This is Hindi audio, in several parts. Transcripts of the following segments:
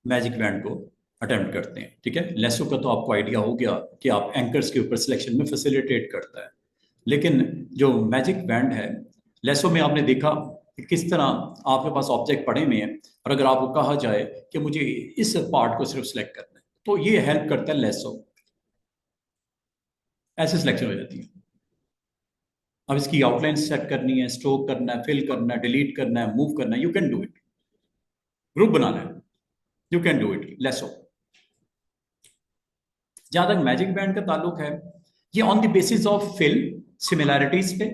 मैजिक बैंड को अटेम्प्ट करते हैं। ठीक है, लेसो का तो आपको आइडिया हो गया कि आप एंकर्स के ऊपर सिलेक्शन में फैसिलिटेट करता है। लेकिन जो मैजिक बैंड है, लेसो में आपने देखा कि किस तरह आपके पास ऑब्जेक्ट पड़े हुए हैं, और अगर आपको कहा जाए कि मुझे इस पार्ट को सिर्फ सिलेक्ट करना है, तो ये हेल्प करता है लेसो, ऐसे सिलेक्शन हो जाती है। अब इसकी आउटलाइन सेट करनी है, स्ट्रोक करना है, फिल करना है, डिलीट करना है, मूव करना है, you can do it. Group बनाना है, you can do it lasso. जहां तक मैजिक बैंड का ताल्लुक है, ये on the basis of fill similarities पे,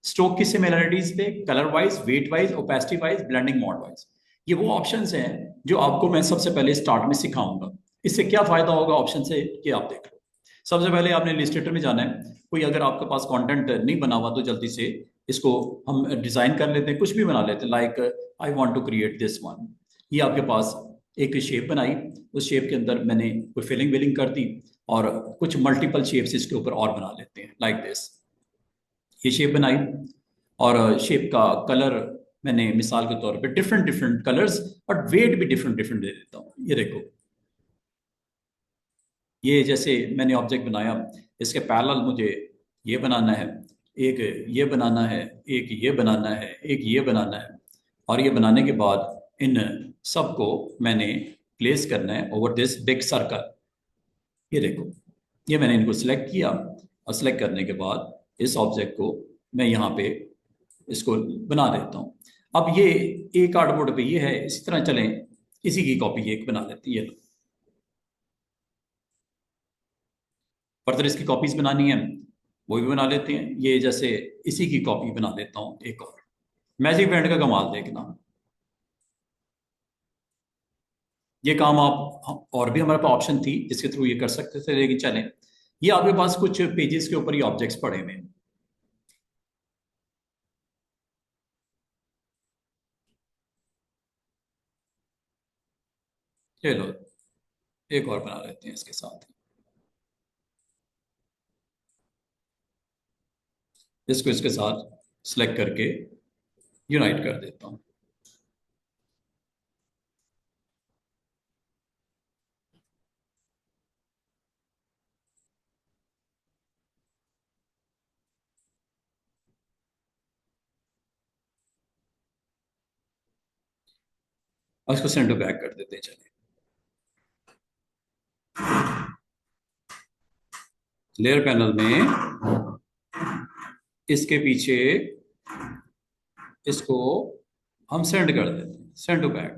स्ट्रोक की सिमिलैरिटीज पे, colour wise, weight wise, opacity wise, blending mode wise, ये वो ऑप्शंस हैं जो आपको मैं सबसे पहले स्टार्ट में सिखाऊंगा। इससे क्या फायदा होगा ऑप्शन से, कि आप देख लो। सबसे पहले आपने इलस्ट्रेटर में जाना है। कोई अगर आपके पास कंटेंट नहीं बना हुआ तो जल्दी से इसको हम डिजाइन कर लेते हैं, कुछ भी बना लेते हैं। Like I want to create this one. ये आपके पास एक शेप बनाई, उस शेप के अंदर मैंने कोई फिलिंग विलिंग कर दी, और कुछ मल्टीपल शेप्स इसके ऊपर और बना लेते हैं, लाइक दिस। ये शेप बनाई, और शेप का कलर मैंने मिसाल के तौर पे डिफरेंट डिफरेंट कलर्स और वेट भी डिफरेंट डिफरेंट दे देता हूँ। ये देखो, ये जैसे मैंने ऑब्जेक्ट बनाया, इसके पैरेलल मुझे ये बनाना है, एक ये बनाना है, एक ये बनाना है, एक ये बनाना है, और ये बनाने के बाद इन सबको मैंने प्लेस करना है ओवर दिस बिग सर्कल। ये देखो, ये मैंने इनको सिलेक्ट किया, और सिलेक्ट करने के बाद इस ऑब्जेक्ट को मैं यहाँ पे इसको बना देता हूँ। अब ये एक कार्डबोर्ड पे ये है, इसी तरह चलें, इसी की कॉपी एक बना लेती है। फर्दर इसकी कॉपीज बनानी है, वो भी बना लेते हैं। ये जैसे इसी की कॉपी बना लेता हूँ एक और। मैजिक बैंड का कमाल देखना, ये काम आप, और भी हमारे पास ऑप्शन थी जिसके थ्रू ये कर सकते थे, लेकिन चलें, ये आपके पास कुछ पेजेस के ऊपर ये ऑब्जेक्ट्स पड़े हुए हैं। चलो, एक और बना लेते हैं इसके साथ। इसको इसके साथ सिलेक्ट करके यूनाइट कर देता हूँ। और इसको सेंटर बैक कर देते हैं। चलिए, लेयर पैनल में इसके पीछे इसको हम सेंड कर देते हैं, सेंड टू बैक।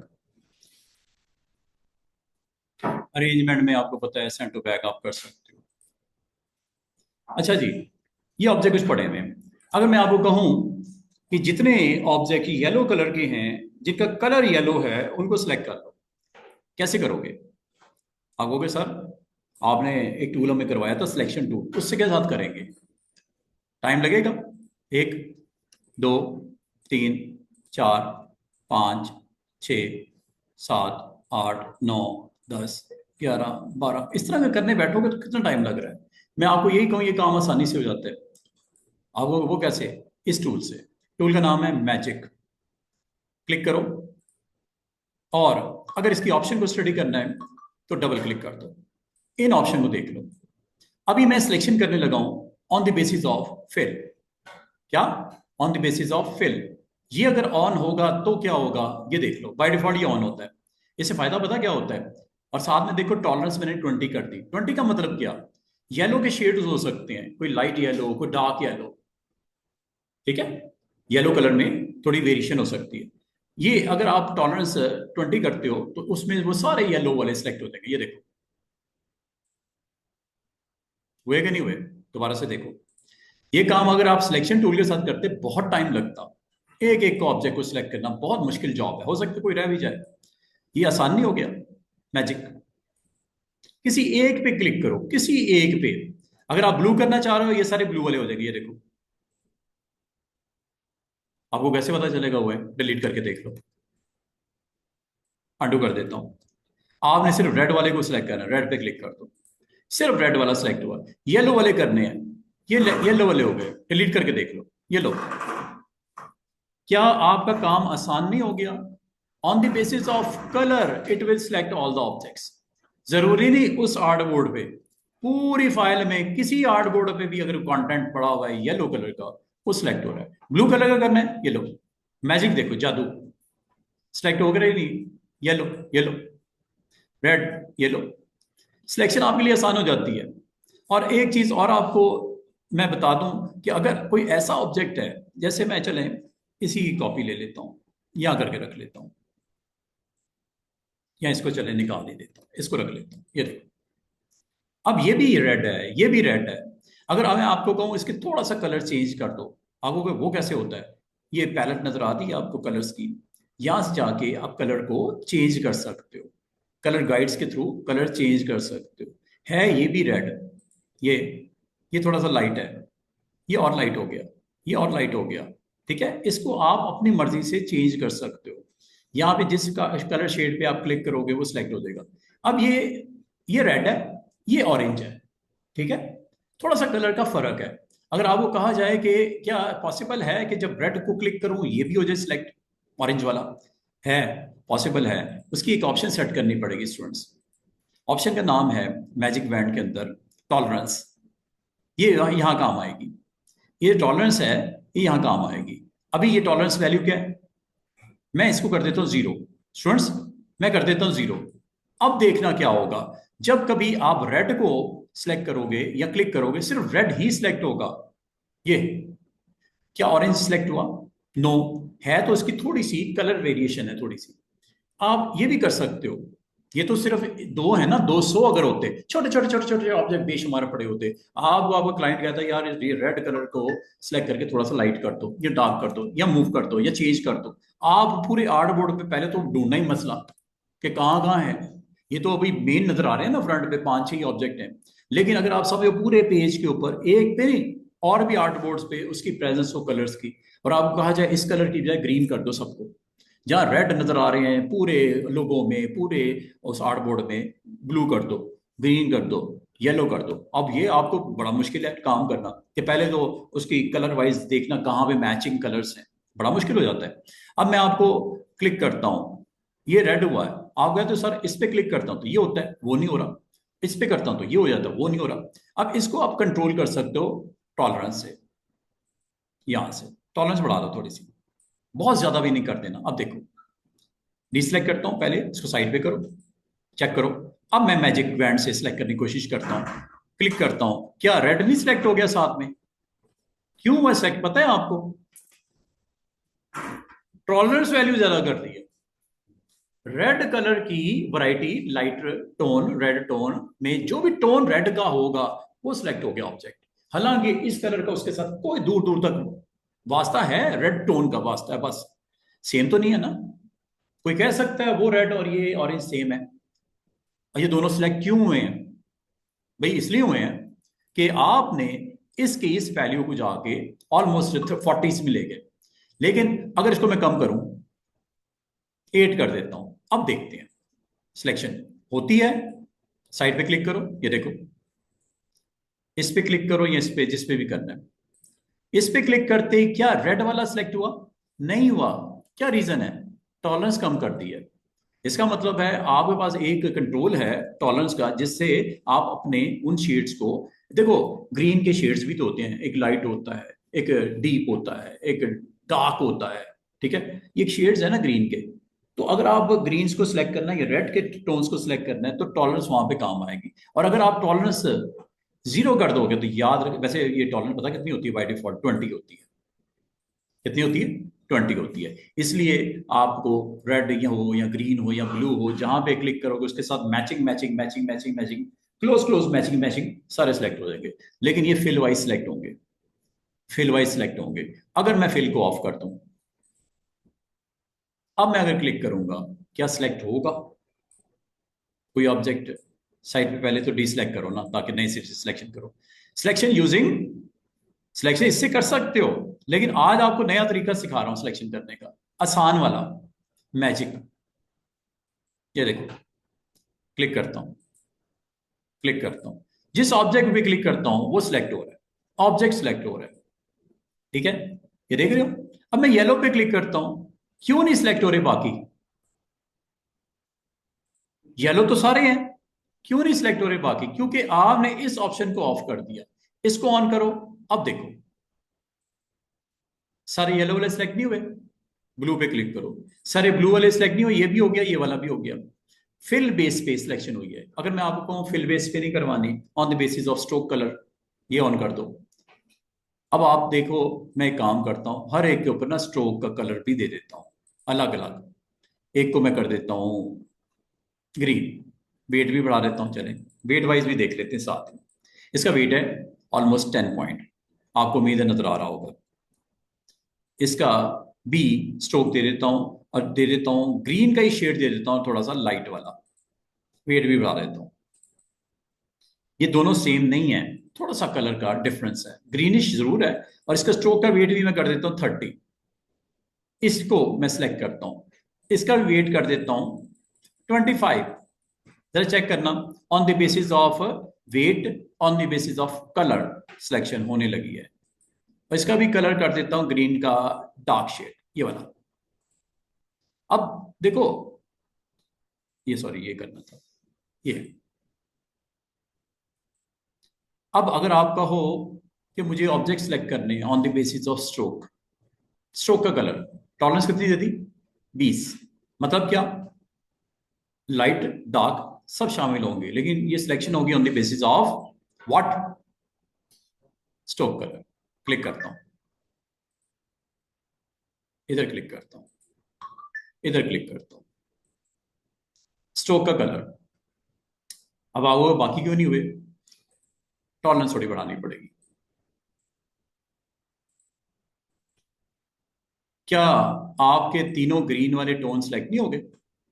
अरेंजमेंट में आपको पता है सेंड टू बैक आप कर सकते हो। अच्छा जी, ये ऑब्जेक्ट कुछ पड़े हुए हैं। अगर मैं आपको कहूं कि जितने ऑब्जेक्ट येलो कलर के हैं, जिनका कलर येलो है, उनको सिलेक्ट कर लो, कैसे करोगे? आप कहोगे सर, आपने एक टूल हमें करवाया था सिलेक्शन टूल, उससे क्या साथ करेंगे? टाइम लगेगा। एक, दो, तीन, चार, पाँच, छ, सात, आठ, नौ, 10, 11, 12, इस तरह का करने बैठोगे तो कितना टाइम लग रहा है? मैं आपको यही कहूँ, ये काम आसानी से हो जाता है। अब वो कैसे? इस टूल से। टूल का नाम है मैजिक। क्लिक करो, और अगर इसकी ऑप्शन को स्टडी करना है तो डबल क्लिक कर दो। इन ऑप्शन को देख लो। अभी मैं सिलेक्शन करने लगा हूं on the basis of fill. क्या? On the basis of fill. ये अगर ऑन होगा तो क्या होगा, ये देख लो। बाय डिफॉल्ट ये ऑन होता है। इससे फायदा पता क्या होता है? और साथ में देखो, टॉलरेंस मैंने 20 कर दी। 20 का मतलब क्या? येलो के शेड्स हो सकते हैं, कोई लाइट येलो, कोई डार्क येलो। ठीक है, येलो कलर में थोड़ी वेरिएशन हो सकती है। ये अगर आप टॉलरेंस 20 करते हो तो उसमें वो सारे येलो वाले सिलेक्ट हो जाएंगे। ये देखो, हुए कि नहीं हुए? दोबारा से देखो। ये काम अगर आप सिलेक्शन टूल के साथ करते बहुत टाइम लगता। एक एक को ऑब्जेक्ट को सिलेक्ट करना बहुत मुश्किल जॉब है, हो सकता है कोई रह भी जाए। ये आसान नहीं हो गया मैजिक। किसी एक पे क्लिक करो, किसी एक पे। अगर आप ब्लू करना चाह रहे हो, ये सारे ब्लू वाले हो जाएंगे। ये देखो, आपको कैसे पता चलेगा हुआ है? डिलीट करके देख लो। अंडू कर देता हूं। आपने सिर्फ रेड वाले को सिलेक्ट करना है, रेड पे क्लिक कर दो। सिर्फ रेड वाला सिलेक्ट हुआ। येलो वाले करने हैं, ये येलो वाले हो गए। डिलीट करके देख लो। ये लो, क्या आपका काम आसान नहीं हो गया? On the basis of colour it will select all the objects. जरूरी नहीं उस आर्ट बोर्ड पे, पूरी फाइल में किसी आर्ट बोर्ड पे भी अगर कंटेंट पड़ा हुआ है येलो कलर का, वो सिलेक्ट हो रहा है। ब्लू कलर का करना है, ये लो मैजिक देखो, जादू, सिलेक्ट हो गया ही नहीं, yellow yellow, red yellow. Selection आपके लिए आसान हो जाती है। और एक चीज और आपको मैं बता दूं कि अगर कोई ऐसा ऑब्जेक्ट है, जैसे मैं चले इसी की कॉपी ले लेता हूं, यहां करके रख लेता हूं, या इसको चले निकाल ही देता हूं, इसको रख लेता हूं, ये देखो अब ये भी रेड है, ये भी रेड है। अगर मैं आपको कहूं इसके थोड़ा सा कलर चेंज कर दो, आपको वो कैसे होता है? ये पैलेट नजर आती है आपको कलर्स की, यहां से जाके आप कलर को चेंज कर सकते हो, कलर गाइड्स के थ्रू कलर चेंज कर सकते हो। है ये भी रेड, ये ये थोड़ा सा लाइट है, ये और लाइट हो गया, ये और लाइट हो गया, ठीक है। इसको आप अपनी मर्जी से चेंज कर सकते हो। यहाँ पे जिस कलर शेड पे आप क्लिक करोगे वो सिलेक्ट हो जाएगा। अब ये रेड है, ये ऑरेंज है, ठीक है। थोड़ा सा कलर का फर्क है। अगर आपको कहा जाए कि क्या पॉसिबल है कि जब रेड को क्लिक करूं ये भी हो जाए सिलेक्ट, ऑरेंज वाला, है पॉसिबल है। उसकी एक ऑप्शन सेट करनी पड़ेगी स्टूडेंट्स। ऑप्शन का नाम है मैजिक बैंड के अंदर टॉलरेंस, ये यहाँ काम आएगी। ये टॉलरेंस है, ये यहाँ काम आएगी। अभी ये टॉलरेंस वैल्यू क्या है? मैं इसको कर देता हूँ 0 स्टूडेंट्स, मैं कर देता हूँ 0। अब देखना क्या होगा, जब कभी आप रेड को सिलेक्ट करोगे या क्लिक करोगे सिर्फ रेड ही सिलेक्ट होगा। ये क्या ऑरेंज सिलेक्ट हुआ? नो। है तो इसकी थोड़ी सी कलर वेरिएशन है, थोड़ी सी। आप ये भी कर सकते हो, ये तो सिर्फ दो है ना, 200 अगर होते, छोटे छोटे छोटे छोटे ऑब्जेक्ट बेशुमार पड़े होते, आपका क्लाइंट कहता है यार ये रेड कलर को सिलेक्ट करके थोड़ा सा लाइट कर दो, या डार्क कर दो, या मूव कर दो, या चेंज कर दो। आप पूरे आर्ट बोर्ड पे पहले तो ढूंढना ही मसला कि कहाँ कहाँ है। ये तो अभी मेन नजर आ रहे हैं ना, फ्रंट पे 5-6 ऑब्जेक्ट हैं। लेकिन अगर आप सब पूरे पेज के ऊपर एक पे नहीं, और भी आर्ट बोर्ड्स पे उसकी प्रेजेंस हो कलर्स की, और आपको कहा जाए इस कलर की बजाय ग्रीन कर दो सबको, जहां रेड नजर आ रहे हैं पूरे लोगों में, पूरे उस आर्ट बोर्ड में, ब्लू कर दो, ग्रीन कर दो, येलो कर दो। अब ये आपको बड़ा मुश्किल है काम करना कि पहले तो उसकी कलर वाइज देखना कहाँ पे मैचिंग कलर्स हैं, बड़ा मुश्किल हो जाता है। अब मैं आपको क्लिक करता हूँ, ये रेड हुआ है, आप कहते हो सर इस पे क्लिक करता हूँ तो ये होता है, वो नहीं हो रहा। इस पे करता हूँ तो ये हो जाता है, वो नहीं हो रहा। अब इसको आप कंट्रोल कर सकते हो टॉलरेंस से, यहां से टॉलरेंस बढ़ा दो थोड़ी सी, बहुत ज्यादा भी नहीं कर देना। अब देखो डिसलाइक करता हूं, पहले इसको साइड पे करो, चेक करो। अब मैं मैजिक बैंड से सिलेक्ट करने की कोशिश करता हूं, क्लिक करता हूं, क्या रेड नहीं सिलेक्ट हो गया साथ में? क्यों हुआ सिलेक्ट पता है आपको? टॉलरेंस वैल्यू ज्यादा कर दी है। रेड कलर की variety, light tone, red tone में जो भी टोन रेड का होगा वो सिलेक्ट हो गया ऑब्जेक्ट। हालांकि इस कलर का उसके साथ कोई दूर दूर तक वास्ता है, रेड टोन का वास्ता है बस, सेम तो नहीं है ना। कोई कह सकता है वो रेड और ये ऑरेंज सेम है। और ये दोनों सिलेक्ट क्यों हुए हैं भाई? इसलिए हुए हैं कि आपने इसकी इस वैल्यू को जाके ऑलमोस्ट 40 में ले गए। लेकिन अगर इसको मैं कम करूं, 8 कर देता हूं, अब देखते हैं सिलेक्शन होती है। साइड पे क्लिक करो, ये देखो, इस पे क्लिक करो या इस पे, जिस पे भी करना है। इस पे क्लिक करते ही क्या रेड वाला सिलेक्ट हुआ? नहीं हुआ। क्या रीजन है? टॉलरेंस कम कर दी है। इसका मतलब है आपके पास एक कंट्रोल है टॉलरेंस का, जिससे आप अपने उन शेड्स को, देखो ग्रीन के शेड्स भी तो होते हैं, एक लाइट होता है, एक डीप होता है, एक डार्क होता है, ठीक है। ये शेड्स है ना ग्रीन के। तो अगर आप ग्रीन्स को सिलेक्ट करना है या रेड के टोन्स को सिलेक्ट करना है तो टॉलरेंस वहां पे काम आएगी। और अगर आप टॉलरेंस 0 कर दोगे तो याद रख, वैसे ये टॉलरेंस पता कितनी होती है बाय डिफॉल्ट? 20 होती है। कितनी होती है? 20 होती है। इसलिए आपको रेड या हो या ग्रीन हो या ब्लू हो, जहां पे क्लिक करोगे उसके साथ matching matching matching matching matching, close close matching matching सारे सिलेक्ट हो जाएंगे। लेकिन ये फिल वाइज सिलेक्ट होंगे, फिल वाइज सिलेक्ट होंगे। अगर मैं फिल को ऑफ करता हूं, अब मैं अगर क्लिक करूंगा, क्या सिलेक्ट होगा कोई ऑब्जेक्ट? साइड पे पहले तो डीसिलेक्ट करो ना, ताकि नई से सिलेक्शन करो। सिलेक्शन यूजिंग, सिलेक्शन इससे कर सकते हो, लेकिन आज आपको नया तरीका सिखा रहा हूं सिलेक्शन करने का, आसान वाला, मैजिक। ये देखो, क्लिक करता हूं, क्लिक करता हूं, जिस ऑब्जेक्ट पे क्लिक करता हूं वो सिलेक्ट हो रहा है, ऑब्जेक्ट सिलेक्ट हो रहा है, ठीक है। ये देख रहे हो? अब मैं येलो पे क्लिक करता हूं, क्यों नहीं सिलेक्ट हो रहे बाकी? येलो तो सारे हैं, क्यों नहीं सिलेक्ट हो रहे बाकी? क्योंकि आपने इस ऑप्शन को ऑफ कर दिया। इसको ऑन करो, अब देखो सारे येलो वाले सिलेक्ट नहीं हुए। ब्लू पे क्लिक करो, सारे ब्लू वाले सिलेक्ट नहीं हुए, ये भी हो गया, ये वाला भी हो गया। फिल बेस पे सिलेक्शन हुई है। अगर मैं आपको कहूं फिल बेस पे नहीं करवानी, on the basis of stroke colour, ये ऑन कर दो। अब आप देखो, मैं एक काम करता हूं, हर एक के ऊपर ना स्ट्रोक का कलर भी दे देता हूं अलग अलग। एक को मैं कर देता हूं ग्रीन, वेट भी बढ़ा देता हूं, चलें वेट वाइज भी देख लेते हैं साथ में। इसका वेट है ऑलमोस्ट 10 पॉइंट, आपको उम्मीद है नजर आ रहा होगा। इसका बी स्ट्रोक दे देता हूं, और दे देता हूं ग्रीन का ही शेड दे देता हूं, थोड़ा सा लाइट वाला। वेट भी बढ़ा देता हूं। ये दोनों सेम नहीं है, थोड़ा सा कलर का डिफरेंस है, ग्रीनिश जरूर है। और इसका स्ट्रोक का वेट भी मैं कर देता हूं 30। इसको मैं सिलेक्ट करता हूं, इसका भी वेट कर देता हूं 25। जरा चेक करना, on the basis of weight, on the basis of colour selection होने लगी है। और इसका भी कलर कर देता हूं ग्रीन का डार्क शेड, ये वाला। अब देखो, ये सॉरी ये करना था, ये। अब अगर आपका हो कि मुझे ऑब्जेक्ट सेलेक्ट करने हैं on the basis of stroke, stroke का कलर टॉलरेंस कितनी दे दी? 20। मतलब क्या? लाइट डार्क सब शामिल होंगे, लेकिन ये सिलेक्शन होगी on the basis of what? Stroke colour. Click करता हूं, इधर क्लिक करता हूं, इधर क्लिक करता हूं, स्ट्रोक का कलर। अब आओ, बाकी क्यों नहीं हुए? टॉलरेंस थोड़ी बढ़ानी पड़ेगी। क्या आपके तीनों ग्रीन वाले टोन सेलेक्ट नहीं हो गए?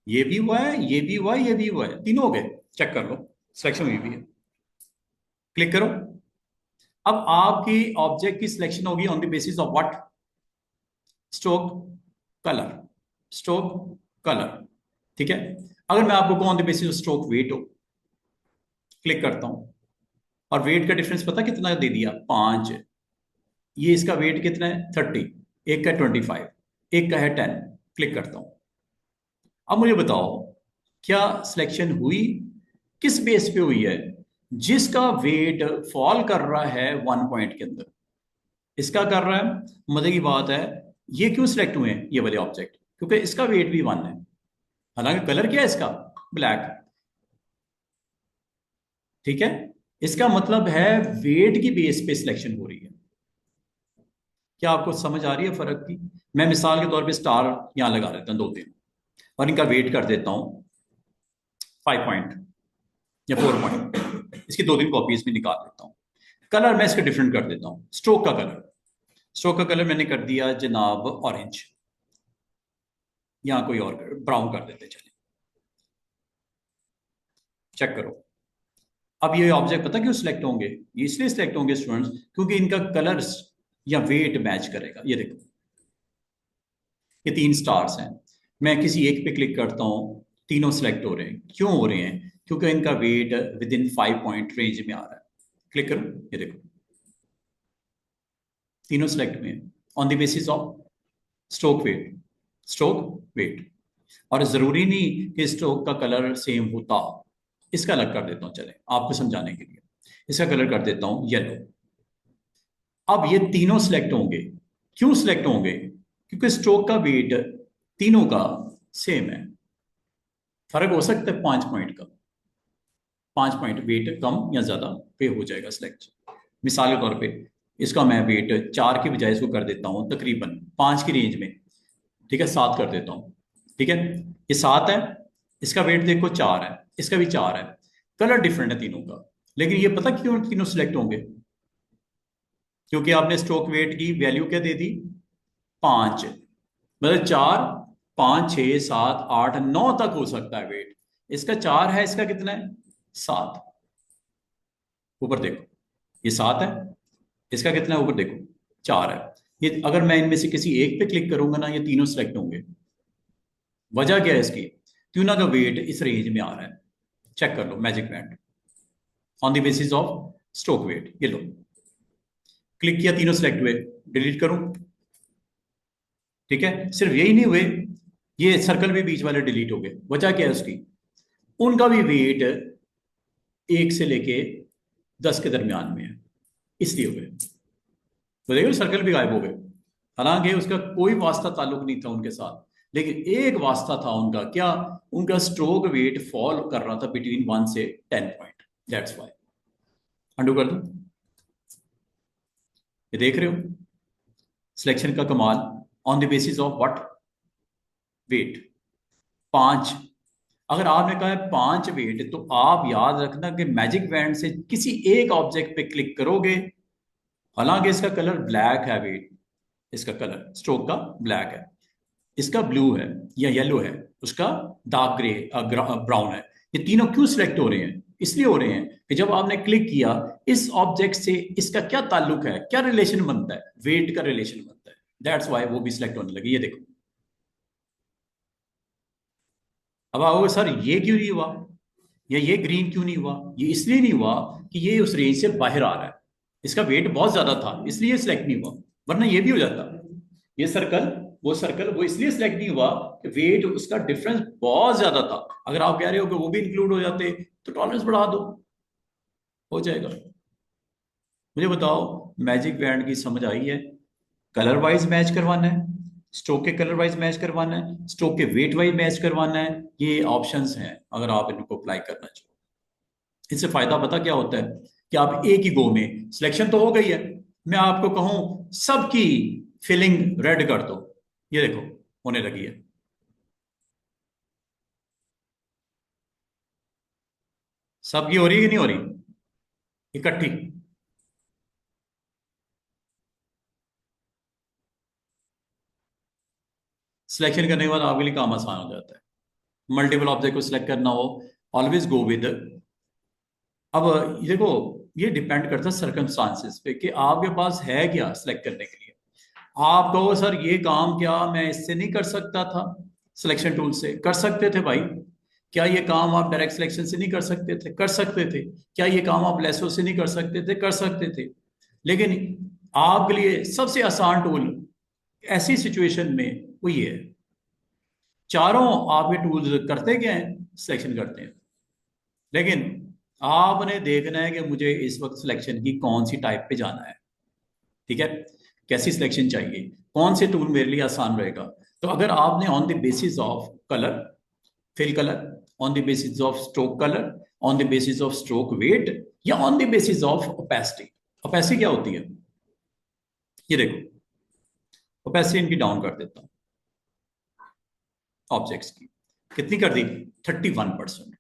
ये भी हुआ है, ये भी हुआ है, ये भी हुआ है, तीनों हो गए। चेक कर लो, सिलेक्शन हुई भी है। क्लिक करो। अब आपकी ऑब्जेक्ट की सिलेक्शन होगी on the basis of what? Stroke colour, stroke colour. ठीक है। अगर मैं आपको कहूं on the basis of stroke weight हो, क्लिक करता हूं, और वेट का डिफरेंस पता कितना दे दिया? 5। ये इसका वेट कितना है? 30। एक का 25, एक का है 10। क्लिक करता हूं। अब मुझे बताओ, क्या सिलेक्शन हुई? किस बेस पे हुई है? जिसका वेट फॉल कर रहा है 1 पॉइंट के अंदर, इसका कर रहा है। मजे की बात है, ये क्यों सिलेक्ट हुए हैं ये वाले ऑब्जेक्ट? क्योंकि इसका वेट भी 1 है, हालांकि कलर क्या है इसका? ब्लैक। ठीक है। इसका मतलब है वेट की बेस पे सिलेक्शन हो रही है। क्या आपको समझ आ रही है फर्क की? मैं मिसाल के तौर पे स्टार यहां लगा देता हूं 2-3, और इनका वेट कर देता हूं 5 पॉइंट या 4 पॉइंट। इसकी 2-3 कॉपीज भी निकाल लेता हूं। कलर मैं इसका डिफरेंट कर देता हूं, स्ट्रोक का कलर। स्ट्रोक का कलर मैंने कर दिया जनाब ऑरेंज, यहां कोई और ब्राउन कर देते चले। चेक करो। अब ये ऑब्जेक्ट पता क्यों सिलेक्ट होंगे? ये इसलिए सिलेक्ट होंगे स्टूडेंट्स, क्योंकि इनका कलर्स या वेट मैच करेगा। ये देखो, ये 3 स्टार्स हैं, मैं किसी एक पे क्लिक करता हूं, तीनों सिलेक्ट हो रहे हैं। क्यों हो रहे हैं? क्योंकि इनका weight within 5 point range में आ रहा है। क्लिक करो, ये देखो तीनों सिलेक्ट हुए हैं on the basis of stroke weight, stroke weight. और जरूरी नहीं कि स्ट्रोक का कलर सेम होता। इसका अलग कर देता हूं, चले आपको समझाने के लिए। इसका कलर कर देता हूं येलो। अब ये तीनों सिलेक्ट होंगे। क्यों सिलेक्ट होंगे? क्योंकि स्ट्रोक का वेट तीनों का सेम है। फर्क हो सकता है 5 पॉइंट का, 5 पॉइंट वेट कम या ज्यादा पे हो जाएगा सिलेक्ट। मिसाल के तौर पे इसका मैं वेट 4 की बजाय इसको कर देता हूं तकरीबन 5 की रेंज में। ठीक है, 7 कर देता हूं। ठीक है, ये 7 है, इसका वेट देखो 4 है, इसका भी 4 है। कलर डिफरेंट है तीनों का, लेकिन ये पता क्यों तीनों सिलेक्ट होंगे? क्योंकि आपने स्ट्रोक वेट की वैल्यू क्या दे दी? 5। मतलब 4, 5, 6, 7, 8, 9 तक हो सकता है वेट। इसका 4 है, इसका कितना है? 7। ऊपर देखो, ये 7 है, इसका कितना है? ऊपर देखो 4 है। ये अगर मैं इनमें से किसी एक पे क्लिक करूंगा ना, ये तीनों सिलेक्ट होंगे। वजह क्या है इसकी? तीनों का वेट इस रेंज में आ रहा है। चेक कर लो magic wand on the basis of stroke weight. ये लो, क्लिक किया, तीनों सिलेक्ट हुए। डिलीट करूं? ठीक है, सिर्फ यही नहीं हुए, ये सर्कल भी बीच वाले डिलीट हो गए। वजह क्या है उसकी? उनका भी वेट 1 से लेके 10 के दरमियान में है, इसलिए हो गए। तो देखो सर्कल भी गायब हो गए, हालांकि उसका कोई वास्ता ताल्लुक नहीं था उनके साथ, लेकिन एक वास्ता था उनका, क्या? उनका स्ट्रोक वेट फॉल कर रहा था बिटवीन 1 से 10 पॉइंट, दैट्स वाई। अंडू कर दो, ये देख रहे हो सिलेक्शन का कमाल, on the basis of what? Weight. 5, अगर आपने कहा है 5 वेट, तो आप याद रखना कि मैजिक बैंड से किसी एक ऑब्जेक्ट पे क्लिक करोगे, हालांकि इसका कलर ब्लैक है, वेट इसका कलर स्ट्रोक का ब्लैक है, इसका ब्लू है या येलो है, उसका डार्क ग्रे ब्राउन है, ये तीनों क्यों सिलेक्ट हो रहे हैं? इसलिए हो रहे हैं कि जब आपने क्लिक किया, इस ऑब्जेक्ट से इसका क्या ताल्लुक है, क्या रिलेशन बनता है? वेट का रिलेशन बनता है, दैट्स वाई वो भी सिलेक्ट होने लगी। ये देखो, अब आओगे सर ये क्यों नहीं हुआ, या ये ग्रीन क्यों नहीं हुआ? ये इसलिए नहीं हुआ कि ये उस रेंज से बाहर आ रहा है, इसका वेट बहुत ज्यादा था इसलिए सिलेक्ट नहीं हुआ, वरना ये भी हो जाता। ये सर्कल वो इसलिए सिलेक्ट नहीं हुआ कि वेट उसका डिफरेंस बहुत ज्यादा था। अगर आप कह रहे हो कि वो भी इंक्लूड हो जाते तो टॉलरेंस बढ़ा दो, हो जाएगा। मुझे बताओ, मैजिक बैंड की समझ आई है? कलर वाइज मैच करवाना है, स्ट्रोक के कलर वाइज मैच करवाना है, स्ट्रोक के वेट वाइज मैच करवाना है, ये ऑप्शंस हैं अगर आप इनको अप्लाई करना चाहो। इससे फायदा पता क्या होता है कि आप एक ही गो में सिलेक्शन तो हो गई है, मैं आपको कहूं सबकी फिलिंग रेड कर दो, ये देखो होने लगी है। सबकी हो रही है कि नहीं हो रही इकट्ठी? सिलेक्शन करने के बाद आपके लिए काम आसान हो जाता है। मल्टीपल ऑब्जेक्ट को सिलेक्ट करना हो, ऑलवेज गो विद। अब ये देखो, ये डिपेंड करता है सर्कमस्टांसिस पे कि आपके पास है क्या सिलेक्ट करने के लिए। आप कहो सर ये काम क्या मैं इससे नहीं कर सकता था, सिलेक्शन टूल से कर सकते थे भाई। क्या ये काम आप डायरेक्ट सिलेक्शन से नहीं कर सकते थे? कर सकते थे। क्या ये काम आप लेसो से नहीं कर सकते थे? कर सकते थे। लेकिन आपके लिए सबसे आसान टूल ऐसी सिचुएशन में वो ये है। चारों आपके टूल्स करते क्या है? सिलेक्शन करते हैं। लेकिन आपने देखना है कि मुझे इस वक्त सिलेक्शन की कौन सी टाइप पे जाना है, ठीक है? कैसी सिलेक्शन चाहिए, कौन से टूल मेरे लिए आसान रहेगा? तो अगर आपने on the basis of colour, fill colour, on the basis of stroke colour, on the basis of stroke weight, या on the basis of opacity. Opacity क्या होती है? ये देखो, ओपेसिटी इनकी डाउन कर देता हूं ऑब्जेक्ट्स की, कितनी कर दी? 31%।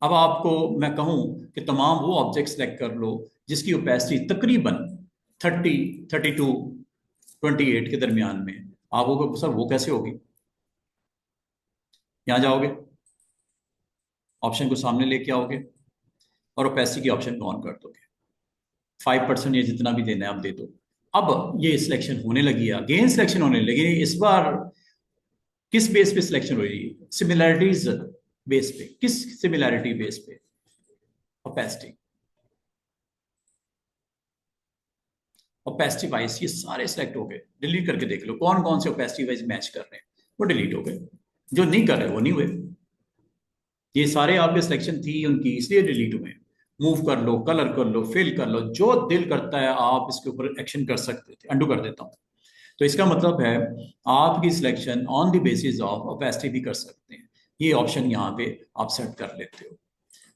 अब आपको मैं कहूं कि तमाम वो ऑब्जेक्ट सेलेक्ट कर लो जिसकी ओपेसिटी तकरीबन 30, 32, 28 के दरमियान में। आप वो सर वो कैसे होगी? यहाँ जाओगे, ऑप्शन को सामने लेके आओगे और ओपेसिटी की ऑप्शन को ऑन कर दोगे। 5% ये जितना भी देना है आप दे दो। अब ये सिलेक्शन होने लगी है, अगेन सिलेक्शन होने लगी है। इस बार किस बेस पे सिलेक्शन हो रही है? सिमिलैरिटीज बेस पे। किस सिमिलैरिटी बेस पे? ओपेसिटी। ओपेसिटी वाइज ये सारे सिलेक्ट हो गए। डिलीट करके देख लो कौन कौन से ओपेसिटी वाइज मैच कर रहे हैं, वो डिलीट हो गए। जो नहीं कर रहे वो नहीं हुए। ये सारे आपके सिलेक्शन थी उनकी, इसलिए डिलीट हुए। मूव कर लो, कलर कर लो, फिल कर लो, जो दिल करता है आप इसके ऊपर एक्शन कर सकते थे। अंडू कर देता हूँ। तो इसका मतलब है आपकी selection on the basis of opacity भी कर सकते हैं। ये ऑप्शन यहाँ पे आप सेट कर लेते हो।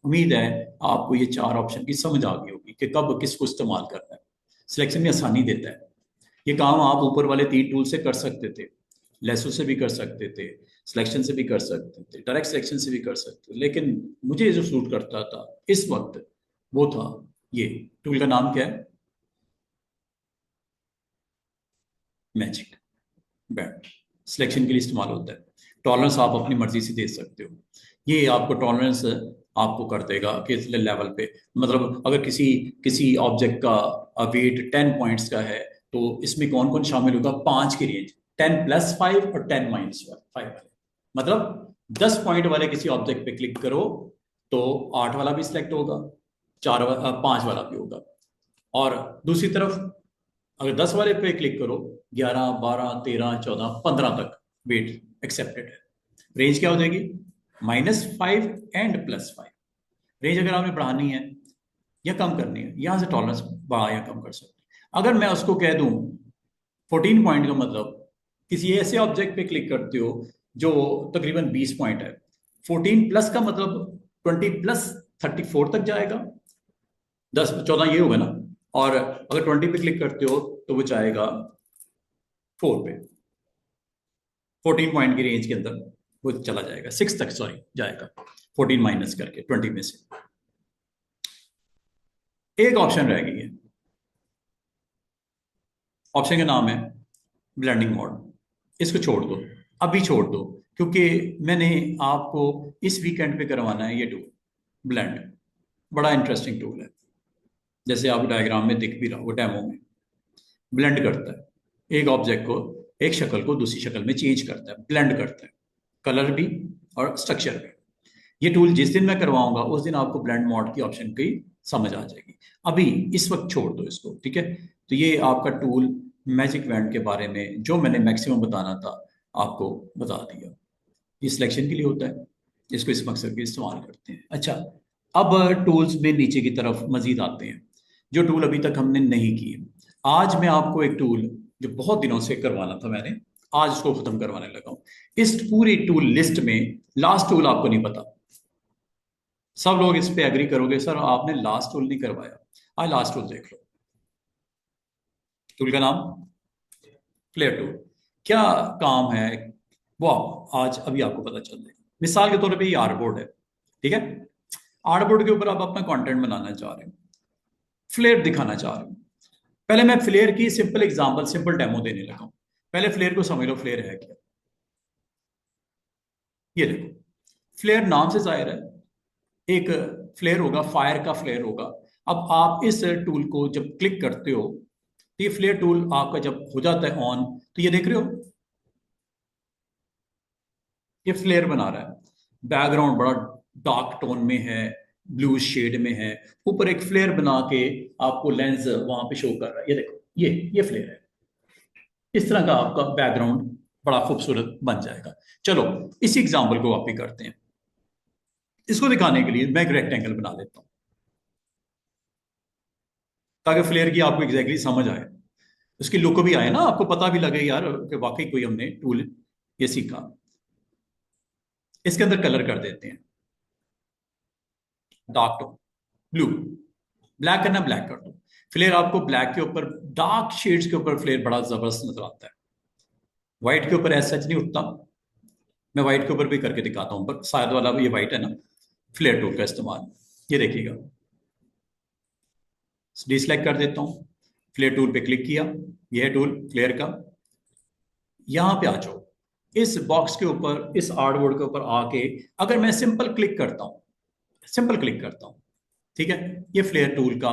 उम्मीद है आपको ये 4 ऑप्शन की समझ आ गई होगी कि कब किसको इस्तेमाल करना है। सिलेक्शन में आसानी देता है। ये काम आप ऊपर वाले 3 टूल से कर सकते थे, लेसो से भी कर सकते थे, सिलेक्शन से भी कर सकते थे, डायरेक्ट सिलेक्शन से भी कर सकते थे, लेकिन मुझे जो सूट करता था इस वक्त वो था ये टूल का नाम क्या है? Magic band. सिलेक्शन के लिए इस्तेमाल होता है। टॉलरेंस आप अपनी मर्जी से दे सकते हो। ये आपको टॉलरेंस आपको कर देगा किस लेवल पे, मतलब अगर किसी किसी ऑब्जेक्ट का वेट 10 पॉइंट्स का है तो इसमें कौन कौन शामिल होगा? 5 की रेंज, 10+5 और 10-5 वाले। मतलब 10 पॉइंट वाले किसी ऑब्जेक्ट पे क्लिक करो तो 8 वाला भी सिलेक्ट होगा, 5 वाला भी होगा। और दूसरी तरफ अगर 10 वाले पे क्लिक करो, 11, 12, 13, 14, 15 तक वेट एक्सेप्टेड है। रेंज क्या हो जाएगी? -5 एंड +5। रेंज अगर आपने बढ़ानी है या कम करनी है, यहां से टॉलरेंस बढ़ा या कम कर सकते हैं। अगर मैं उसको कह दूं 14 पॉइंट का मतलब किसी ऐसे ऑब्जेक्ट पे क्लिक करते हो जो तकरीबन 20 पॉइंट है, 14 प्लस का मतलब 20 प्लस 34 तक जाएगा, 10 14 ये होगा ना। और अगर 20 पे क्लिक करते हो तो वो जाएगा 4 पे, 14 पॉइंट की रेंज के अंदर वो चला जाएगा, 6 तक सॉरी जाएगा, 14 माइनस करके 20 में से। एक ऑप्शन रह गई है, ऑप्शन का नाम है ब्लेंडिंग मोड। इसको छोड़ दो, अभी छोड़ दो, क्योंकि मैंने आपको इस वीकेंड पे करवाना है ये टूल ब्लेंड। बड़ा इंटरेस्टिंग टूल है, जैसे आप डायग्राम में दिख भी रहा वो डेमो में ब्लेंड करता है एक ऑब्जेक्ट को, एक शक्ल को दूसरी शक्ल में चेंज करता है, ब्लेंड करता है, कलर भी और स्ट्रक्चर भी। ये टूल जिस दिन मैं करवाऊंगा उस दिन आपको ब्लेंड मोड की ऑप्शन की समझ आ जाएगी। अभी इस वक्त छोड़ दो इसको, ठीक है। तो ये आपका टूल मैजिक बैंड के बारे में जो मैंने मैक्सिमम बताना था आपको बता दिया। ये सिलेक्शन के लिए होता है, इसको इस मकसद के इस्तेमाल करते हैं। अच्छा, अब टूल्स में नीचे की तरफ मजीद आते हैं जो टूल अभी तक हमने नहीं किए। आज मैं आपको एक टूल जो बहुत दिनों से करवाना था मैंने, आज उसको खत्म करवाने लगा हूं। इस पूरी टूल लिस्ट में लास्ट टूल आपको नहीं पता। सब लोग इस पे एग्री करोगे, सर आपने लास्ट टूल नहीं करवाया। आज लास्ट टूल देख लो। टूल का नाम फ्लेयर टूल। क्या काम है वो आज अभी आपको पता चल जाएगा। मिसाल के तौर पे ये आर्टबोर्ड है, ठीक है। आर्टबोर्ड के ऊपर आप अपना कंटेंट बनाना चाह रहे हो, फ्लेयर दिखाना चाह रहे हो। पहले मैं फ्लेयर की सिंपल एग्जांपल, सिंपल डेमो देने लगा हूं। पहले फ्लेयर को समझ लो, फ्लेयर है क्या। ये देखो, फ्लेयर नाम से जाहिर है एक फ्लेयर होगा, फायर का फ्लेयर होगा। अब आप इस टूल को जब क्लिक करते हो तो ये फ्लेयर टूल आपका जब हो जाता है ऑन, तो ये देख रहे हो ये फ्लेयर बना रहा है। बैकग्राउंड बड़ा डार्क टोन में है, ब्लू शेड में है, ऊपर एक फ्लेयर बना के आपको लेंस वहां पे शो कर रहा है। ये देखो, ये फ्लेयर है। इस तरह का आपका बैकग्राउंड बड़ा खूबसूरत बन जाएगा। चलो इसी एग्जाम्पल को कॉपी करते हैं। इसको दिखाने के लिए मैं एक रेक्टेंगल बना लेता हूं ताकि फ्लेयर की आपको एग्जैक्टली समझ आए, उसकी लुक भी आए ना, आपको पता भी लगे यार कि वाकई कोई हमने टूल ये सीखा। इसके अंदर कलर कर देते हैं डार्क टोन, ब्लू। ब्लैक करना, ब्लैक कर दो। फ्लेयर आपको ब्लैक के ऊपर, डार्क शेड्स के ऊपर फ्लेयर बड़ा जबरदस्त नजर आता है। व्हाइट के ऊपर ऐसा नहीं उठता। मैं व्हाइट के ऊपर भी करके दिखाता हूं, पर शायद वाला ये व्हाइट है ना, फ्लेयर टूल का इस्तेमाल। ये देखिएगा, डिसलाइक कर देता हूं, फ्लेयर टूल पे क्लिक किया, यह है टूल फ्लेयर का। यहां पे आ जाओ, इस बॉक्स के ऊपर, इस आर्टबोर्ड के ऊपर आके अगर मैं सिंपल क्लिक करता हूं, सिंपल क्लिक करता हूं, ठीक है, ये फ्लेयर टूल का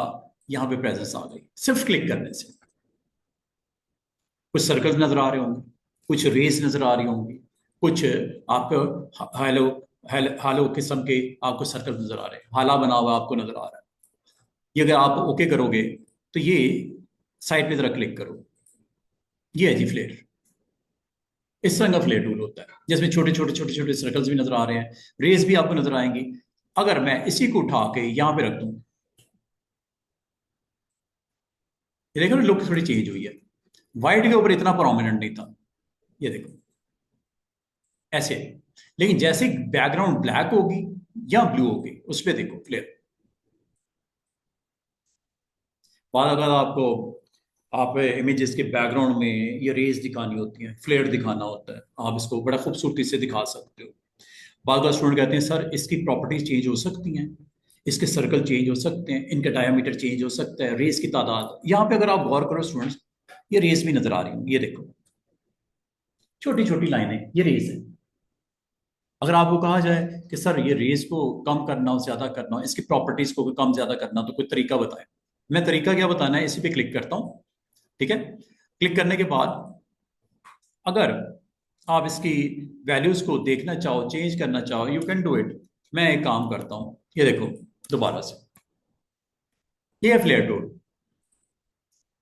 यहां पे प्रेजेंस आ गई सिर्फ क्लिक करने से। कुछ सर्कल्स नजर आ रहे होंगे, कुछ रेस नजर आ रही होंगी, कुछ आपको हालो हालो किस्म के आपको सर्कल नजर आ रहे हैं, हाला बना हुआ आपको नजर आ रहा है। ये अगर आप ओके करोगे तो ये साइड पे जरा क्लिक करो, ये है जी फ्लेयर। इस तरह का फ्लेयर टूल होता है जिसमें छोटे छोटे छोटे छोटे सर्कल्स भी नजर आ रहे हैं, रेस भी आपको नजर आएंगी। अगर मैं इसी को उठा के यहां पे रख दूं, ये देखो लुक थोड़ी चेंज हुई है। व्हाइट के ऊपर इतना प्रोमिनेंट नहीं था, ये देखो ऐसे। लेकिन जैसे बैकग्राउंड ब्लैक होगी या ब्लू होगी, उस पर देखो फ्लेयर। बाद अगर आपको आप इमेजेस के बैकग्राउंड में ये रेज दिखानी होती हैं, फ्लेयर दिखाना होता है, आप इसको बड़ा खूबसूरती से दिखा सकते हो। बाद बार स्टूडेंट कहते हैं सर इसकी प्रॉपर्टीज चेंज हो सकती हैं, इसके सर्कल चेंज हो सकते हैं, इनका डायमीटर चेंज हो सकता है, रेस की तादाद। यहाँ पे अगर आप गौर करो स्टूडेंट्स, ये रेस भी नजर आ रही होंगी, ये देखो छोटी छोटी लाइनें, ये रेस है। अगर आपको कहा जाए कि सर ये रेस को कम करना हो, ज्यादा करना हो, इसकी प्रॉपर्टीज को कम ज्यादा करना, तो कोई तरीका बताएं। मैं तरीका क्या बताना है, इसी पे क्लिक करता हूं, ठीक है। क्लिक करने के बाद अगर आप इसकी वैल्यूज को देखना चाहो, चेंज करना चाहो, यू कैन डू इट। मैं एक काम करता हूं, ये देखो दोबारा से, ये है फ्लेयर टूल।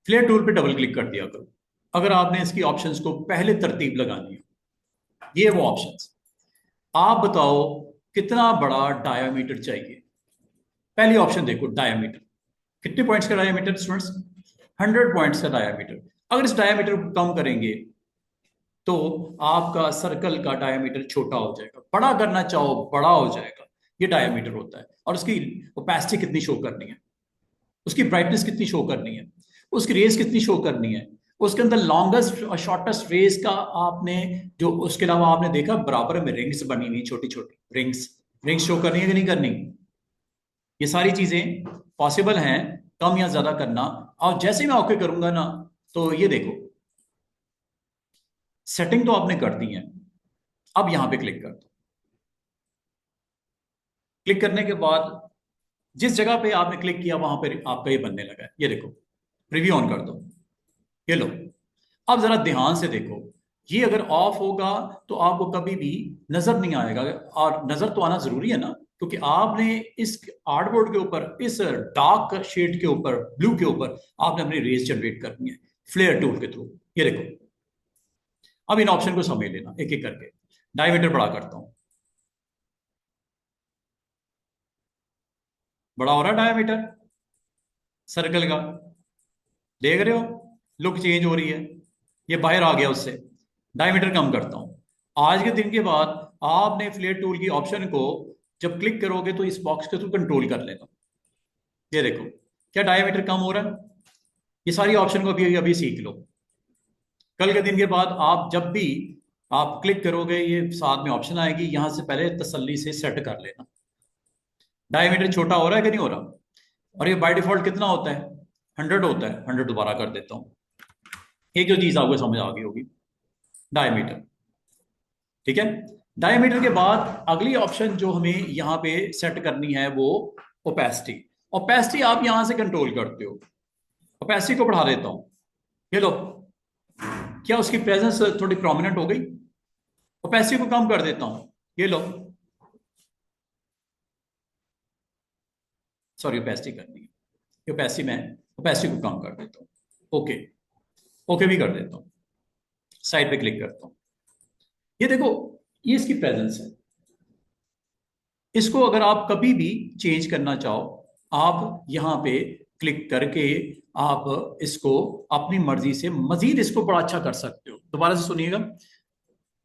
फ्लेयर टूल पे डबल क्लिक कर दिया करो अगर आपने इसकी ऑप्शंस को पहले तरतीब लगानी है। ये वो ऑप्शंस, आप बताओ कितना बड़ा डायामीटर चाहिए। पहली ऑप्शन देखो, डायामीटर। कितने पॉइंट्स का डायामीटर स्टूडेंट्स? 100 पॉइंट्स का डायामीटर। अगर इस डायामीटर को कम करेंगे तो आपका सर्कल का डायामीटर छोटा हो जाएगा। बड़ा करना चाहो बड़ा हो जाएगा। ये डायामीटर होता है। और उसकी ओपेसिटी कितनी शो करनी है, उसकी ब्राइटनेस कितनी शो करनी है, उसकी रेस कितनी शो करनी है, उसके अंदर लॉन्गेस्ट और शॉर्टेस्ट रेस का आपने जो, उसके अलावा आपने देखा बराबर में रिंग्स बनी हुई, छोटी छोटी रिंग्स। रिंग्स शो करनी है कि नहीं करनी? ये सारी चीजें पॉसिबल हैं कम या ज्यादा करना। और जैसे मैं ओके करूंगा ना, तो ये देखो सेटिंग तो आपने कर दी है। अब यहां पे क्लिक कर दो। क्लिक करने के बाद जिस जगह पे आपने क्लिक किया वहां पे आपका ये बनने लगा है। ये देखो, प्रीव्यू ऑन कर दो। ये लो। अब जरा ध्यान से देखो, ये अगर ऑफ होगा तो आपको कभी भी नजर नहीं आएगा। और नजर तो आना जरूरी है ना, क्योंकि आपने इस आर्टबोर्ड के ऊपर, इस डार्क शेड के ऊपर, ब्लू के ऊपर आपने अपनी रेस जनरेट करनी है फ्लेयर टूल के थ्रू। ये देखो, अब इन ऑप्शन को समझ लेना एक एक करके। डायमीटर बड़ा करता हूं। बड़ा हो रहा है डायमीटर सर्कल का, देख रहे हो? लुक चेंज हो रही है, ये बाहर आ गया उससे। डायमीटर कम करता हूं। आज के दिन के बाद आपने फ्लेयर टूल की ऑप्शन को जब क्लिक करोगे तो इस बॉक्स के थ्रू कंट्रोल कर लेना। ये देखो, क्या डायमीटर कम हो रहा है? ये सारी ऑप्शन को अभी अभी सीख लो। कल के दिन के बाद आप जब भी आप क्लिक करोगे, ये साथ में ऑप्शन आएगी, यहां से पहले तसल्ली से सेट कर लेना। डायमीटर छोटा हो रहा है कि नहीं हो रहा? और ये बाय डिफॉल्ट कितना होता है? 100 होता है। 100 दोबारा कर देता हूँ। एक जो चीज आपको समझ आ गई होगी, डायमीटर। ठीक है। डायमीटर के बाद अगली ऑप्शन जो हमें यहाँ पे सेट करनी है वो ओपेसिटी। ओपेसिटी आप यहां से कंट्रोल करते हो। ओपेसिटी को बढ़ा देता हूं। ये लो, क्या उसकी प्रेजेंस थोड़ी प्रोमिनेंट हो गई? ओपेसिटी को कम कर देता हूं। ये लो, सॉरी ओपेसिटी करनी है। ओपेसिटी में ओपेसिटी को कम कर देता हूं। ओके, ओके भी कर देता हूं। साइड पे क्लिक करता हूं। ये देखो, ये इसकी प्रेजेंस है। इसको अगर आप कभी भी चेंज करना चाहो, आप यहाँ पे क्लिक करके आप इसको अपनी मर्जी से मजीद इसको बड़ा अच्छा कर सकते हो। दोबारा से सुनिएगा,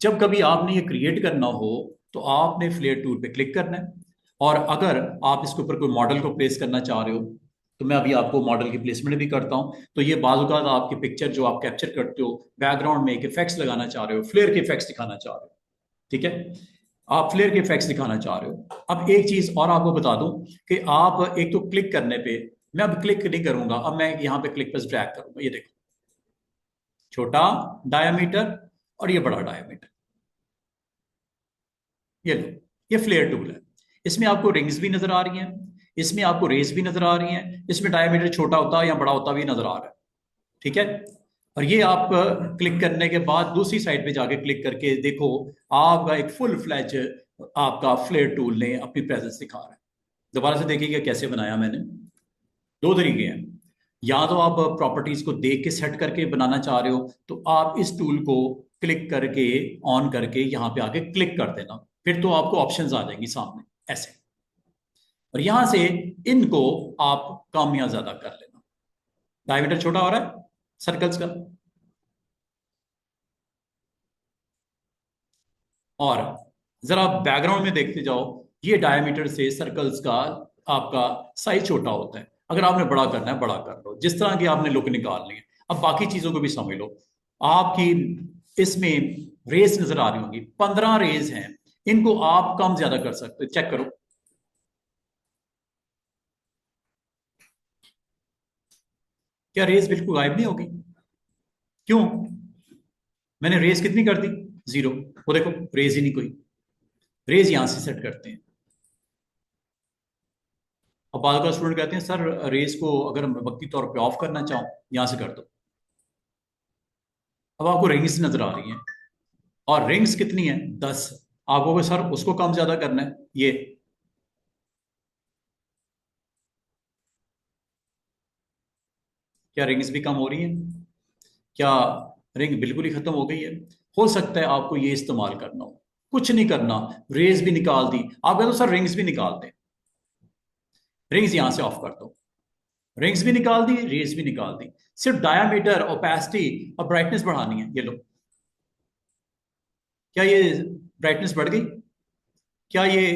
जब कभी आपने ये क्रिएट करना हो तो आपने फ्लेयर टूल पे क्लिक करना है। और अगर आप इसके ऊपर कोई मॉडल को प्लेस करना चाह रहे हो, तो मैं अभी आपको मॉडल की प्लेसमेंट भी करता हूं। तो ये बाज़ औक़ात आपकी पिक्चर जो आप कैप्चर करते हो, बैकग्राउंड में एक इफेक्ट्स लगाना चाह रहे हो, फ्लेयर के इफेक्ट्स दिखाना चाह रहे हो, ठीक है, आप फ्लेयर के इफेक्ट्स दिखाना चाह रहे हो। अब एक चीज और आपको बता दूं कि आप एक तो क्लिक करने पे, मैं अब क्लिक नहीं करूंगा, अब मैं यहाँ पे क्लिक पर ड्रैग करूंगा। ये देखो, छोटा डायमीटर और ये बड़ा डायमीटर। ये लो, ये फ्लेयर टूल है। इसमें आपको रिंग्स भी नजर आ रही हैं, इसमें आपको रेस भी नजर आ रही हैं, इसमें डायमीटर छोटा होता या बड़ा होता भी नजर आ रहा है। ठीक है। और ये आप क्लिक करने के बाद दूसरी साइड पे जाके क्लिक करके देखो, आपका एक फुल फ्लैज आपका फ्लेयर टूल ने अपनी प्रेजेंस दिखा रहा है। दोबारा से देखिएगा कैसे बनाया मैंने। दो तरीके हैं, या तो आप प्रॉपर्टीज को देख के सेट करके बनाना चाह रहे हो तो आप इस टूल को क्लिक करके ऑन करके यहाँ पे आके क्लिक कर देना, फिर तो आपको ऑप्शंस आ जाएंगी सामने ऐसे। और यहां से इनको आप कम या ज्यादा कर लेना। डायमीटर छोटा हो रहा है सर्कल्स का, और जरा बैकग्राउंड में देखते जाओ, ये डायमीटर से सर्कल्स का आपका साइज छोटा होता है। अगर आपने बड़ा करना है बड़ा कर लो, जिस तरह की आपने लुक निकालनी है। अब बाकी चीजों को भी समझ लो। आपकी इसमें रेस नजर आ रही होंगी, 15 रेस हैं, इनको आप कम ज्यादा कर सकते हो। चेक करो, क्या रेस बिल्कुल गायब नहीं होगी? क्यों? मैंने रेस कितनी कर दी? 0। वो देखो, रेस ही नहीं कोई। रेस यहां से सेट करते हैं। अब बाद का स्टूडेंट कहते हैं सर रेस को अगर मैं वक्ती तौर पे ऑफ करना चाहूँ, यहां से कर दो। अब आपको रिंग्स नजर आ रही हैं, और रिंग्स कितनी है? 10। आपको को सर उसको कम ज्यादा करना है, ये क्या रिंग्स भी कम हो रही है? क्या रिंग बिल्कुल ही खत्म हो गई है? हो सकता है आपको ये इस्तेमाल करना हो। कुछ नहीं करना, रेज भी निकाल दी। आप कहते हो सर रिंग्स भी निकाल दें, रिंग्स यहां से ऑफ कर दो, रिंग्स भी निकाल दी, रेज भी निकाल दी, सिर्फ डायामीटर, ओपेसिटी और ब्राइटनेस बढ़ानी है। ये लो, क्या ये ब्राइटनेस बढ़ गई? क्या ये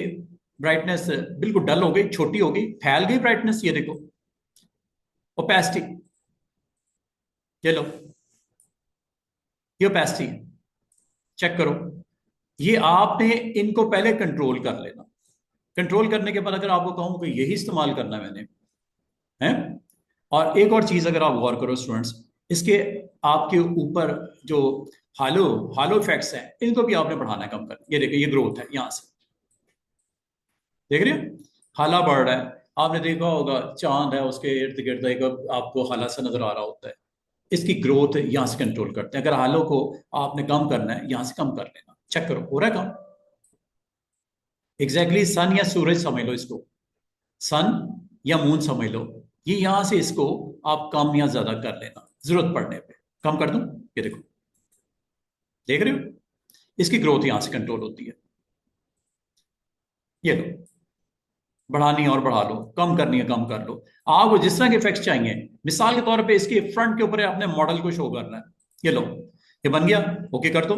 ब्राइटनेस बिल्कुल डल हो गई, छोटी हो गई, फैल गई ब्राइटनेस? ये देखो ओपेसिटी, ये लो, ये ओपेसिटी है, चेक करो। ये आपने इनको पहले कंट्रोल कर लेना। कंट्रोल करने के बाद अगर आपको कहूं कि यही इस्तेमाल करना मैंने है। और एक और चीज अगर आप गौर करो स्टूडेंट्स, इसके आपके ऊपर जो हालो हालो इफेक्ट्स हैं, इनको भी आपने बढ़ाना कम कर। ये देखिए, ये ग्रोथ है यहां से, देख रहे हैं हाला बढ़ रहा है। आपने देखा होगा चांद है, उसके इर्द गिर्द एक आपको हाला सा नजर आ रहा होता है। इसकी ग्रोथ यहां से कंट्रोल करते हैं। अगर हालों को आपने कम करना है, यहां से कम कर लेना, चेक करो हो रहा है कम। एग्जैक्टली सन या सूरज समझ लो इसको, सन या मून समझ लो, ये यहां से इसको आप कम या ज्यादा कर लेना जरूरत पड़ने पे। कम कर दूं? ये देखो, देख रहे हो, इसकी ग्रोथ यहां से कंट्रोल होती है। ये लो, बढ़ानी है और बढ़ा लो, कम करनी है कम कर लो। आपको जिस तरह के इफेक्ट्स चाहिए, मिसाल के तौर पे इसके फ्रंट के ऊपर अपने मॉडल को शो करना है। ये लो, ये बन गया, ओके कर दो।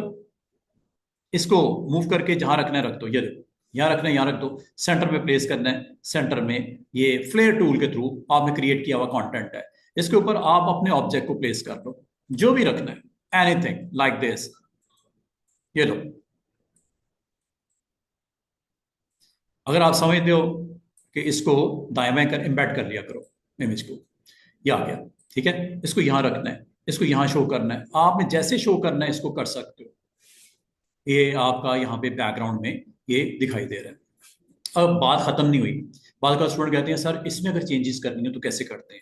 इसको मूव करके जहां रखना है रख दो। ये देखो, यहाँ रखना है, यहाँ रख दो। सेंटर में प्लेस करना है, सेंटर में। ये फ्लेयर टूल के थ्रू आपने क्रिएट किया हुआ कंटेंट है, इसके ऊपर आप अपने ऑब्जेक्ट को प्लेस कर लो, जो भी रखना है, एनीथिंग लाइक दिस। ये लो, अगर आप समझते हो कि इसको दाएं बाएं कर एम्बेड कर लिया करो इमेज को, ये आ गया, ठीक है। इसको यहां रखना है, इसको यहां शो करना है, आपने जैसे शो करना है इसको कर सकते हो। ये आपका यहाँ पे बैकग्राउंड में ये दिखाई दे रहा है। अब बात खत्म नहीं हुई। बाद का स्टूडेंट कहते हैं सर इसमें अगर चेंजेस करनी है तो कैसे करते हैं,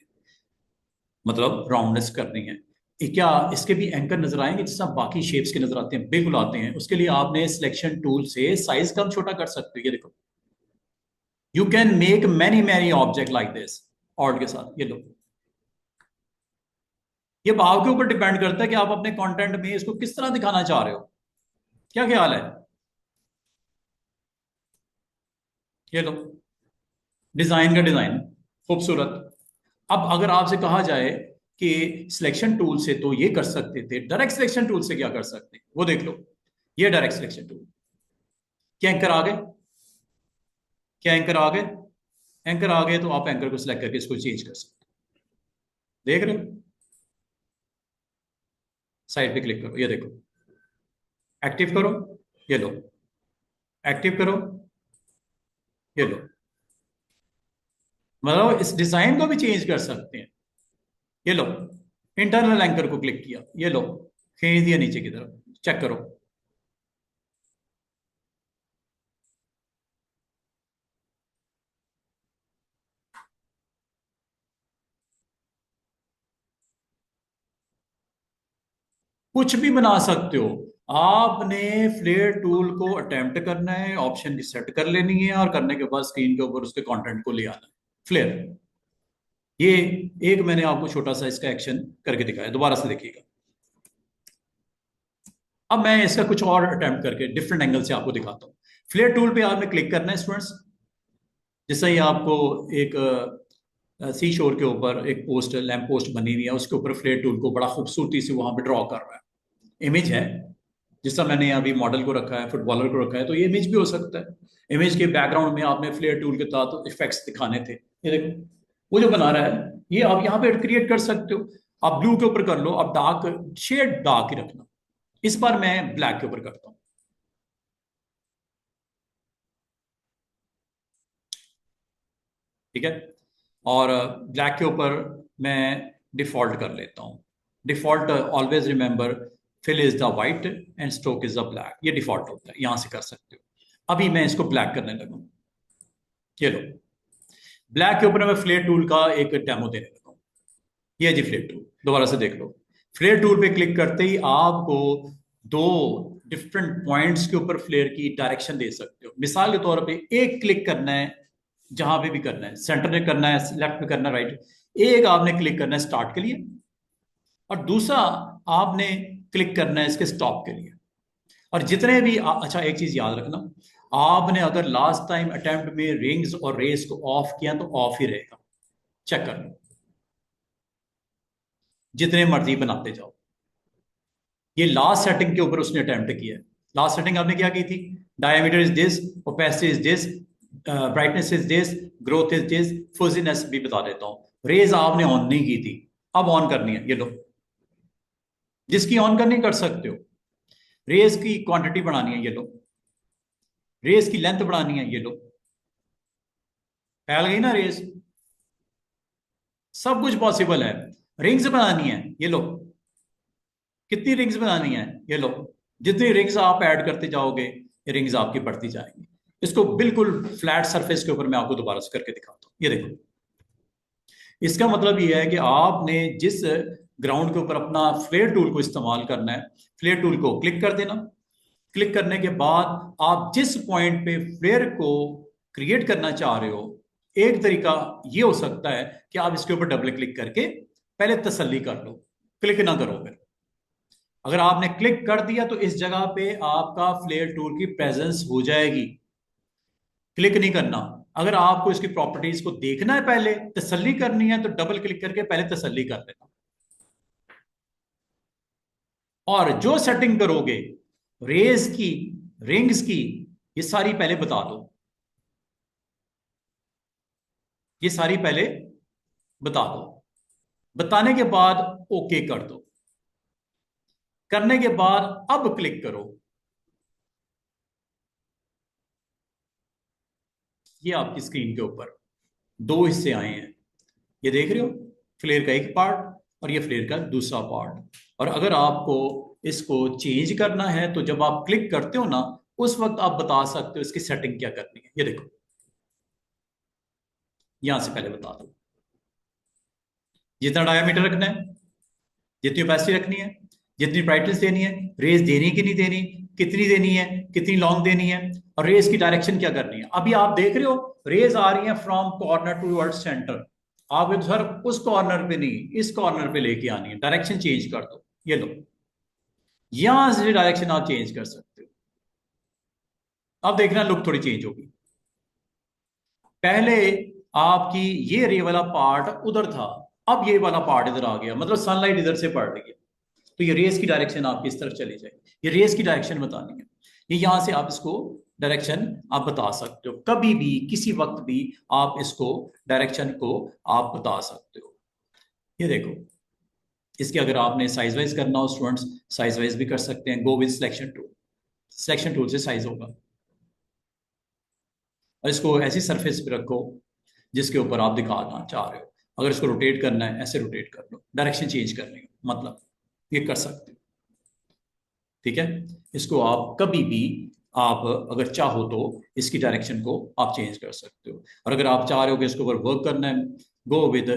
मतलब राउंडनेस करनी है, क्या इसके भी एंकर नजर आएंगे जिस तरह बाकी शेप्स के नजर आते हैं? बिल्कुल आते हैं। उसके लिए आपने सिलेक्शन टूल से साइज कम छोटा कर सकते हो। ये देखो, you can make many many object like this ऑर्ड के साथ। ये लो, ये भाव के ऊपर डिपेंड करता है कि आप अपने कंटेंट में इसको किस तरह दिखाना चाह रहे हो। क्या ख्याल है? ये लो, डिजाइन का डिजाइन खूबसूरत। अब अगर आपसे कहा जाए कि सिलेक्शन टूल से तो ये कर सकते थे, डायरेक्ट सिलेक्शन टूल से क्या कर सकते हैं, वो देख लो। ये डायरेक्ट सिलेक्शन टूल, क्या एंकर आ गए? क्या एंकर आ गए? एंकर आ गए तो आप एंकर को सिलेक्ट करके इसको चेंज कर सकते हो। देख रहे हो, साइड पे क्लिक करो, ये देखो, एक्टिव करो, ये लो, एक्टिव करो, ये लो। मतलब इस डिजाइन को भी चेंज कर सकते हैं। ये लो, इंटरनल एंकर को क्लिक किया, ये लो, खींच दिया नीचे की तरफ, चेक करो। कुछ भी बना सकते हो। आपने फ्लेयर टूल को अटेम्प्ट करना है, ऑप्शन की सेट कर लेनी है, और करने के बाद स्क्रीन के ऊपर उसके कंटेंट को ले आना है। फ्लेयर, ये एक मैंने आपको छोटा सा इसका एक्शन करके दिखाया, दोबारा से देखिएगा। अब मैं इसका कुछ और अटेम्प्ट करके डिफरेंट एंगल से आपको दिखाता हूँ। फ्लेयर टूल पे आपने क्लिक करना है स्टूडेंट्स। जैसे ही आपको एक सी शोर के ऊपर एक पोस्ट, लैंप पोस्ट बनी हुई है, उसके ऊपर फ्लेयर टूल को बड़ा खूबसूरती से वहां पे ड्रॉ कर रहा है। इमेज है, जिस तरह मैंने अभी मॉडल को रखा है, फुटबॉलर को रखा है, तो ये इमेज भी हो सकता है। इमेज के बैकग्राउंड में आपने फ्लेयर टूल के तहत इफेक्ट्स दिखाने थे। ये देखो, वो जो बना रहा है, ये आप यहाँ पे क्रिएट कर सकते हो। आप ब्लू के ऊपर कर लो, आप डार्क शेड डार्क ही रखना। इस बार मैं ब्लैक के ऊपर करता हूँ, ठीक है। और ब्लैक के ऊपर मैं डिफॉल्ट कर लेता हूँ। Default always remember, fill is the white and stroke is the black, ये डिफॉल्ट होता है, यहां से कर सकते हो। अभी मैं इसको ब्लैक करने लगा, ये लो, ब्लैक के ऊपर मैं फ्लेयर टूल का एक डेमो देने लगा हूं। ये जी फ्लेयर टूल, दोबारा से देख लो। फ्लेयर टूल पे क्लिक करते ही आपको दो डिफरेंट पॉइंट्स के ऊपर फ्लेयर की डायरेक्शन दे सकते हो। मिसाल के तौर पे एक क्लिक करना है, जहां पे भी करना है, सेंटर में करना है, लेफ्ट में करना है, राइट। एक आपने क्लिक करना है स्टार्ट के लिए, और दूसरा आपने क्लिक करना है इसके स्टॉप के लिए। और जितने भी अच्छा एक चीज याद रखना, आपने अगर लास्ट टाइम अटेम्प्ट में रिंग्स और रेस को ऑफ किया तो ऑफ ही रहेगा, चेक कर लो, जितने मर्जी बनाते जाओ। ये लास्ट सेटिंग के ऊपर उसने अटेम्प्ट किया है। लास्ट सेटिंग आपने क्या की थी? Diameter is this, opacity is this, brightness is this, growth is this, fuzziness भी बता देता हूं। रेज आपने ऑन नहीं की थी, अब ऑन करनी है, ये लो। जिसकी ऑन करनी कर सकते हो। रेज की क्वांटिटी बढ़ानी है, ये लो। रेस की लेंथ बढ़ानी है, ये लो। फैल गई ना रेस, सब कुछ पॉसिबल है। रिंग्स बनानी है, ये लो। कितनी रिंग्स बनानी है, ये लो। जितनी रिंग्स आप ऐड करते जाओगे ये रिंग्स आपकी बढ़ती जाएंगी। इसको बिल्कुल फ्लैट सरफेस के ऊपर मैं आपको दोबारा से करके दिखाता हूँ, ये देखो। इसका मतलब ये है कि आपने जिस ग्राउंड के ऊपर अपना फ्लेयर टूल को इस्तेमाल करना है, फ्लेयर टूल को क्लिक कर देना। क्लिक करने के बाद आप जिस पॉइंट पे फ्लेयर को क्रिएट करना चाह रहे हो, एक तरीका ये हो सकता है कि आप इसके ऊपर डबल क्लिक करके पहले तसल्ली कर लो, क्लिक ना करो। फिर अगर आपने क्लिक कर दिया तो इस जगह पे आपका फ्लेयर टूल की प्रेजेंस हो जाएगी। क्लिक नहीं करना। अगर आपको इसकी प्रॉपर्टीज को देखना है, पहले तसल्ली करनी है, तो डबल क्लिक करके पहले तसल्ली कर लेना। और जो सेटिंग करोगे रेस की, रिंग्स की, ये सारी पहले बता दो। ये सारी पहले बता दो। बताने के बाद ओके कर दो। करने के बाद अब क्लिक करो। ये आपकी स्क्रीन के ऊपर दो हिस्से आए हैं, ये देख रहे हो, फ्लेयर का एक पार्ट और ये फ्लेयर का दूसरा पार्ट। और अगर आपको इसको चेंज करना है तो जब आप क्लिक करते हो ना, उस वक्त आप बता सकते हो इसकी सेटिंग क्या करनी है। ये देखो, यहां से पहले बता दो जितना डायामीटर रखना है, जितनी ओपेसिटी रखनी है, जितनी ब्राइटनेस देनी है, रेस देनी कि नहीं देनी, कितनी देनी है, कितनी लॉन्ग देनी है, और रेस की डायरेक्शन क्या करनी है। अभी आप देख रहे हो रेस आ रही है फ्रॉम कॉर्नर टू सेंटर। आप सर उस कॉर्नर पे नहीं, इस कॉर्नर पे लेके आनी है, डायरेक्शन चेंज कर दो, ये लो। यहां से डायरेक्शन आप चेंज कर सकते हो। अब देखना लुक थोड़ी चेंज होगी। पहले आपकी ये रे वाला पार्ट उधर था, अब ये वाला पार्ट इधर आ गया, मतलब सनलाइट इधर से पड़ रही है, तो ये रेस की डायरेक्शन आपकी इस तरफ चली जाएगी। ये रेस की डायरेक्शन बतानी है। ये यहां से आप इसको डायरेक्शन आप बता सकते हो, कभी भी किसी वक्त भी आप इसको डायरेक्शन को आप बता सकते हो। ये देखो, इसके अगर आपने साइज वाइज करना हो स्टूडेंट्स, साइज वाइज भी कर सकते हैं। Go with selection tool, selection tool से साइज होगा। और इसको ऐसी सरफेस पे रखो जिसके ऊपर आप दिखाना चाह रहे हो। अगर इसको रोटेट करना है, ऐसे रोटेट कर लो, डायरेक्शन चेंज करनी हो मतलब, ये कर सकते हो। ठीक है, इसको आप कभी भी आप अगर चाहो तो इसकी डायरेक्शन को आप चेंज कर सकते हो। और अगर आप चाह रहे हो कि इसके ऊपर वर्क करना है, गो विद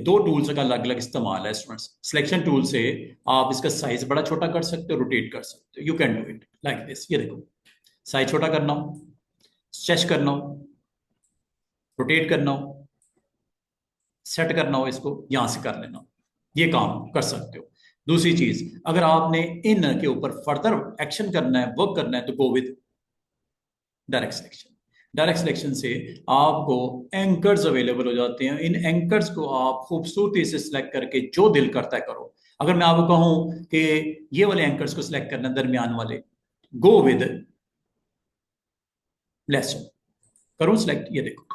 दो टूल्स का अलग अलग इस्तेमाल है स्टूडेंट्स। सिलेक्शन टूल से आप इसका साइज बड़ा छोटा कर सकते हो, रोटेट कर सकते हो। You can do it like this. ये देखो, साइज छोटा करना हो, स्ट्रेच करना हो, रोटेट करना हो, सेट करना हो, इसको यहां से कर लेना, ये काम कर सकते हो। दूसरी चीज, अगर आपने इन के ऊपर फर्दर एक्शन करना है, वर्क करना है, तो go with direct selection. Direct selection से आपको एंकर्स अवेलेबल हो जाते हैं। इन एंकर्स को आप खूबसूरती से सिलेक्ट करके जो दिल करता है करो। अगर मैं आपको कहूं कि ये वाले एंकर्स को सिलेक्ट करना, दरमियान वाले, गो विद लेस, करो सिलेक्ट। ये देखो,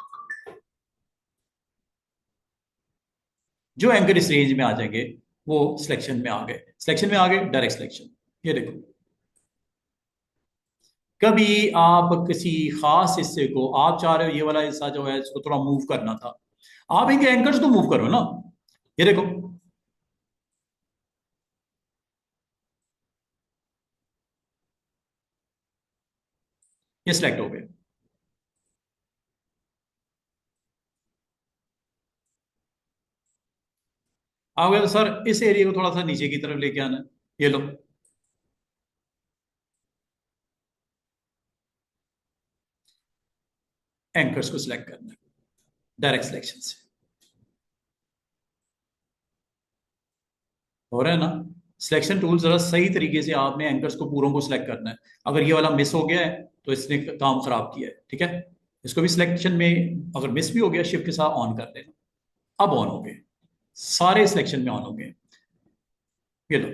जो एंकर इस रेंज में आ जाएंगे वो सिलेक्शन में आ गए। सिलेक्शन में आ गए, डायरेक्ट सिलेक्शन। ये देखो, कभी आप किसी खास हिस्से को आप चाह रहे हो, ये वाला हिस्सा जो है इसको थोड़ा मूव करना था, आप इनके एंकर्स को मूव करो ना। ये देखो, ये सिलेक्ट हो गए। आप तो सर इस एरिया को थोड़ा सा नीचे की तरफ लेके आना है, ये लो। एंकर्स को सिलेक्ट करना है डायरेक्ट सिलेक्शन से, हो रहा है ना। सिलेक्शन टूल जरा सही तरीके से आपने एंकर्स को पूरों को सिलेक्ट करना है। अगर ये वाला मिस हो गया है तो इसने काम खराब किया है, ठीक है। इसको भी सिलेक्शन में अगर मिस भी हो गया, शिफ्ट के साथ ऑन कर देना। अब ऑन हो गए, सारे सिलेक्शन में ऑन हो गए। ये लो,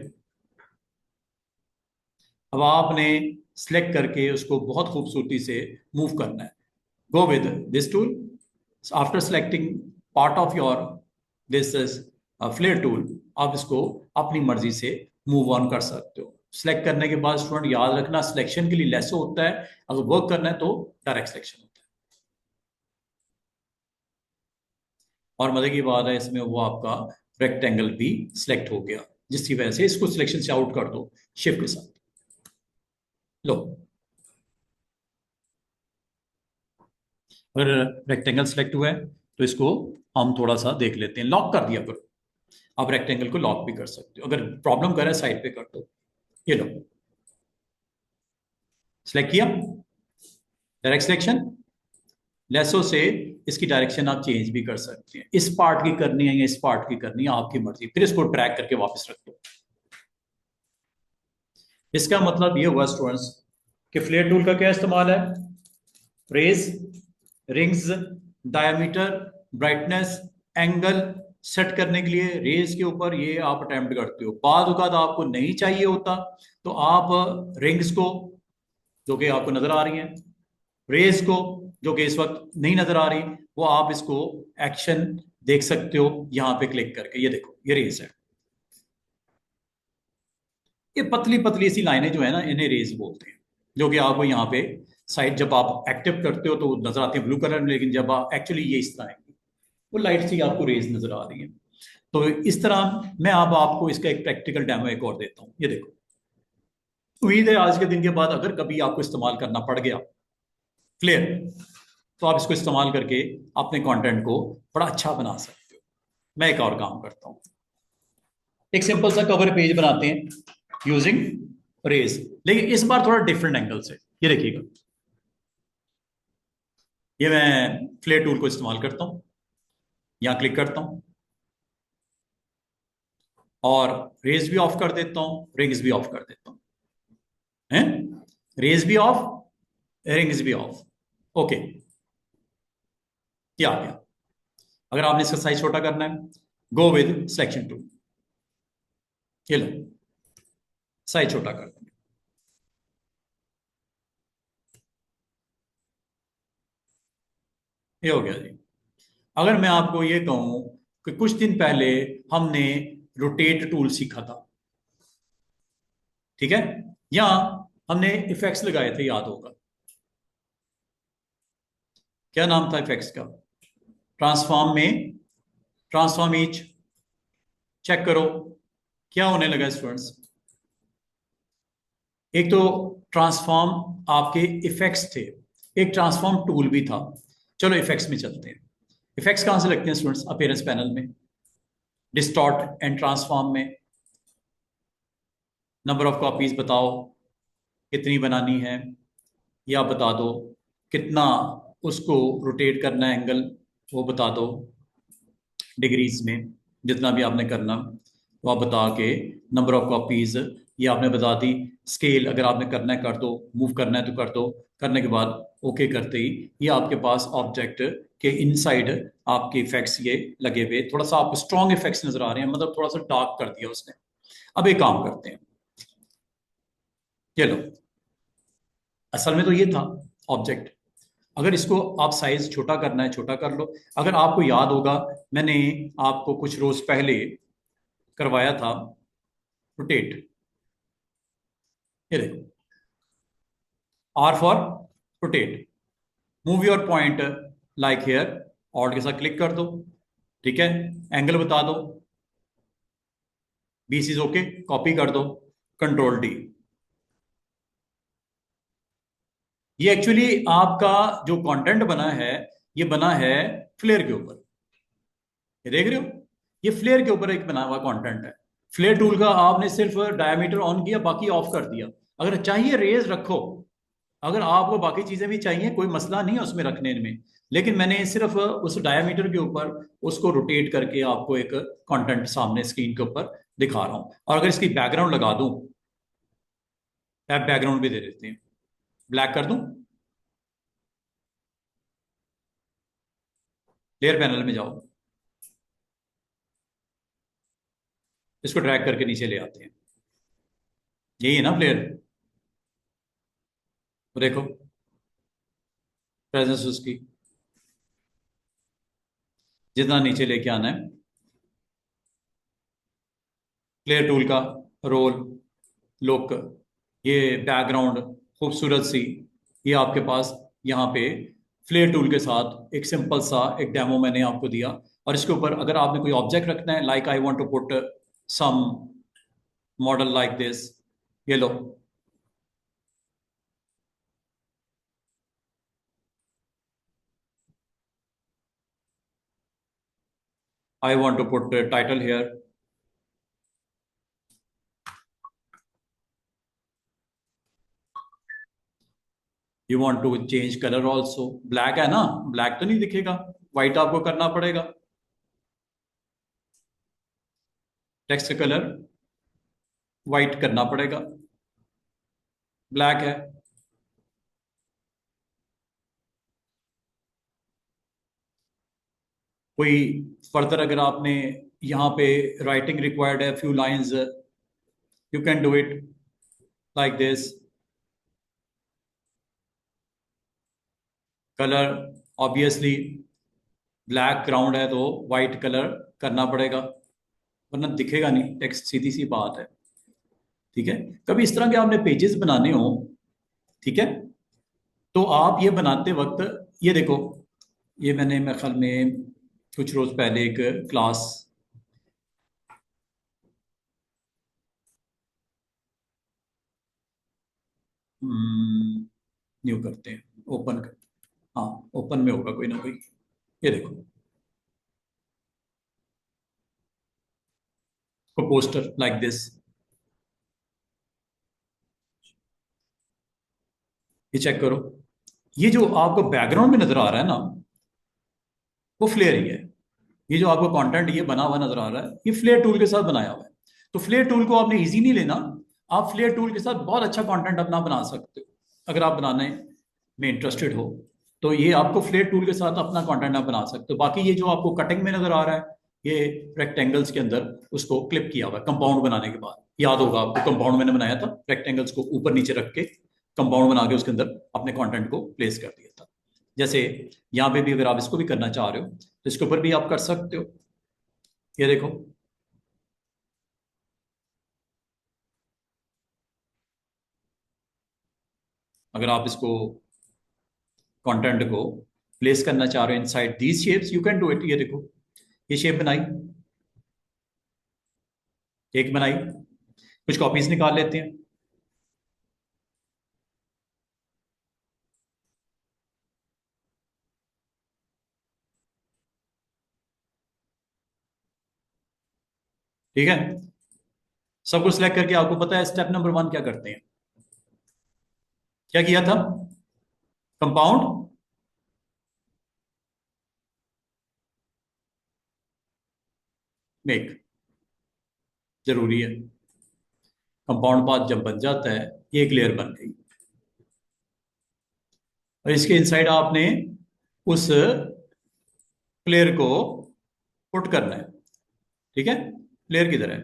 अब आपने सिलेक्ट करके उसको बहुत खूबसूरती से मूव करना है। Go with this tool. After selecting part of your this flare tool, आप इसको अपनी मर्जी से मूव ऑन कर सकते हो। सिलेक्ट करने के बाद स्टूडेंट याद रखना, सिलेक्शन के लिए लेसो होता है, अगर वर्क करना है तो डायरेक्ट सिलेक्शन होता है। और मजे की बात है इसमें, वो आपका रेक्टेंगल भी सिलेक्ट हो गया, जिसकी वजह से इसको सिलेक्शन से आउट कर दो शिफ्ट के साथ। लो, अगर रेक्टेंगल सिलेक्ट हुआ है तो इसको हम थोड़ा सा देख लेते हैं। लॉक कर दिया करो, आप रेक्टेंगल को लॉक भी कर सकते हो। अगर प्रॉब्लम कर रहा है साइड पे कर दो। ये लो, सिलेक्ट किया, डायरेक्ट सिलेक्शन। लेसो से इसकी डायरेक्शन आप चेंज भी कर सकते हैं, इस पार्ट की करनी है या इस पार्ट की करनी है, आपकी मर्जी। फिर इसको ट्रैक करके वापस रख दो। इसका मतलब ये हुआ स्टूडेंट्स कि फ्लेयर टूल का क्या इस्तेमाल है? Rays, rings, diameter, brightness, angle set करने के लिए रेज के ऊपर ये आप अटेम्प्ट करते हो। बाद औक़ात आपको नहीं चाहिए होता तो आप रिंग्स को, जो कि आपको नजर आ रही हैं, रेज को, जो कि इस वक्त नहीं नजर आ रही, वो आप इसको एक्शन देख सकते हो यहां पे क्लिक करके। ये देखो, ये रेज है। ये पतली पतली सी लाइनें जो है ना, इन्हें रेज बोलते हैं, जो कि आपको यहाँ पे साइड जब आप एक्टिव करते हो तो नजर आती है ब्लू कलर में, लेकिन जब आप एक्चुअली ये इस तरह आएंगी, वो लाइट सी आपको रेज नजर आ रही है। तो इस तरह मैं अब आपको इसका एक प्रैक्टिकल डेमो एक और देता हूँ। ये देखो, उम्मीद है आज के दिन के बाद अगर कभी आपको इस्तेमाल करना पड़ गया फ्लेयर, तो आप इसको इस्तेमाल करके अपने कंटेंट को बड़ा अच्छा बना सकते हो। मैं एक और काम करता हूँ, एक सिंपल सा कवर पेज बनाते हैं यूजिंग रेज, लेकिन इस बार थोड़ा डिफरेंट एंगल से। ये देखिएगा, ये मैं फ्लेयर टूल को इस्तेमाल करता हूँ, यहां क्लिक करता हूं और रेज भी ऑफ कर देता हूं, रिंग्स भी ऑफ कर देता हूं। हैं, रेज भी ऑफ, रिंग्स भी ऑफ। ओके, क्या आ गया? अगर आपने इसका साइज छोटा करना है, गो विद सिलेक्शन टूल। ये लो, साइज छोटा कर देंगे। ये हो गया जी। अगर मैं आपको ये कहूं कि कुछ दिन पहले हमने रोटेट टूल सीखा था, ठीक है, या हमने इफेक्ट्स लगाए थे, याद होगा। क्या नाम था इफेक्ट्स का? ट्रांसफॉर्म में, ट्रांसफॉर्म ईच। चेक करो क्या होने लगा स्टूडेंट्स। एक तो ट्रांसफॉर्म आपके इफेक्ट्स थे, एक ट्रांसफॉर्म टूल भी था। चलो इफेक्ट्स में चलते हैं। इफेक्ट्स कहां से लगते हैं स्टूडेंट्स? अपीयरेंस पैनल में, डिस्टॉर्ट एंड ट्रांसफॉर्म में। नंबर ऑफ कॉपीज बताओ कितनी बनानी है, या बता दो कितना उसको रोटेट करना है, एंगल वो बता दो डिग्रीज में, जितना भी आपने करना वो आप बता के। नंबर ऑफ कॉपीज ये आपने बता दी। स्केल अगर आपने करना है कर दो, मूव करना है तो कर दो। करने के बाद ओके करते ही ये आपके पास ऑब्जेक्ट के इनसाइड आपके इफेक्ट्स ये लगे हुए, थोड़ा सा आपको स्ट्रॉन्ग इफेक्ट्स नजर आ रहे हैं, मतलब थोड़ा सा डार्क कर दिया उसने। अब एक काम करते हैं, चलो, असल में तो ये था ऑब्जेक्ट। अगर इसको आप साइज छोटा करना है छोटा कर लो। अगर आपको याद होगा, मैंने आपको कुछ रोज पहले करवाया था रोटेट। ये देखो, R for rotate. Move your point like here, alt के साथ क्लिक कर दो, ठीक है। एंगल बता दो, बीस इज ओके, कॉपी कर दो, कंट्रोल डी। ये एक्चुअली आपका जो कंटेंट बना है, ये बना है फ्लेयर के ऊपर। ये देख रहे हो, ये फ्लेयर के ऊपर एक बना हुआ कंटेंट है। फ्लेयर टूल का आपने सिर्फ डायमीटर ऑन किया, बाकी ऑफ कर दिया। अगर चाहिए रेज रखो, अगर आपको बाकी चीजें भी चाहिए, कोई मसला नहीं है उसमें रखने में, लेकिन मैंने सिर्फ उस डायमीटर के ऊपर उसको रोटेट करके आपको एक कंटेंट सामने स्क्रीन के ऊपर दिखा रहा हूं। और अगर इसकी बैकग्राउंड लगा दूं, टैब बैकग्राउंड भी दे देते हैं, ब्लैक कर दूं, लेयर पैनल में जाओ, इसको ड्रैग करके नीचे ले आते हैं। यही है ना प्लेयर, देखो प्रेजेंस उसकी, जितना नीचे लेके आना है। प्लेयर टूल का रोल, लुक, ये बैकग्राउंड खूबसूरत सी, ये आपके पास यहाँ पे फ्लेयर टूल के साथ एक सिंपल सा एक डेमो मैंने आपको दिया। और इसके ऊपर अगर आपने कोई ऑब्जेक्ट रखना है, like I want to put some model like this, ये लो, I want to put title here, you want to change colour also, black है ना, ब्लैक तो नहीं दिखेगा, व्हाइट आपको करना पड़ेगा। टेक्स्ट कलर व्हाइट करना पड़ेगा, ब्लैक है। कोई फर्दर अगर आपने यहाँ पे राइटिंग रिक्वायर्ड है, few lines, you can do it like this. Colour obviously black ground है तो वाइट कलर करना पड़ेगा, वरना दिखेगा नहीं टेक्स्ट, सीधी सी बात है। ठीक है, कभी इस तरह के आपने पेजेस बनाने हो, ठीक है, तो आप ये बनाते वक्त ये देखो, ये मैंने मेरे ख्याल में कुछ रोज पहले एक क्लास, न्यू करते हैं, ओपन कर, हाँ ओपन में होगा कोई ना कोई, ये देखो पोस्टर लाइक दिस, ये चेक करो, ये जो आपको बैकग्राउंड में नजर आ रहा है ना, वो फ्लेयर ही है। ये जो आपको कंटेंट ये बना हुआ नजर आ रहा है, ये फ्लेयर टूल के साथ बनाया हुआ है। तो फ्लेयर टूल को आपने इजी नहीं लेना, आप फ्लेयर टूल के साथ बहुत अच्छा कंटेंट अपना बना सकते हो। अगर आप बनाने में इंटरेस्टेड हो तो ये आपको फ्लेयर टूल के साथ अपना कंटेंट आप बना सकते हो। बाकी ये जो आपको कटिंग में नजर आ रहा है, ये रेक्टेंगल्स के अंदर उसको क्लिप किया हुआ है कंपाउंड बनाने के बाद। याद होगा आपको, कंपाउंड मैंने बनाया था, रेक्टेंगल्स को ऊपर नीचे रख के कंपाउंड बना के उसके अंदर अपने कंटेंट को प्लेस कर दिया था। जैसे यहाँ पे भी अगर आप इसको भी करना चाह रहे हो तो इसके ऊपर भी आप कर सकते हो। ये देखो, अगर आप इसको कंटेंट को प्लेस करना चाह रहे हो inside these shapes, you can do it. ये देखो, ये शेप बनाई, एक बनाई, कुछ कॉपीज निकाल लेते हैं। ठीक है, सबको सिलेक्ट करके आपको पता है स्टेप नंबर 1 क्या करते हैं, क्या किया था, कंपाउंड मेक, जरूरी है। कंपाउंड पाथ जब बन जाता है, ये एक लेयर बन गई, और इसके इनसाइड आपने उस प्लेयर को पुट करना है। ठीक है, प्लेयर किधर है,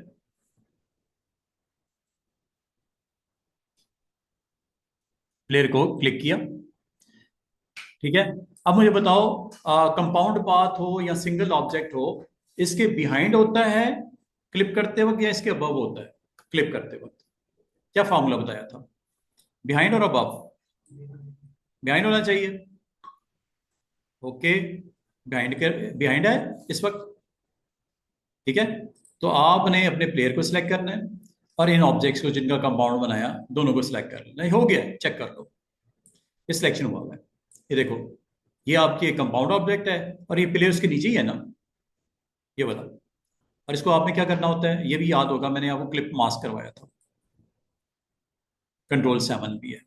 प्लेयर को क्लिक किया। ठीक है, अब मुझे बताओ, कंपाउंड पाथ हो या सिंगल ऑब्जेक्ट हो, इसके बिहाइंड होता है क्लिप करते वक्त या इसके अबव होता है क्लिप करते वक्त? क्या फॉर्मूला बताया था, बिहाइंड और अबव? बिहाइंड होना चाहिए। ओके, बिहाइंड है इस वक्त। ठीक है, तो आपने अपने प्लेयर को सिलेक्ट करना है और इन ऑब्जेक्ट्स को जिनका कंपाउंड बनाया दोनों को सिलेक्ट कर लेना है। हो गया, चेक कर लो, ये सिलेक्शन हुआ हुआ है। ये देखो, ये आपकी कंपाउंड ऑब्जेक्ट है और ये प्लेयर उसके नीचे ही है ना, ये वाला। और इसको आपने क्या करना होता है, ये भी याद होगा, मैंने आपको क्लिप मास्क करवाया था, कंट्रोल 7 भी है।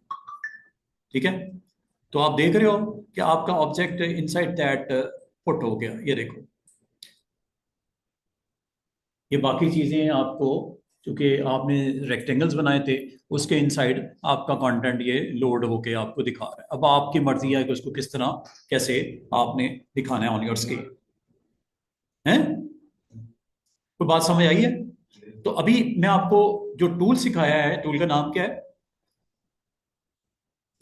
ठीक है, तो आप देख रहे हो कि आपका ऑब्जेक्ट इनसाइड दैट पुट हो गया। ये देखो, ये बाकी चीजें आपको, चूंकि आपने रेक्टेंगल्स बनाए थे, उसके इनसाइड आपका कंटेंट ये लोड होके आपको दिखा रहा है। अब आपकी मर्जी है कि उसको किस तरह, कैसे आपने दिखाना है ऑन योर स्क्रीन। है, कोई बात समझ आई है? तो अभी मैं आपको जो टूल सिखाया है, टूल का नाम क्या है?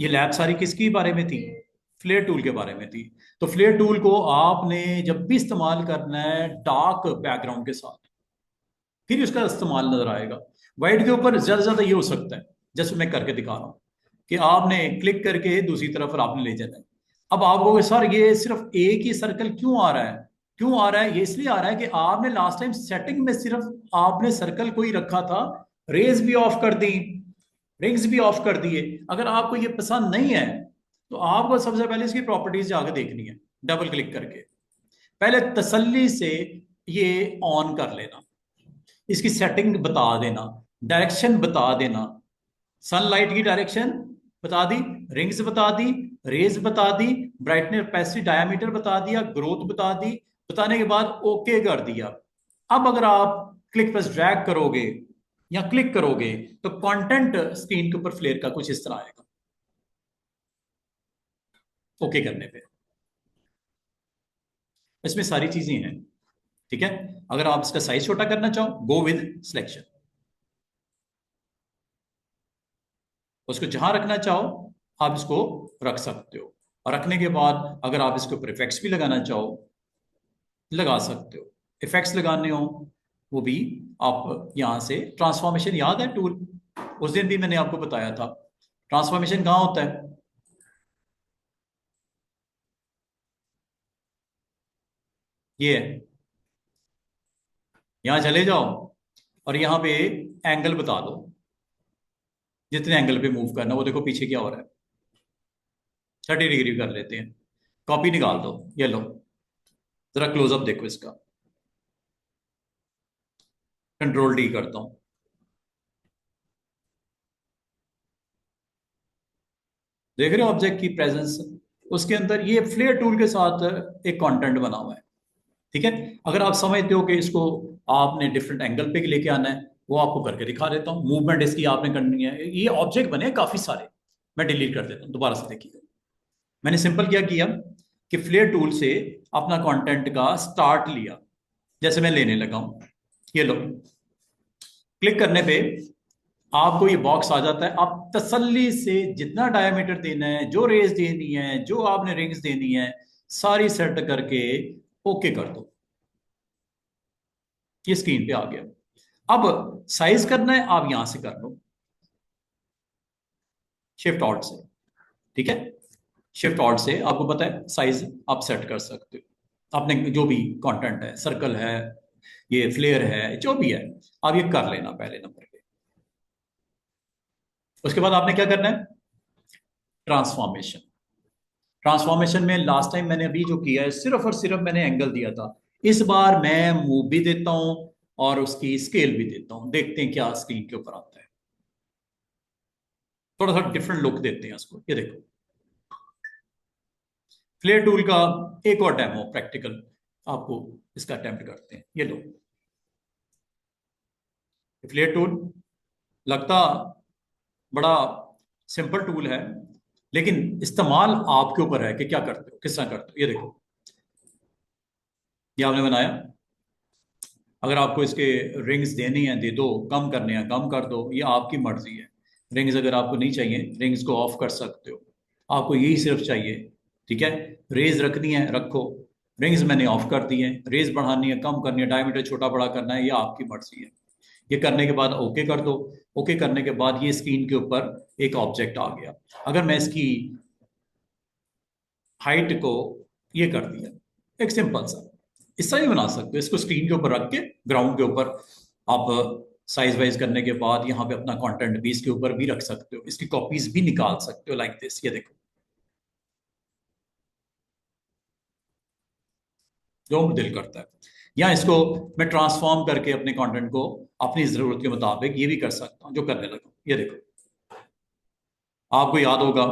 ये लैब सारी किसके बारे में थी? फ्लेयर टूल के बारे में थी। तो फ्लेयर टूल को आपने जब भी इस्तेमाल करना है डार्क बैकग्राउंड के साथ, फिर उसका इस्तेमाल नजर आएगा। वाइट के ऊपर ज्यादा से ज्यादा ये हो सकता है, जैसे मैं करके दिखा रहा हूँ, कि आपने क्लिक करके दूसरी तरफ और आपने ले जाना है। अब आप कहोगे सर ये सिर्फ एक ही सर्कल क्यों आ रहा है? क्यों आ रहा है? ये इसलिए आ रहा है कि आपने लास्ट टाइम सेटिंग में सिर्फ आपने सर्कल को ही रखा था, रेज भी ऑफ कर दी, रिंग्स भी ऑफ कर दिए। अगर आपको ये पसंद नहीं है तो आपको सबसे पहले इसकी प्रॉपर्टीज जाके देखनी है, डबल क्लिक करके पहले तसल्ली से ये ऑन कर लेना, इसकी सेटिंग बता देना, डायरेक्शन बता देना, सनलाइट की डायरेक्शन बता दी, रिंग्स बता दी, रेज बता दी, ब्राइटनेस, ओपेसिटी, डायमीटर बता दिया, ग्रोथ बता दी। बताने के बाद ओके कर दिया। अब अगर आप क्लिक प्लस ड्रैग करोगे या क्लिक करोगे तो कंटेंट स्क्रीन के ऊपर फ्लेयर का कुछ इस तरह आएगा ओके करने पे। इसमें सारी चीजें हैं, ठीक है। अगर आप इसका साइज छोटा करना चाहो, गो विद सिलेक्शन, उसको जहां रखना चाहो आप इसको रख सकते हो। और रखने के बाद अगर आप इसके ऊपर इफेक्ट्स भी लगाना चाहो लगा सकते हो। इफेक्ट्स लगाने हो वो भी आप यहां से, ट्रांसफॉर्मेशन याद है टूल? उस दिन भी मैंने आपको बताया था ट्रांसफॉर्मेशन कहाँ होता है। ये है, यहां चले जाओ और यहां पे एंगल बता दो, जितने एंगल पे मूव करना। वो देखो पीछे क्या हो रहा है, 30 डिग्री कर लेते हैं। कॉपी निकाल दो, ये लो, जरा क्लोजअप देखो इसका। कंट्रोल डी करता हूं, देख रहे हो ऑब्जेक्ट की प्रेजेंस, उसके अंदर ये फ्लेयर टूल के साथ एक कंटेंट बना हुआ है। ठीक है, अगर आप समझते हो कि इसको आपने डिफरेंट एंगल पे लेके आना है, वो आपको करके दिखा देता हूँ। मूवमेंट इसकी आपने करनी है। ये ऑब्जेक्ट बने काफी सारे, मैं डिलीट कर देता हूँ, दोबारा से देखिए। मैंने सिंपल क्या किया कि फ्लेयर टूल से अपना कंटेंट का स्टार्ट लिया, जैसे मैं लेने लगा हूं, ये लो, क्लिक करने पे आपको ये बॉक्स आ जाता है। आप तसल्ली से जितना डायमीटर देना है, जो रेस देनी है, जो आपने रिंग्स देनी है, सारी सेट करके ओके कर दो। ये स्क्रीन पे आ गया। अब साइज करना है, आप यहां से कर लो, शिफ्ट आउट से। ठीक है, शिफ्ट आउट से आपको पता है साइज आप सेट कर सकते हो। आपने जो भी कंटेंट है, सर्कल है, ये फ्लेयर है, जो भी है, आप ये कर लेना पहले नंबर पे। उसके बाद आपने क्या करना है, ट्रांसफॉर्मेशन। ट्रांसफॉर्मेशन में लास्ट टाइम मैंने अभी जो किया है, सिर्फ और सिर्फ मैंने एंगल दिया था। इस बार मैं मूव भी देता हूं और उसकी स्केल भी देता हूं। देखते हैं क्या स्क्रीन के ऊपर आता है। थोड़ा सा डिफरेंट लुक देते हैं उसको। ये देखो, फ्लेयर टूल का एक और डेमो प्रैक्टिकल आपको इसका अटेम्प्ट करते हैं। ये लो, फ्लेयर टूल लगता बड़ा सिंपल टूल है, लेकिन इस्तेमाल आपके ऊपर है कि क्या करते हो, किस तरह करते हो। ये देखो, ये आपने बनाया। अगर आपको इसके रिंग्स देनी है दे दो, कम करने हैं कम कर दो, ये आपकी मर्जी है। रिंग्स अगर आपको नहीं चाहिए, रिंग्स को ऑफ कर सकते हो। आपको यही सिर्फ चाहिए, ठीक है, रेज रखनी है रखो। रिंग्स मैंने ऑफ कर दी है। रेज बढ़ानी है कम करनी है, डायमीटर छोटा बड़ा करना है, ये आपकी मर्जी है। ये करने के बाद ओके कर दो। ओके करने के बाद ये स्क्रीन के ऊपर एक ऑब्जेक्ट आ गया। अगर मैं इसकी हाइट को ये कर दिया, एक सिंपल सा, इस तरह ही बना सकते हो। इसको स्क्रीन के ऊपर रख के ग्राउंड के ऊपर आप साइज वाइज करने के बाद यहाँ पे अपना कंटेंट भी इसके ऊपर भी रख सकते हो, इसकी कॉपीज भी निकाल सकते हो लाइक दिस। ये देखो, जो दिल करता है। या इसको मैं ट्रांसफॉर्म करके अपने कंटेंट को अपनी जरूरत के मुताबिक ये भी कर सकता हूँ, जो करने लगा। ये देखो, आपको याद होगा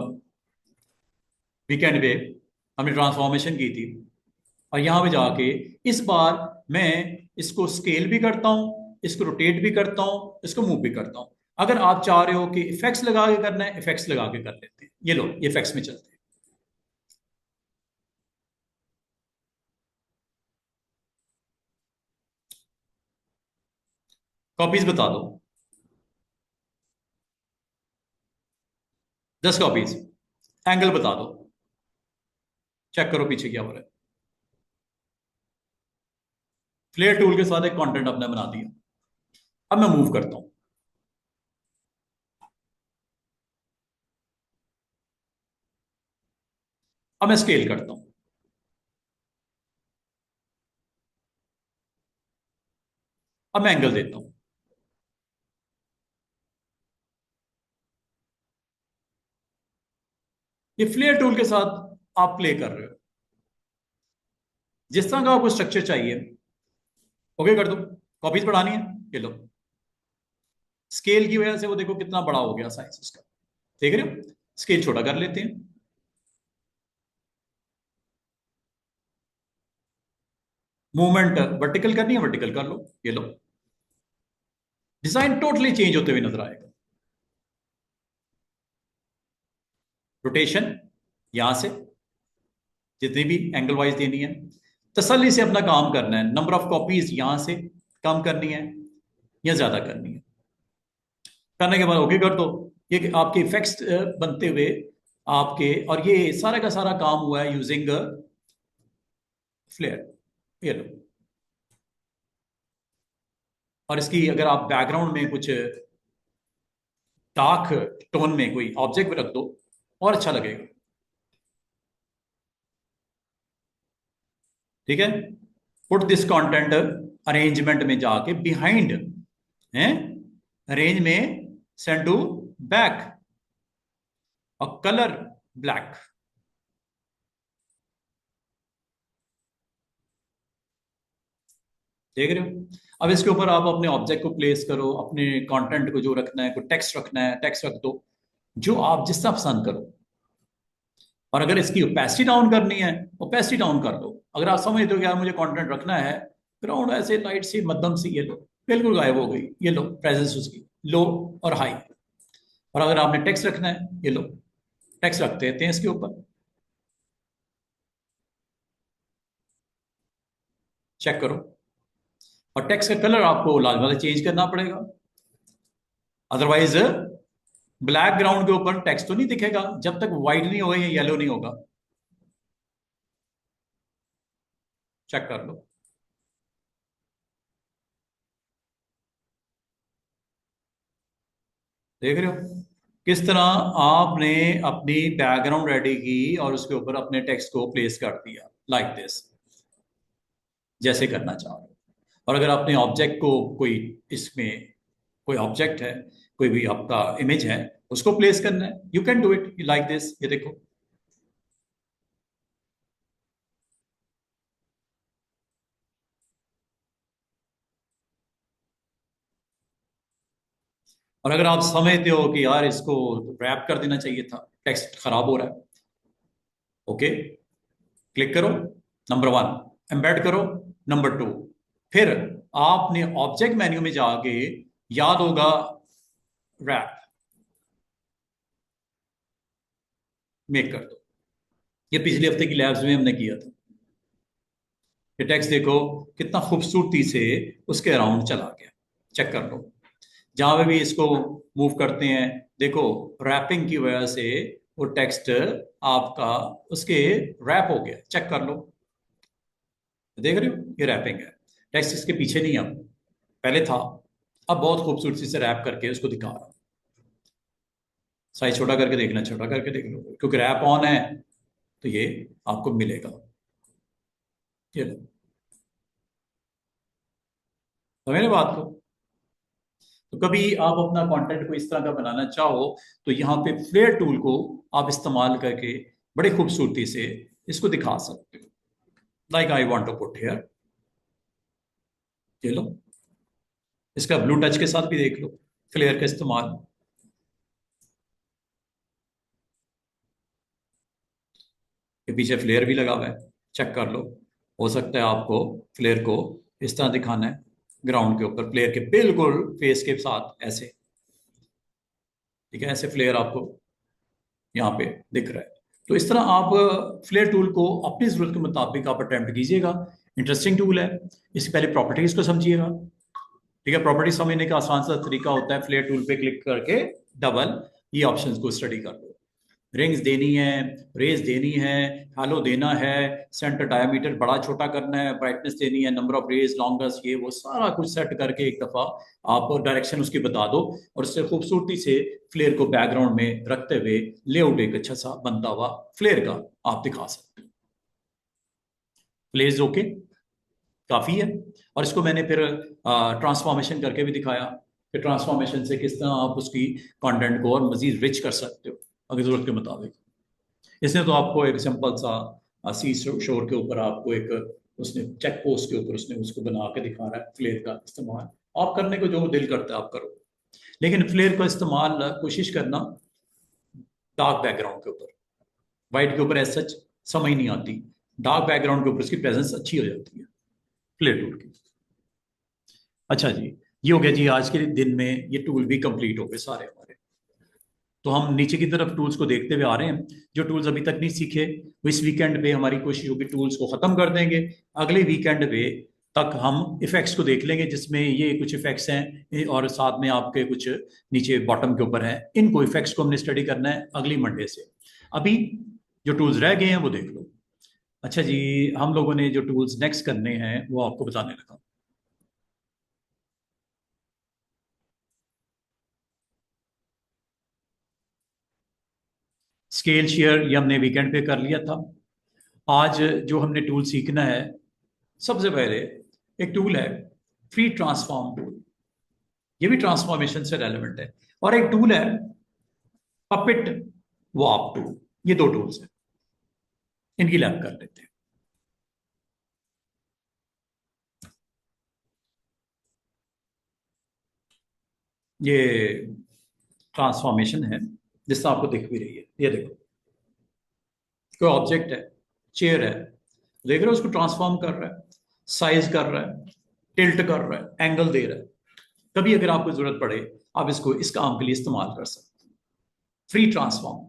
वीकेंड पे हमने ट्रांसफॉर्मेशन की थी, और यहाँ पे जाके इस बार मैं इसको स्केल भी करता हूँ, इसको रोटेट भी करता हूँ, इसको मूव भी करता हूँ। अगर आप चाह रहे हो कि इफेक्ट्स लगा के करना है, इफेक्ट्स लगा के कर लेते हैं। ये लो, ये इफेक्ट्स में चलते हैं। कॉपीज बता दो, 10 कॉपीज। एंगल बता दो, चेक करो पीछे क्या हो रहा है। फ्लेयर टूल के साथ एक कंटेंट आपने बना दिया। अब मैं मूव करता हूं, अब मैं स्केल करता हूं, अब मैं एंगल देता हूं, ये फ्लेयर टूल के साथ आप प्ले कर रहे हो। जिस तरह का आपको स्ट्रक्चर चाहिए, ओके कर दो। कॉपीज बढ़ानी है, ये लो। स्केल की वजह से वो देखो कितना बड़ा हो गया साइज उसका, देख रहे हो। स्केल छोटा कर लेते हैं। मूवमेंट वर्टिकल करनी है, वर्टिकल कर लो, ये लो। डिजाइन टोटली चेंज होते हुए नजर आएगा। रोटेशन यहां से जितनी भी एंगल वाइज देनी है, तसल्ली से अपना काम करना है। नंबर ऑफ कॉपीज यहां से कम करनी है या ज्यादा करनी है, करने के बाद ओके कर दो। ये आपके इफेक्ट्स बनते हुए आपके, और ये सारा का सारा काम हुआ है यूजिंग फ्लेयर, ये लो। और इसकी अगर आप बैकग्राउंड में कुछ डार्क टोन में कोई ऑब्जेक्ट रख दो, और अच्छा लगेगा। ठीक है। पुट दिस कंटेंट अरेंजमेंट में जाके बिहाइंड है, रेंज में सेंड टू बैक, और कलर ब्लैक। देख रहे हो। अब इसके ऊपर आप अपने ऑब्जेक्ट को प्लेस करो, अपने कंटेंट को जो रखना है, कोई टेक्स्ट रखना है टेक्स्ट रख दो, जो आप जिस तरह पसंद करो। और अगर इसकी ओपेसिटी डाउन करनी है, ओपेसिटी डाउन कर दो। अगर आप समझते हो कि यार मुझे कंटेंट रखना है, ग्राउंड ऐसे लाइट सी मध्यम सी, ये लो, बिल्कुल गायब हो गई, ये लो प्रेजेंस उसकी लो और हाई। और अगर आपने टेक्स्ट रखना है, ये लो, टेक्स्ट रख देते हैं इसके ऊपर, चेक करो। और टेक्स्ट का कलर आपको लाल वाला चेंज करना पड़ेगा, अदरवाइज ब्लैक ग्राउंड के ऊपर टेक्स्ट तो नहीं दिखेगा जब तक व्हाइट नहीं होगा या येलो नहीं होगा। चेक कर लो, देख रहे हो किस तरह आपने अपनी बैकग्राउंड रेडी की और उसके ऊपर अपने टेक्स्ट को प्लेस कर दिया, लाइक दिस, जैसे करना चाह रहे हो। और अगर आपने ऑब्जेक्ट को कोई, इसमें कोई ऑब्जेक्ट है, कोई भी आपका इमेज है, उसको प्लेस करना है, you can do it like this, ये देखो। और अगर आप समझते हो कि यार इसको रैप कर देना चाहिए था, टेक्स्ट खराब हो रहा है, ओके, क्लिक करो, नंबर 1 एम्बेड करो, नंबर 2 फिर आपने ऑब्जेक्ट मेन्यू में जाके, याद होगा, रैप मेक कर दो। ये पिछले हफ्ते की लैब्स में हमने किया था। ये टेक्स्ट देखो कितना खूबसूरती से उसके अराउंड चला गया, चेक कर लो। जहां पे भी इसको मूव करते हैं, देखो रैपिंग की वजह से वो टेक्स्ट आपका उसके रैप हो गया, चेक कर लो। देख रहे हो, ये रैपिंग है। टेक्स्ट इसके पीछे नहीं, अब पहले था, अब बहुत खूबसूरती से रैप करके उसको दिखा रहा हूं। साइज छोटा करके देखना, छोटा करके देख लो, क्योंकि रैप ऑन है तो ये आपको मिलेगा, ये लो। तो मेरे बात को, तो कभी आप अपना कंटेंट को इस तरह का बनाना चाहो, तो यहाँ पे फ्लेयर टूल को आप इस्तेमाल करके बड़ी खूबसूरती से इसको दिखा सकते हो, like I want to put here, ये लो। इसका ब्लू टच के साथ भी देख लो, फ्लेयर का इस्तेमाल। ये पीछे फ्लेयर भी लगा हुआ है, चेक कर लो। हो सकता है आपको फ्लेयर को इस तरह दिखाना है, ग्राउंड के ऊपर फ्लेयर के बिल्कुल फेस के साथ ऐसे, ठीक है, ऐसे फ्लेयर आपको यहाँ पे दिख रहा है। तो इस तरह आप फ्लेयर टूल को अपनी जरूरत के मुताबिक आप अटेम्प्ट कीजिएगा। इंटरेस्टिंग टूल है। इससे पहले प्रॉपर्टीज को समझिएगा, ठीक है। प्रॉपर्टी समझने का आसान सा तरीका होता है, फ्लेयर टूल पे क्लिक करके डबल ये ऑप्शंस को स्टडी कर लो। रिंग्स देनी है, रेज देनी है, हालो देना है, सेंटर डायमीटर बड़ा छोटा करना है, ब्राइटनेस देनी है, नंबर ऑफ रेज, लॉन्गेस्ट, ये वो सारा कुछ सेट करके एक दफा आप डायरेक्शन उसकी बता दो, और उससे खूबसूरती से फ्लेयर को बैकग्राउंड में रखते हुए लेआउट एक अच्छा सा बनता हुआ फ्लेयर का आप दिखा सकते हो। प्लेज ओके, काफी है। और इसको मैंने फिर ट्रांसफॉर्मेशन करके भी दिखाया कि ट्रांसफॉर्मेशन से किस तरह आप उसकी कंटेंट को और मजीद रिच कर सकते हो अगर जरूरत के मुताबिक। इसने तो आपको एक सिंपल सा सी शोर के ऊपर आपको एक उसने चेक पोस्ट के ऊपर उसने उसको बना के दिखा रहा है फ्लेयर का इस्तेमाल। आप करने को जो दिल करता है आप करो, लेकिन फ्लेयर का इस्तेमाल कोशिश करना डार्क बैकग्राउंड के ऊपर, वाइट के ऊपर ऐसा सच समझ नहीं आती, डार्क बैकग्राउंड के ऊपर उसकी प्रेजेंस अच्छी हो जाती है फ्लेयर टूल की। अच्छा जी, ये हो गया जी आज के दिन में, ये टूल भी कंप्लीट हो गए सारे हमारे। तो हम नीचे की तरफ टूल्स को देखते हुए आ रहे हैं। जो टूल्स अभी तक नहीं सीखे वो इस वीकेंड पे हमारी कोशिश होगी टूल्स को खत्म कर देंगे। अगले वीकेंड पे तक हम इफेक्ट्स को देख लेंगे, जिसमें ये कुछ इफेक्ट्स हैं और साथ में आपके कुछ नीचे बॉटम के ऊपर हैं। इनको इफेक्ट्स को हमने स्टडी करना है अगली मंडे से। अभी जो टूल्स रह गए हैं वो देख लो। अच्छा जी, हम लोगों ने जो टूल्स नेक्स्ट करने हैं वो आपको बताने लगा। स्केल शेयर ये हमने वीकेंड पे कर लिया था। आज जो हमने टूल सीखना है, सबसे पहले एक टूल है फ्री ट्रांसफॉर्म टूल। ये भी ट्रांसफॉर्मेशन से रेलेवेंट है। और एक टूल है पपेट वॉप टूल। ये दो टूल्स हैं, इनकी लैब कर लेते हैं। ये ट्रांसफॉर्मेशन है जिस तरह आपको दिख भी रही है। ये देखो, कोई ऑब्जेक्ट है, चेयर है, देख रहे हो, उसको ट्रांसफॉर्म कर रहा है, साइज कर रहा है, टिल्ट कर रहा है, एंगल दे रहा है। कभी अगर आपको जरूरत पड़े आप इसको इस काम के लिए इस्तेमाल कर सकते हैं। फ्री ट्रांसफॉर्म,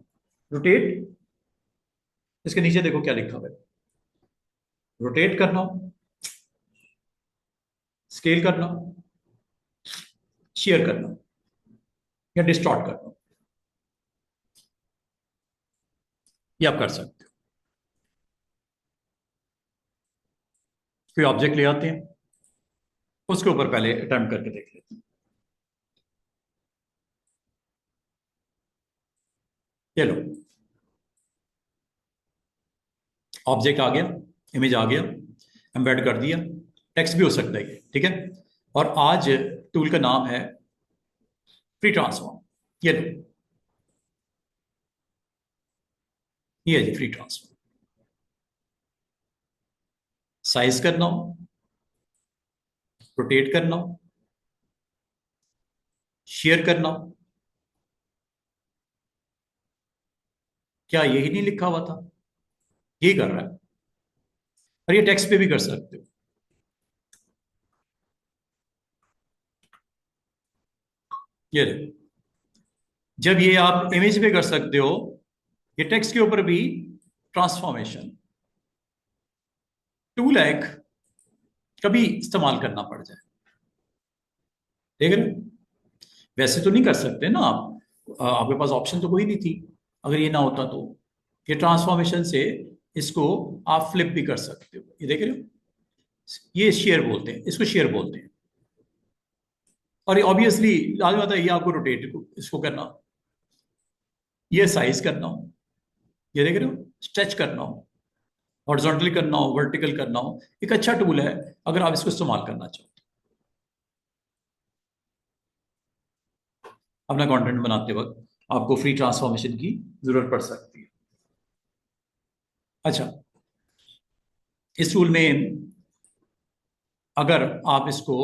रोटेट, इसके नीचे देखो क्या लिखा हुआ है, रोटेट करना हो, स्केल करना हो, शेयर करना हो, या डिस्टॉर्ट करना हो, ये आप कर सकते हो। कोई ऑब्जेक्ट ले आते हैं, उसके ऊपर पहले अटेम्प्ट करके देख लेते हैं। चलो, ऑब्जेक्ट आ गया, इमेज आ गया, एम्बेड कर दिया, टेक्स्ट भी हो सकता है ये, ठीक है। और आज टूल का नाम है फ्री ट्रांसफॉर्म। ये लो, ये है जी फ्री ट्रांसफॉर्म। साइज करना हो, रोटेट करना हो, शेयर करना हो, क्या यही नहीं लिखा हुआ था, यही कर रहा है। और ये टेक्स्ट पे भी कर सकते हो। ये देखो, जब ये आप इमेज पे कर सकते हो, ये टेक्स्ट के ऊपर भी ट्रांसफॉर्मेशन टूल है, कभी इस्तेमाल करना पड़ जाए, देख रहे हो। वैसे तो नहीं कर सकते ना आप, आपके पास ऑप्शन तो कोई नहीं थी अगर ये ना होता तो। ये ट्रांसफॉर्मेशन से इसको आप फ्लिप भी कर सकते हो, ये देख रहे हो। ये शेयर बोलते हैं, इसको शेयर बोलते हैं। और ऑब्वियसली लाजमी बात है, ये आपको रोटेट इसको करना, ये साइज करना हो, ये देख रहे हो, स्ट्रेच करना हो, हॉरिजॉन्टली करना हो, वर्टिकल करना हो, एक अच्छा टूल है अगर आप इसको इस्तेमाल करना चाहो। अपना कंटेंट बनाते वक्त आपको फ्री ट्रांसफॉर्मेशन की जरूरत पड़ सकती है। अच्छा, इस टूल में अगर आप इसको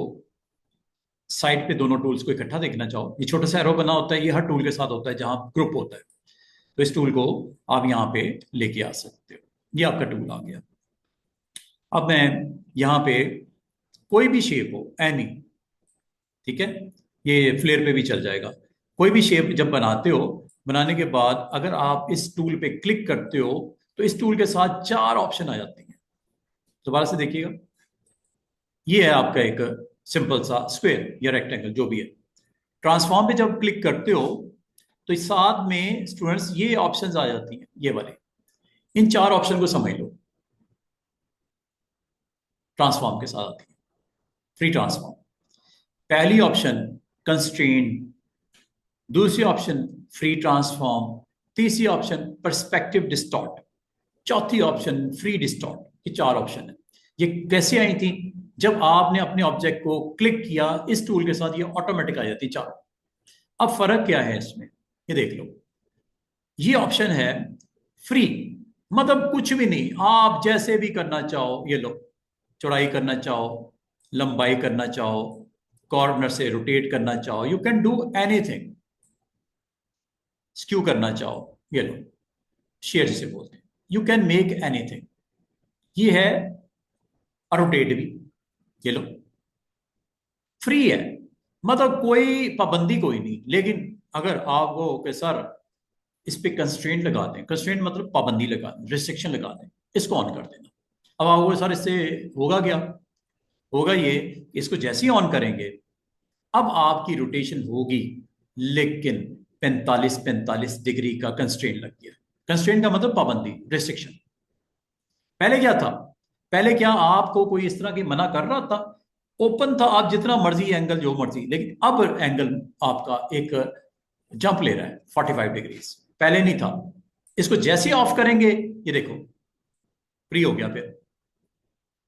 साइड पे दोनों टूल्स को इकट्ठा देखना चाहो, ये छोटा सा एरो बना होता है, ये हर टूल के साथ होता है जहां ग्रुप होता है। तो इस टूल को आप यहाँ पे लेके आ सकते हो। ये आपका टूल आ गया। अब मैं यहाँ पे कोई भी शेप हो एनी, ठीक है, ये फ्लेयर पे भी चल जाएगा। कोई भी शेप जब बनाते हो, बनाने के बाद अगर आप इस टूल पे क्लिक करते हो तो इस टूल के साथ 4 ऑप्शन आ जाते हैं। दोबारा से देखिएगा, ये है आपका एक सिंपल सा स्क्वायर या रेक्टेंगल जो भी है। ट्रांसफॉर्म पे जब क्लिक करते हो तो इस साथ में स्टूडेंट्स ये ऑप्शंस आ जाती हैं, ये वाले। इन 4 ऑप्शन को समझ लो, ट्रांसफॉर्म के साथ आती है। फ्री ट्रांसफॉर्म, पहली ऑप्शन कंस्ट्रेन, दूसरी ऑप्शन फ्री ट्रांसफॉर्म, तीसरी ऑप्शन पर्सपेक्टिव डिस्टॉर्ट, चौथी ऑप्शन फ्री डिस्टॉर्ट। ये 4 ऑप्शन है। ये कैसे आई थी? जब आपने अपने ऑब्जेक्ट को क्लिक किया इस टूल के साथ, ये ऑटोमेटिक आ जाती 4। अब फर्क क्या है इसमें, ये देख लो। ये ऑप्शन है फ्री, मतलब कुछ भी नहीं, आप जैसे भी करना चाहो, ये लो, चौड़ाई करना चाहो, लंबाई करना चाहो, कॉर्नर से रोटेट करना चाहो, you can do anything. Skew करना चाहो, ये लो, शेयर जिसे बोलते हैं, यू कैन मेक एनीथिंग। ये है रोटेट भी, ये लो, फ्री है, मतलब कोई पाबंदी कोई नहीं। लेकिन अगर आप वो कि सर इस पे कंस्ट्रेंट लगा दें, कंस्ट्रेंट मतलब पाबंदी लगा दें, रिस्ट्रिक्शन लगा दें, इसको ऑन कर देना। अब आपको सर इससे होगा क्या? होगा ये, इसको जैसे ही ऑन करेंगे अब आपकी रोटेशन होगी, लेकिन 45 डिग्री का कंस्ट्रेंट लग गया। कंस्ट्रेंट का मतलब पाबंदी, रिस्ट्रिक्शन। पहले क्या था? पहले क्या आपको कोई इस तरह की मना कर रहा था? ओपन था, आप जितना मर्जी एंगल जो मर्जी, लेकिन अब एंगल आपका एक जंप ले रहा है 45 डिग्री, पहले नहीं था। इसको जैसे ऑफ करेंगे, ये देखो फ्री हो गया फिर।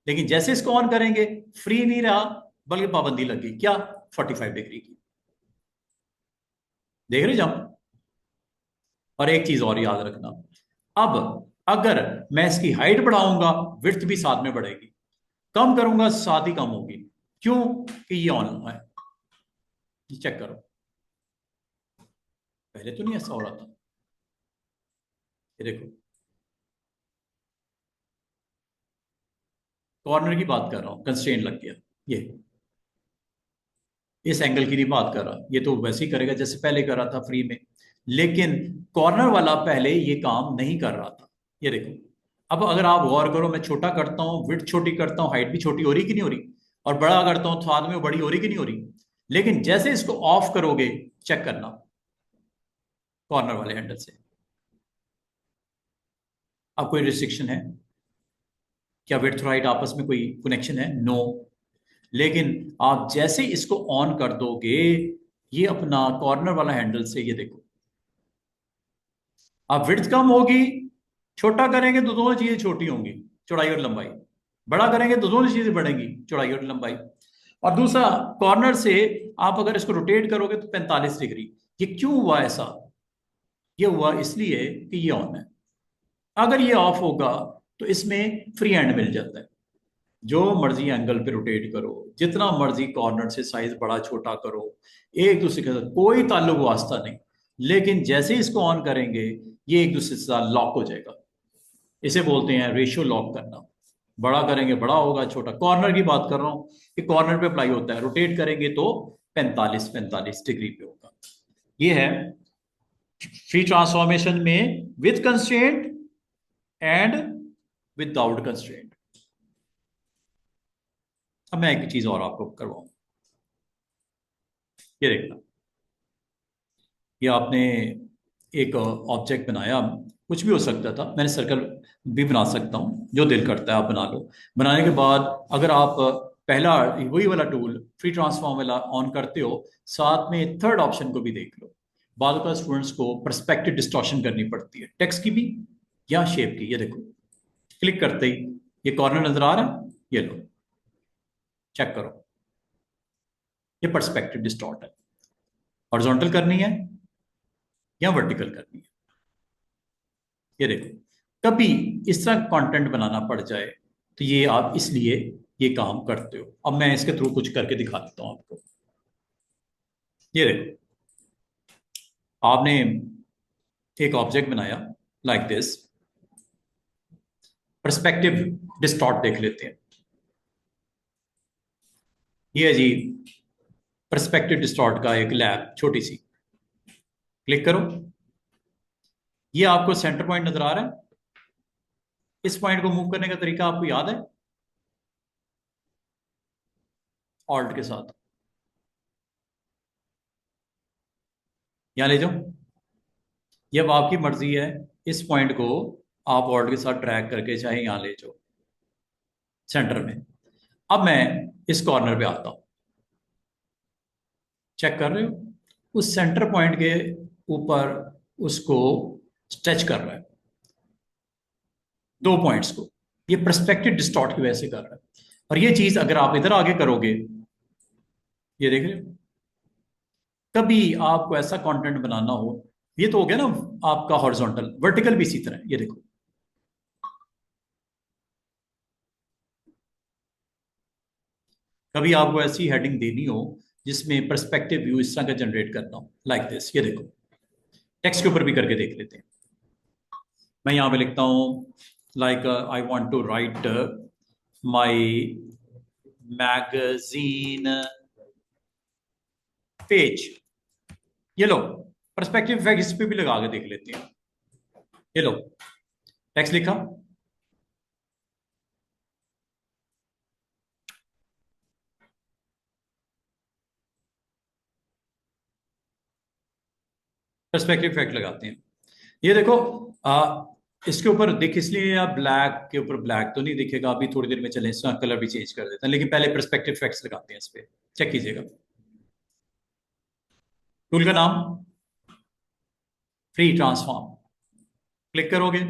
लेकिन जैसे इसको ऑन करेंगे फ्री नहीं रहा, बल्कि पाबंदी लग गई, क्या? 45 डिग्री की। देख रहे जंप। और एक चीज और याद रखना, अब अगर मैं इसकी हाइट बढ़ाऊंगा विड्थ भी साथ में बढ़ेगी, कम करूंगा साथ ही कम होगी। क्यों? कि ये ऑन है। ये चेक करो, पहले तो नहीं ऐसा हो रहा था। ये देखो, कॉर्नर की बात कर रहा हूं, कंस्ट्रेंट लग गया। ये इस एंगल की नहीं बात कर रहा, ये तो वैसे ही करेगा जैसे पहले कर रहा था फ्री में। लेकिन कॉर्नर वाला पहले ये काम नहीं कर रहा था। ये देखो, अब अगर आप गौर करो, मैं छोटा करता हूँ, विड्थ छोटी करता हूँ, हाइट भी छोटी हो रही कि नहीं हो रही, और बड़ा करता हूँ तो हाथ में बड़ी हो रही कि नहीं हो रही। लेकिन जैसे इसको ऑफ करोगे, चेक करना, कॉर्नर वाले हैंडल से अब कोई रिस्ट्रिक्शन है क्या? विड्थ और हाइट आपस में कोई कनेक्शन है? नो। लेकिन आप जैसे इसको ऑन कर दोगे, ये अपना कॉर्नर वाला हैंडल से, ये देखो, अब विड्थ कम होगी, छोटा करेंगे तो दोनों चीजें छोटी होंगी, चौड़ाई और लंबाई। बड़ा करेंगे तो दोनों चीजें बढ़ेंगी, चौड़ाई और लंबाई। और दूसरा, कॉर्नर से आप अगर इसको रोटेट करोगे तो 45 डिग्री। ये क्यों हुआ ऐसा? ये हुआ इसलिए कि ये ऑन है। अगर ये ऑफ होगा तो इसमें फ्री हैंड मिल जाता है, जो मर्जी एंगल पे रोटेट करो, जितना मर्जी कॉर्नर से साइज बड़ा छोटा करो, एक दूसरे के साथ कोई ताल्लुक वास्ता नहीं। लेकिन जैसे ही इसको ऑन करेंगे, ये एक दूसरे से साथ लॉक हो जाएगा। इसे बोलते हैं रेशियो लॉक करना। बड़ा करेंगे बड़ा होगा, छोटा, कॉर्नर की बात कर रहा हूं कि कॉर्नर पे अप्लाई होता है, रोटेट करेंगे तो 45 डिग्री पे होगा। ये है फ्री ट्रांसफॉर्मेशन में with constraint and without constraint. अब मैं एक चीज और आपको करवाऊं, ये देखना, ये आपने एक ऑब्जेक्ट बनाया, कुछ भी हो सकता था, मैंने सर्कल भी बना सकता हूँ, जो दिल करता है आप बना लो। बनाने के बाद अगर आप पहला वही वाला टूल फ्री ट्रांसफॉर्म वाला ऑन करते हो, साथ में थर्ड ऑप्शन को भी देख लो। बाद का स्टूडेंट्स को पर्सपेक्टिव डिस्टॉर्शन करनी पड़ती है, टेक्स्ट की भी या शेप की। ये देखो, क्लिक करते ही ये कॉर्नर नजर आ रहा है, ये लो, चेक करो, ये पर्सपेक्टिव डिस्टॉर्ट है। हॉरिजॉन्टल करनी है या वर्टिकल करनी है, ये देखो। कभी इस तरह कंटेंट बनाना पड़ जाए तो ये आप इसलिए ये काम करते हो। अब मैं इसके थ्रू कुछ करके दिखा देता हूं आपको। ये देखो, आपने एक ऑब्जेक्ट बनाया लाइक दिस, पर्सपेक्टिव डिस्टॉर्ट देख लेते हैं। ये है जी पर्सपेक्टिव डिस्टॉर्ट का एक लैब छोटी सी। क्लिक करो। ये आपको सेंटर पॉइंट नजर आ रहा है। इस पॉइंट को मूव करने का तरीका आपको याद है? ऑल्ट के साथ यहां ले जाओ। ये अब आपकी मर्जी है। इस पॉइंट को आप ऑल्ट के साथ ड्रैग करके चाहे यहां ले जाओ सेंटर में। अब मैं इस कॉर्नर पे आता हूं। चेक कर रहे हो? उस सेंटर पॉइंट के ऊपर उसको स्ट्रेच कर रहा है, दो पॉइंट्स को। ये पर्सपेक्टिव डिस्टॉर्ट की वजह से कर रहा है। और ये चीज अगर आप इधर आगे करोगे, ये देख रहे हो, कभी आपको ऐसा कंटेंट बनाना हो, ये तो हो गया ना आपका हॉरिजॉन्टल। वर्टिकल भी इसी तरह है, ये देखो। कभी आपको ऐसी हेडिंग देनी हो जिसमें पर्सपेक्टिव व्यू इस तरह का जनरेट करना हो, लाइक दिस, ये देखो। टेक्स्ट के ऊपर भी करके देख लेते हैं। मैं यहां पे लिखता हूं like I want to write my magazine page. ये लो, पर्सपेक्टिव इफेक्ट इस पे भी लगा के देख लेते हैं। ये लो, टेक्स्ट लिखा। पर्सपेक्टिव इफेक्ट लगाते हैं। ये देखो, इसके ऊपर दिख इसलिए आप ब्लैक के ऊपर ब्लैक तो नहीं दिखेगा। अभी थोड़ी देर में चले इसका कलर भी चेंज कर देते हैं, लेकिन पहले पर्सपेक्टिव इफेक्ट्स लगाते हैं इस पे। चेक कीजिएगा। टूल का नाम फ्री ट्रांसफॉर्म। क्लिक करोगे,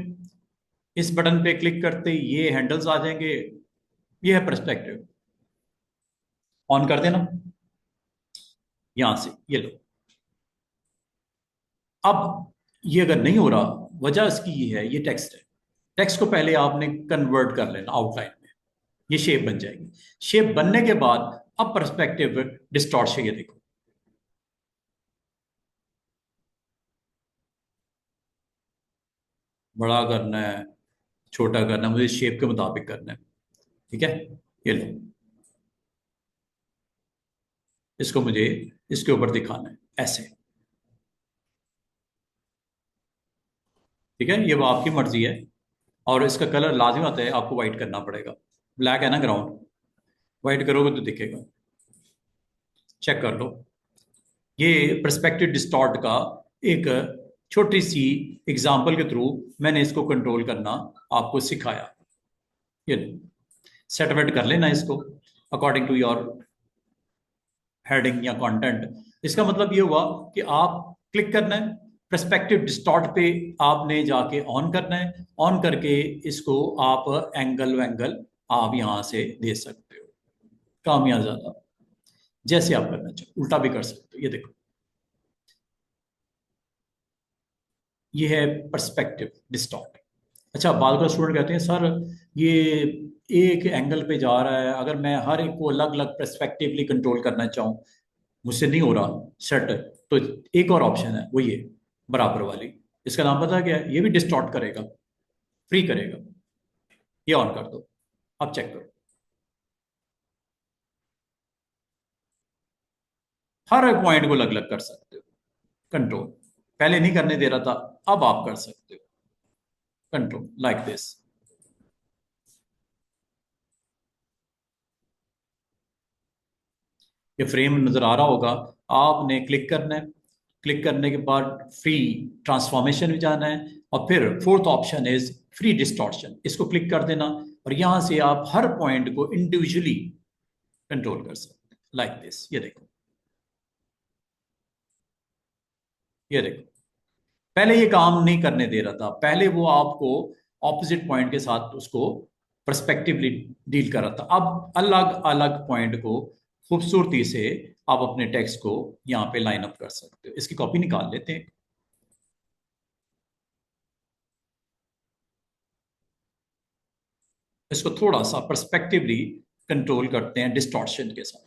इस बटन पे क्लिक करते ही ये हैंडल्स आ जाएंगे। ये है पर्सपेक्टिव। ऑन कर देना यहां से, ये लो। अब ये अगर नहीं हो रहा, वजह इसकी ये है, ये टेक्स्ट है। टेक्स्ट को पहले आपने कन्वर्ट कर लेना आउटलाइन में। ये शेप बन जाएगी। शेप बनने के बाद अब पर्सपेक्टिव डिस्टॉर्ट ये देखो। बड़ा करना है, छोटा करना है, मुझे शेप के मुताबिक करना है। ठीक है, ये लो। इसको मुझे इसके ऊपर दिखाना है ऐसे। ठीक है, ये वो आपकी मर्जी है। और इसका कलर लाजिम आता है, आपको व्हाइट करना पड़ेगा। ब्लैक है ना ग्राउंड, व्हाइट करोगे तो दिखेगा। चेक कर लो। ये पर्सपेक्टिव डिस्टॉर्ट का एक छोटी सी एग्जांपल के थ्रू मैंने इसको कंट्रोल करना आपको सिखाया। ये सेट वेट कर लेना इसको अकॉर्डिंग टू योर हेडिंग या कंटेंट। इसका मतलब ये हुआ कि आप क्लिक करना है, पर्सपेक्टिव डिस्टॉर्ट पे आपने जाके ऑन करना है। ऑन करके इसको आप एंगल वैंगल आप यहां से दे सकते हो, कम या ज्यादा, जैसे आप करना चाहो। उल्टा भी कर सकते हो, ये देखो। ये है पर्सपेक्टिव डिस्टॉर्ट। अच्छा, बाद का स्टूडेंट कहते हैं सर ये एक एंगल पे जा रहा है, अगर मैं हर एक को अलग अलग पर्सपेक्टिवली कंट्रोल करना चाहूँ, मुझसे नहीं हो रहा सेट। तो एक और ऑप्शन है, वो ये बराबर वाली। इसका नाम पता क्या है? ये भी डिस्टॉर्ट करेगा, फ्री करेगा। ये ऑन कर दो, अब चेक करो। हर एक पॉइंट को अलग अलग कर सकते हो कंट्रोल। पहले नहीं करने दे रहा था, अब आप कर सकते हो कंट्रोल लाइक दिस। ये फ्रेम नजर आ रहा होगा। आपने क्लिक करना है। क्लिक करने के बाद फ्री ट्रांसफॉर्मेशन में जाना है, और फिर fourth option is free distortion. इसको क्लिक कर देना, और यहां से आप हर पॉइंट को इंडिविजुअली कंट्रोल कर सकते हैं लाइक दिस। ये देखो, ये देखो। पहले ये काम नहीं करने दे रहा था, पहले वो आपको ऑपोजिट पॉइंट के साथ उसको पर्सपेक्टिवली डील कर रहा था। अब अलग अलग पॉइंट को खूबसूरती से आप अपने टेक्स्ट को यहाँ पे लाइन अप कर सकते हो। इसकी कॉपी निकाल लेते हैं। इसको थोड़ा सा पर्सपेक्टिवली कंट्रोल करते हैं डिस्टॉर्शन के साथ।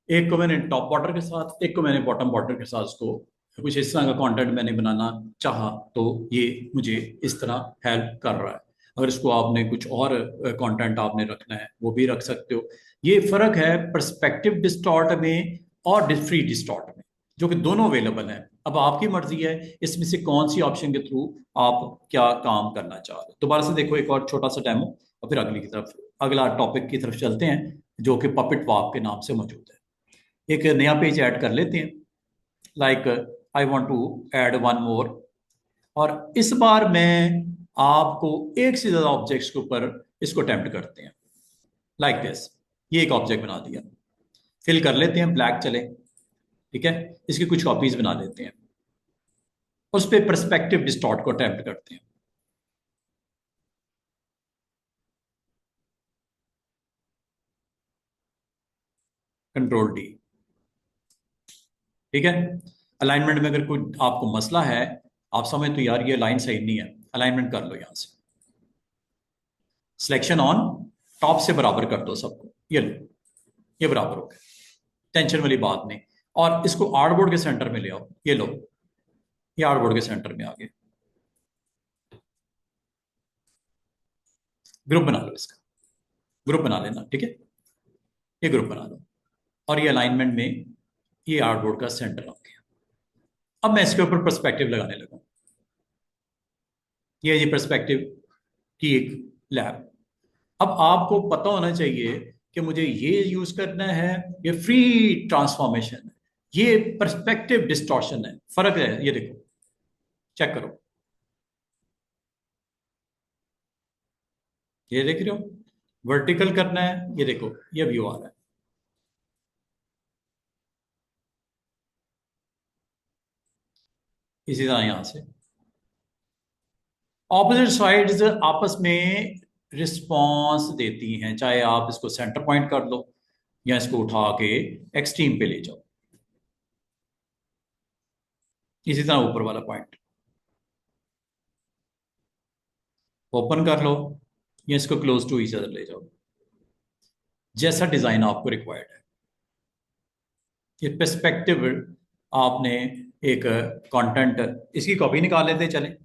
एक को मैंने टॉप बॉर्डर के साथ, एक को मैंने बॉटम बॉर्डर के साथ, उसको कुछ इस तरह का कंटेंट मैंने बनाना चाहा तो ये मुझे इस तरह हेल्प कर रहा है। अगर इसको आपने कुछ और कंटेंट आपने रखना है वो भी रख सकते हो। ये फर्क है पर्सपेक्टिव डिस्टॉर्ट में और फ्री डिस्टॉर्ट में, जो कि दोनों अवेलेबल हैं। अब आपकी मर्जी है इसमें से कौन सी ऑप्शन के थ्रू आप क्या काम करना चाह रहे हो। दोबारा से देखो एक और छोटा सा डेमो और फिर अगली की तरफ, अगला टॉपिक की तरफ चलते हैं जो कि पपिट वाप के नाम से मौजूद है। एक नया पेज ऐड कर लेते हैं, like I want to add one more. और इस बार मैं आपको एक से ज्यादा ऑब्जेक्ट्स के ऊपर इसको अटेम्प्ट करते हैं, लाइक दिस। ये एक ऑब्जेक्ट बना दिया, फिल कर लेते हैं, ब्लैक चले, ठीक है। इसकी कुछ कॉपीज बना लेते हैं, उस पर परस्पेक्टिव डिस्टॉर्ट को अटेम्प्ट करते हैं। कंट्रोल डी, ठीक है। अलाइनमेंट में अगर कोई आपको मसला है, आप समझ तो यार ये लाइन सही नहीं है, अलाइनमेंट कर लो यहां से, सिलेक्शन ऑन, टॉप से बराबर कर दो सबको, ये लो, ये बराबर हो गया, टेंशन वाली बात नहीं। और इसको आर्टबोर्ड के सेंटर में ले आओ, ये लो, ये आर्टबोर्ड के सेंटर में आ गए। ग्रुप बना लो इसका, ग्रुप बना लेना, ठीक है। ये ग्रुप बना लो और ये अलाइनमेंट में ये आर्टबोर्ड का सेंटर आ गया। अब मैं इसके ऊपर पर्सपेक्टिव लगाने लगा, ये जी पर्सपेक्टिव की एक लैब। अब आपको पता होना चाहिए कि मुझे ये यूज करना है, ये फ्री ट्रांसफॉर्मेशन है, ये पर्सपेक्टिव डिस्टॉर्शन है, फर्क है। ये देखो, चेक करो, ये देख रहे हो, वर्टिकल करना है, ये देखो ये व्यू आ रहा है। इसी तरह यहां से ऑपोजिट साइड्स आपस में रिस्पॉन्स देती हैं, चाहे आप इसको सेंटर पॉइंट कर लो या इसको उठा के एक्सट्रीम पे ले जाओ। इसी तरह ऊपर वाला पॉइंट ओपन कर लो या इसको क्लोज टू ईच अदर ले जाओ, जैसा डिजाइन आपको रिक्वायर्ड है। ये पर्सपेक्टिव आपने एक कंटेंट, इसकी कॉपी निकाल लेते हैं, चलें।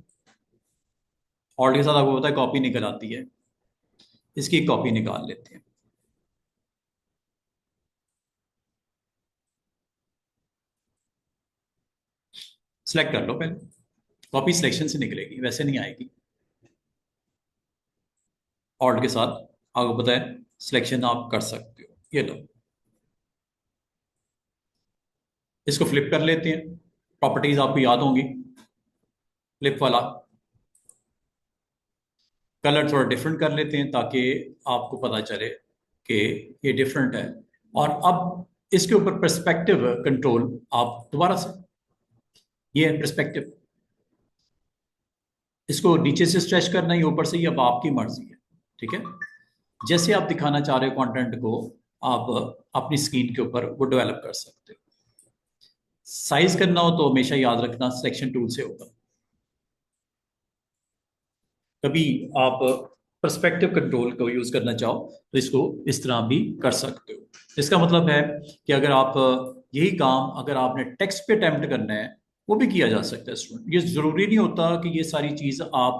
ऑल्ट के साथ आपको पता है कॉपी निकल आती है, इसकी कॉपी निकाल लेते हैं। सिलेक्ट कर लो पहले, कॉपी सिलेक्शन से निकलेगी, वैसे नहीं आएगी। ऑल्ट के साथ आपको पता है सिलेक्शन आप कर सकते हो, ये लो। इसको फ्लिप कर लेते हैं, प्रॉपर्टीज आपको याद होंगी, फ्लिप वाला। कलर थोड़ा डिफरेंट कर लेते हैं ताकि आपको पता चले कि ये डिफरेंट है। और अब इसके ऊपर पर्सपेक्टिव कंट्रोल आप दोबारा से, ये है पर्सपेक्टिव, इसको नीचे से स्ट्रेच करना ही ऊपर से ही, अब आपकी मर्जी है, ठीक है। जैसे आप दिखाना चाह रहे हो कंटेंट को, आप अपनी स्क्रीन के ऊपर वो डेवलप कर सकते हो। साइज करना हो तो हमेशा याद रखना सिलेक्शन टूल से होगा। कभी आप पर्सपेक्टिव कंट्रोल को यूज करना चाहो तो इसको इस तरह भी कर सकते हो। इसका मतलब है कि अगर आप यही काम अगर आपने टेक्स्ट पे अटेम्प्ट करना है वो भी किया जा सकता है स्टूडेंट। ये जरूरी नहीं होता कि ये सारी चीज आप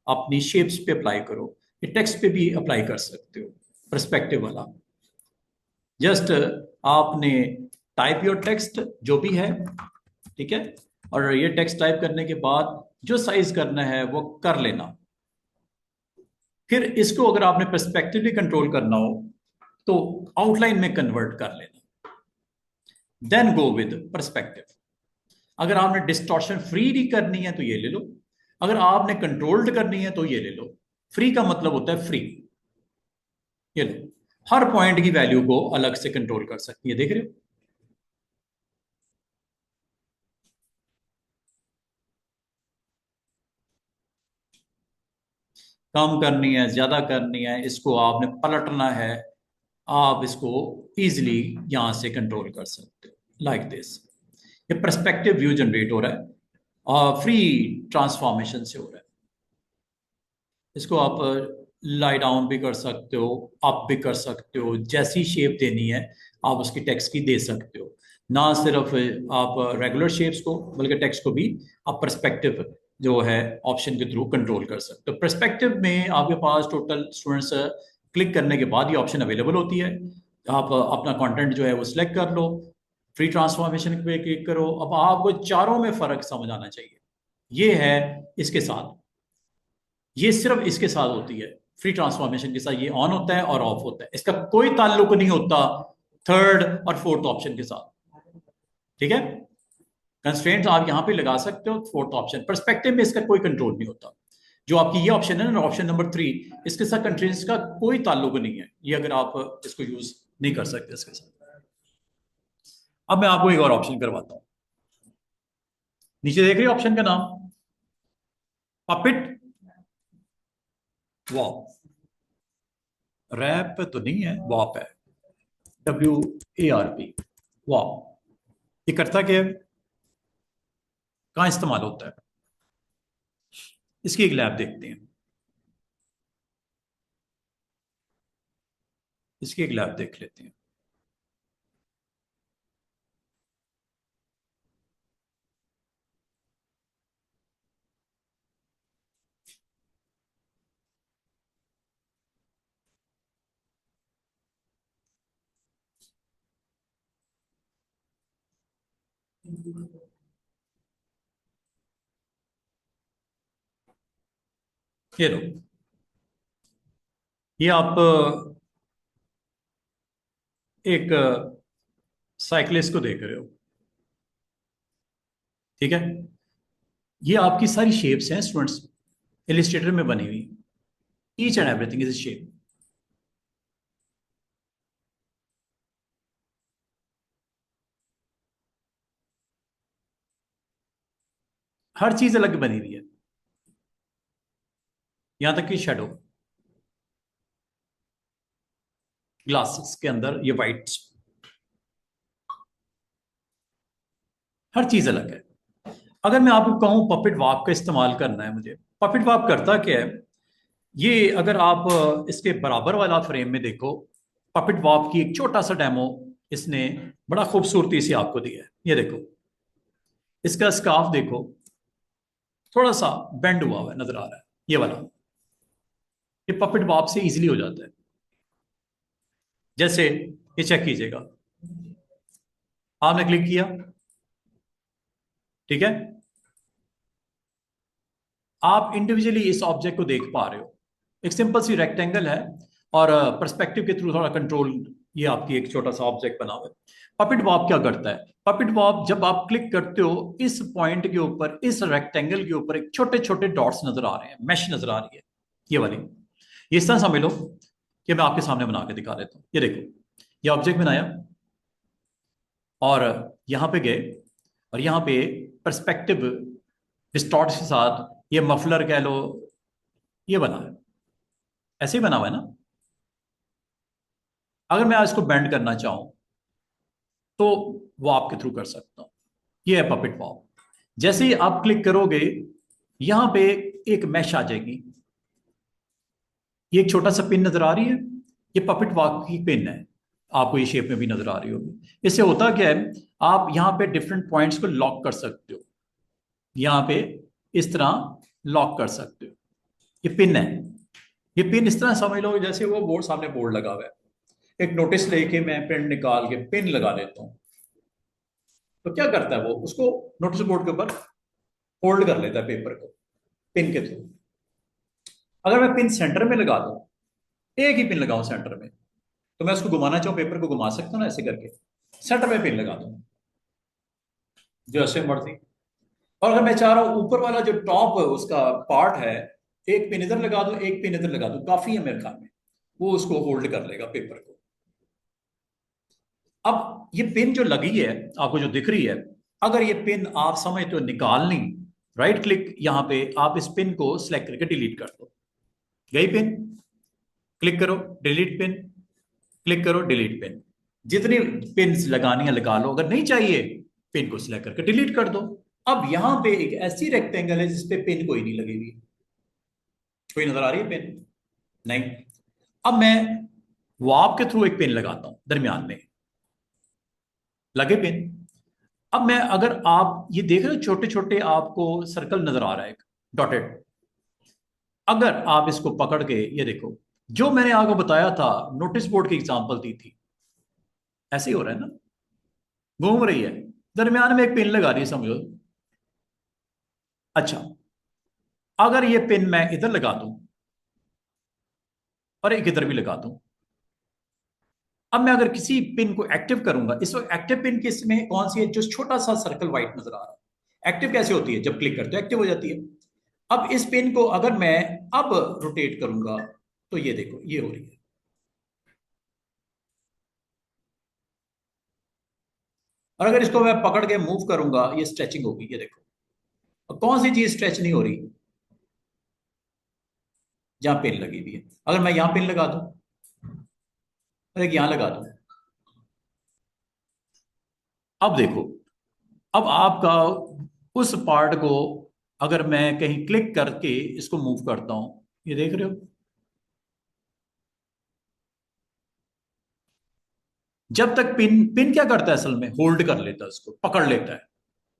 अपनी शेप्स पे अप्लाई करो, ये टेक्स्ट पे भी अप्लाई कर सकते हो पर्सपेक्टिव वाला। जस्ट आपने टाइप योर टेक्स्ट जो भी है, ठीक है। और ये टेक्स्ट टाइप करने के बाद जो साइज करना है वो कर लेना। फिर इसको अगर आपने पर्सपेक्टिवली कंट्रोल करना हो तो आउटलाइन में कन्वर्ट कर लेना, देन गो विद पर्सपेक्टिव। अगर आपने डिस्टॉर्शन फ्री ही करनी है तो ये ले लो, अगर आपने कंट्रोल्ड करनी है तो ये ले लो। फ्री का मतलब होता है फ्री, ये लो। हर पॉइंट की वैल्यू को अलग से कंट्रोल कर सकती है, देख रहे हो। कम करनी है, ज्यादा करनी है, इसको आपने पलटना है, आप इसको इजीली यहां से कंट्रोल कर सकते हो, लाइक दिस। ये पर्सपेक्टिव व्यू जनरेट हो रहा है और फ्री ट्रांसफॉर्मेशन से हो रहा है। इसको आप लाई डाउन भी कर सकते हो, अप भी कर सकते हो, जैसी शेप देनी है आप उसकी टेक्स्ट की दे सकते हो। ना सिर्फ आप रेगुलर शेप्स को बल्कि टेक्स्ट को भी आप पर्सपेक्टिव जो है ऑप्शन के थ्रू कंट्रोल कर सकते हो। पर्सपेक्टिव में आपके पास टोटल स्टूडेंट्स क्लिक करने के बाद ये ऑप्शन अवेलेबल होती है। आप अपना कंटेंट जो है वो सिलेक्ट कर लो, फ्री ट्रांसफॉर्मेशन पे क्लिक करो। अब आपको चारों में फर्क समझ आना चाहिए। ये है इसके साथ, ये सिर्फ इसके साथ होती है, फ्री ट्रांसफॉर्मेशन के साथ ये ऑन होता है और ऑफ होता है। इसका कोई ताल्लुक नहीं होता थर्ड और फोर्थ ऑप्शन के साथ। ठीक है, कंस्ट्रेंट्स आप यहां पे लगा सकते हो फोर्थ ऑप्शन। पर्सपेक्टिव में इसका कोई कंट्रोल नहीं होता। जो आपकी ये ऑप्शन है ना, ऑप्शन नंबर 3, इसके साथ कंस्ट्रेंट्स का कोई ताल्लुक नहीं है। ये अगर आप इसको यूज नहीं कर सकते इसके साथ। अब मैं आपको एक और ऑप्शन करवाता हूं। नीचे देख रहे हो ऑप्शन का नाम, पपिट वॉप। रैप तो नहीं है, वॉप है, WARP, वॉप। ये करता क्या है, कहां इस्तेमाल होता है, इसकी एक लैब देखते हैं। इसकी एक लैब देख लेते हैं। ये लो, ये आप एक साइकिलिस्ट को देख रहे हो। ठीक है, ये आपकी सारी शेप्स हैं स्टूडेंट्स, इलिस्ट्रेटर में बनी हुई। Each and everything is shape. हर चीज अलग बनी हुई है, यहां तक कि शेडो, ग्लासेस के अंदर ये वाइट, हर चीज अलग है। अगर मैं आपको कहूं पपिट वाप का इस्तेमाल करना है मुझे, पपिट वाप करता क्या है, ये अगर आप इसके बराबर वाला फ्रेम में देखो, पपिट वॉप की एक छोटा सा डेमो इसने बड़ा खूबसूरती से आपको दिया है। ये देखो, इसका स्कार्फ देखो, थोड़ा सा बेंड हुआ हुआ नजर आ रहा है, ये वाला। ये पपिट वॉप से इजीली हो जाता है। जैसे ये चेक कीजिएगा, आपने क्लिक किया, ठीक है, आप इंडिविजुअली इस ऑब्जेक्ट को देख पा रहे हो। एक सिंपल सी रेक्टेंगल है और पर्सपेक्टिव के थ्रू थोड़ा कंट्रोल, ये आपकी एक छोटा सा ऑब्जेक्ट बना हुआ है। पपिट वॉप क्या करता है, पपिट वॉप जब आप क्लिक करते हो, इस पॉइंट के ऊपर, इस रेक्टेंगल के ऊपर एक छोटे छोटे डॉट्स नजर आ रहे हैं, मैश नजर आ रही है, ये वाली। ये इस तरह समझ लो कि मैं आपके सामने बना के दिखा देता हूँ। ये देखो, ये ऑब्जेक्ट बनाया और यहां पे गए और यहां पे पर्सपेक्टिव डिस्टॉर्ट के साथ ये मफलर कह लो, ये बना है, ऐसे ही बना हुआ है ना। अगर मैं इसको बेंड करना चाहूं तो वो आपके थ्रू कर सकता हूं। ये है पपिट वॉप। जैसे ही आप क्लिक करोगे, यहां पे एक मैश आ जाएगी। ये एक छोटा सा पिन नजर आ रही है, ये पपिट वॉप की पिन है, आपको ये शेप में भी नजर आ रही होगी। इससे होता क्या है, आप यहां पे डिफरेंट पॉइंट्स को लॉक कर सकते हो, यहां पे इस तरह लॉक कर सकते हो। ये पिन है, ये पिन इस तरह समझ लो जैसे वो बोर्ड, सामने बोर्ड लगा हुआ है। एक नोटिस लेके मैं प्रिंट निकाल के पिन लगा देता हूँ, तो क्या करता है वो, उसको नोटिस बोर्ड के ऊपर होल्ड कर लेता है पेपर को, पिन के थ्रू। अगर मैं पिन सेंटर में लगा दूं, एक ही पिन लगाऊं सेंटर में, तो मैं उसको घुमाना चाहूं, पेपर को घुमा सकता हूं ना ऐसे करके, सेंटर में पिन लगा दूं जो ऐसे मर्जी। और अगर मैं चाह रहा हूं ऊपर वाला जो टॉप उसका पार्ट है, एक पिन इधर लगा दूं, एक पिन इधर लगा दूं, काफी है मेरे ख्याल में, वो उसको होल्ड कर लेगा पेपर को। अब ये पिन जो लगी है, आपको जो दिख रही है, अगर ये पिन आप समझ तो निकालनी, राइट क्लिक यहां पे आप इस पिन को सिलेक्ट करके डिलीट कर दो। गई पिन, क्लिक करो डिलीट पिन, क्लिक करो डिलीट पिन। जितनी पिन लगानी है लगा लो, अगर नहीं चाहिए पिन को सिलेक्ट करके डिलीट कर दो। अब यहां पे एक ऐसी रेक्टेंगल है जिसपे पिन कोई नहीं लगी हुई, कोई नजर आ रही है पिन नहीं। अब मैं वाप के थ्रू एक पिन लगाता हूं दरमियान में, लगे पेन। अब मैं, अगर आप ये देख रहे हो छोटे छोटे आपको सर्कल नजर आ रहा है, डॉटेड, अगर आप इसको पकड़ के ये देखो, जो मैंने आपको बताया था, नोटिस बोर्ड की एग्जांपल दी थी, ऐसे ही हो रहा है ना, घूम रही है, दरमियान में एक पिन लगा दी समझो। अच्छा, अगर ये पिन मैं इधर लगा दूं और एक इधर भी लगा दूं, अब मैं अगर किसी पिन को एक्टिव करूंगा, इस वक्त एक्टिव पिन किस में कौन सी है, जो छोटा सा सर्कल व्हाइट नजर आ रहा है, एक्टिव कैसे होती है, जब क्लिक करते हो एक्टिव हो जाती है। अब इस पिन को अगर मैं अब रोटेट करूंगा, तो ये देखो ये हो रही है। और अगर इसको मैं पकड़ के मूव करूंगा, ये स्ट्रेचिंग होगी, ये देखो। और कौन सी चीज स्ट्रेच नहीं हो रही, जहां पिन लगी हुई है। अगर मैं यहां पिन लगा दूं और एक यहां लगा दूं, अब देखो, अब आपका उस पार्ट को अगर मैं कहीं क्लिक करके इसको मूव करता हूं, ये देख रहे हो, जब तक पिन पिन क्या करता है, असल में होल्ड कर लेता है, उसको पकड़ लेता है।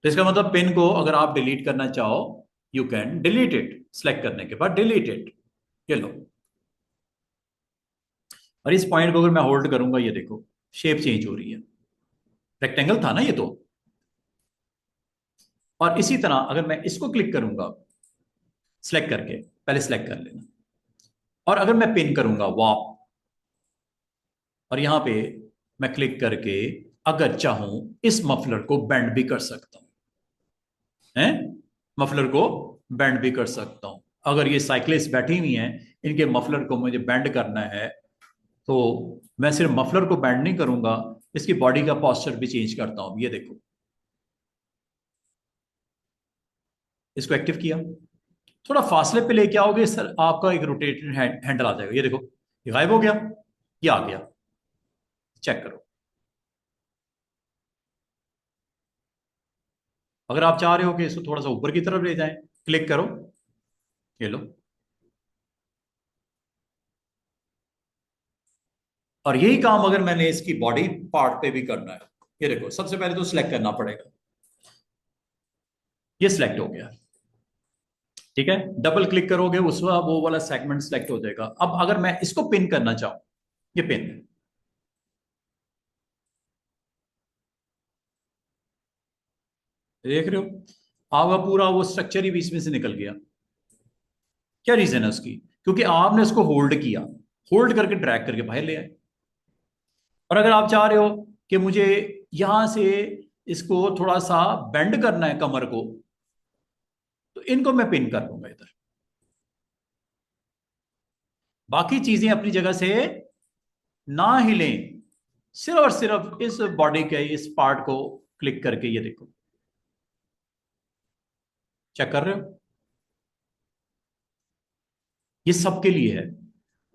तो इसका मतलब पिन को अगर आप डिलीट करना चाहो, you can delete it, select करने के बाद डिलीट इट, ये लो। और इस पॉइंट को अगर मैं होल्ड करूंगा, ये देखो शेप चेंज हो रही है, रेक्टेंगल था ना ये तो। और इसी तरह अगर मैं इसको क्लिक करूंगा, सेलेक्ट करके, पहले सेलेक्ट कर लेना, और अगर मैं पिन करूंगा वाप, और यहां पे मैं क्लिक करके अगर चाहूं इस मफलर को बेंड भी कर सकता हूं, है, मफलर को बेंड भी कर सकता हूं। अगर ये साइक्लिस्ट बैठी हुई हैं, इनके मफलर को मुझे बेंड करना है, तो मैं सिर्फ मफलर को बेंड नहीं करूंगा, इसकी बॉडी का पोस्चर भी चेंज करता हूं, ये देखो। इसको एक्टिव किया, थोड़ा फासले पे लेके आओगे सर, आपका एक रोटेटेड हैंडल आ जाएगा, ये देखो, ये गायब हो गया, ये आ गया, चेक करो। अगर आप चाह रहे हो कि इसको थोड़ा सा ऊपर की तरफ ले जाएं, क्लिक करो, ये लो। और यही काम अगर मैंने इसकी बॉडी पार्ट पे भी करना है, ये देखो, सबसे पहले तो सिलेक्ट करना पड़ेगा, ये सिलेक्ट हो गया, ठीक है। डबल क्लिक करोगे, उस वो वाला सेगमेंट सिलेक्ट हो जाएगा। अब अगर मैं इसको पिन करना चाहूं, ये पिन है, देख रहे हो, आपका पूरा वो स्ट्रक्चर ही बीच में से निकल गया। क्या रीजन है उसकी, क्योंकि आपने इसको होल्ड किया, होल्ड करके ड्रैग करके बाहर ले आए। और अगर आप चाह रहे हो कि मुझे यहां से इसको थोड़ा सा बेंड करना है कमर को, तो इनको मैं पिन कर दूंगा इधर, बाकी चीजें अपनी जगह से ना हिलें, सिर्फ और सिर्फ इस बॉडी के इस पार्ट को क्लिक करके, ये देखो, चेक कर रहे हो, ये सबके लिए है।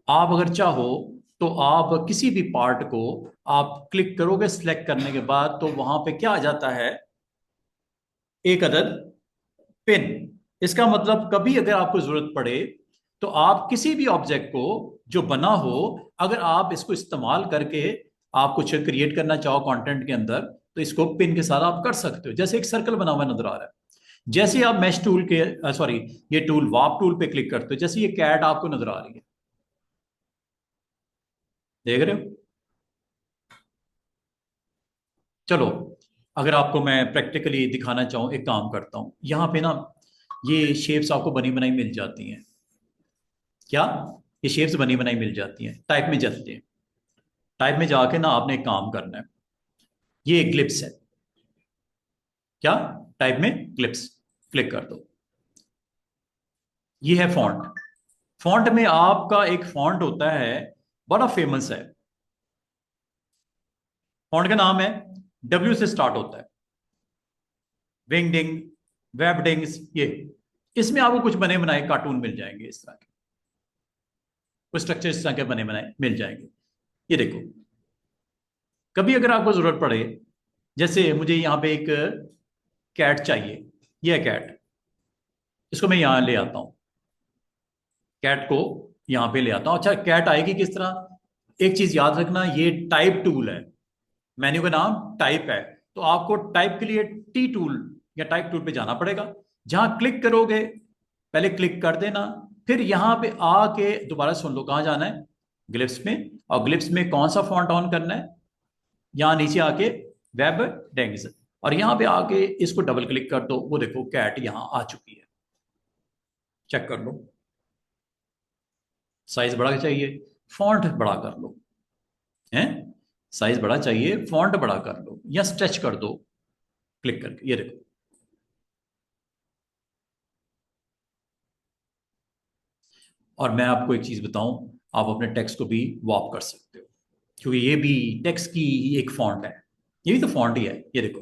आप अगर चाहो तो आप किसी भी पार्ट को आप क्लिक करोगे, सिलेक्ट करने के बाद तो वहां पे क्या आ जाता है, एक अदद पिन। इसका मतलब कभी अगर आपको जरूरत पड़े, तो आप किसी भी ऑब्जेक्ट को जो बना हो, अगर आप इसको इस्तेमाल करके आप कुछ क्रिएट करना चाहो कंटेंट के अंदर, तो इसको पिन के साथ आप कर सकते हो। जैसे एक सर्कल बना हुआ नजर आ रहा है, जैसे आप मैश टूल के सॉरी, ये टूल वाप टूल पे क्लिक करते हो, जैसे ये कैट आपको नजर आ रही है, देख रहे हो। चलो, अगर आपको मैं प्रैक्टिकली दिखाना चाहूँ, एक काम करता हूँ, यहाँ पे ना ये शेप्स आपको बनी बनाई मिल जाती हैं, क्या, ये शेप्स बनी बनाई मिल जाती हैं, टाइप में चलते हैं। टाइप में जाके ना आपने एक काम करना है, ये क्लिप्स है, क्या, टाइप में क्लिप्स, क्लिक कर दो, ये है फॉन्ट। फॉन्ट में आपका एक फॉन्ट होता है, बड़ा फेमस है, फॉन्ट का नाम है, डब्ल्यू से स्टार्ट होता है, विंगडिंग, वेबडिंग्स, ये, इसमें आपको कुछ बने बनाए कार्टून मिल जाएंगे, इस तरह के कुछ स्ट्रक्चर इस तरह के बने बनाए मिल जाएंगे, ये देखो। कभी अगर आपको जरूरत पड़े, जैसे मुझे यहाँ पे एक कैट चाहिए, ये है कैट, इसको मैं यहाँ ले आता हूँ, कैट को यहाँ पे ले आता हूँ। अच्छा, कैट आएगी किस तरह, एक चीज याद रखना, ये टाइप टूल है, मेन्यू का नाम टाइप है, तो आपको टाइप के लिए टी टूल या टाइप टूल पे जाना पड़ेगा। जहां क्लिक करोगे, पहले क्लिक कर देना, फिर यहां पे आके दोबारा सुन लो कहां जाना है, ग्लिप्स में। और ग्लिप्स में कौन सा फॉन्ट ऑन करना है, यहां नीचे आके वेब डेंग्स, और यहां पे आके इसको डबल क्लिक कर दो, वो देखो कैट यहां आ चुकी है। चेक कर लो, साइज बड़ा चाहिए, फॉन्ट बड़ा कर लो, है साइज बड़ा चाहिए, फॉन्ट बड़ा कर लो या स्ट्रेच कर दो क्लिक करके, ये देखो। और मैं आपको एक चीज बताऊं, आप अपने टेक्स्ट को भी वॉप कर सकते हो, क्योंकि ये भी टेक्स्ट की एक फॉन्ट है, ये भी तो फॉन्ट ही है। ये देखो,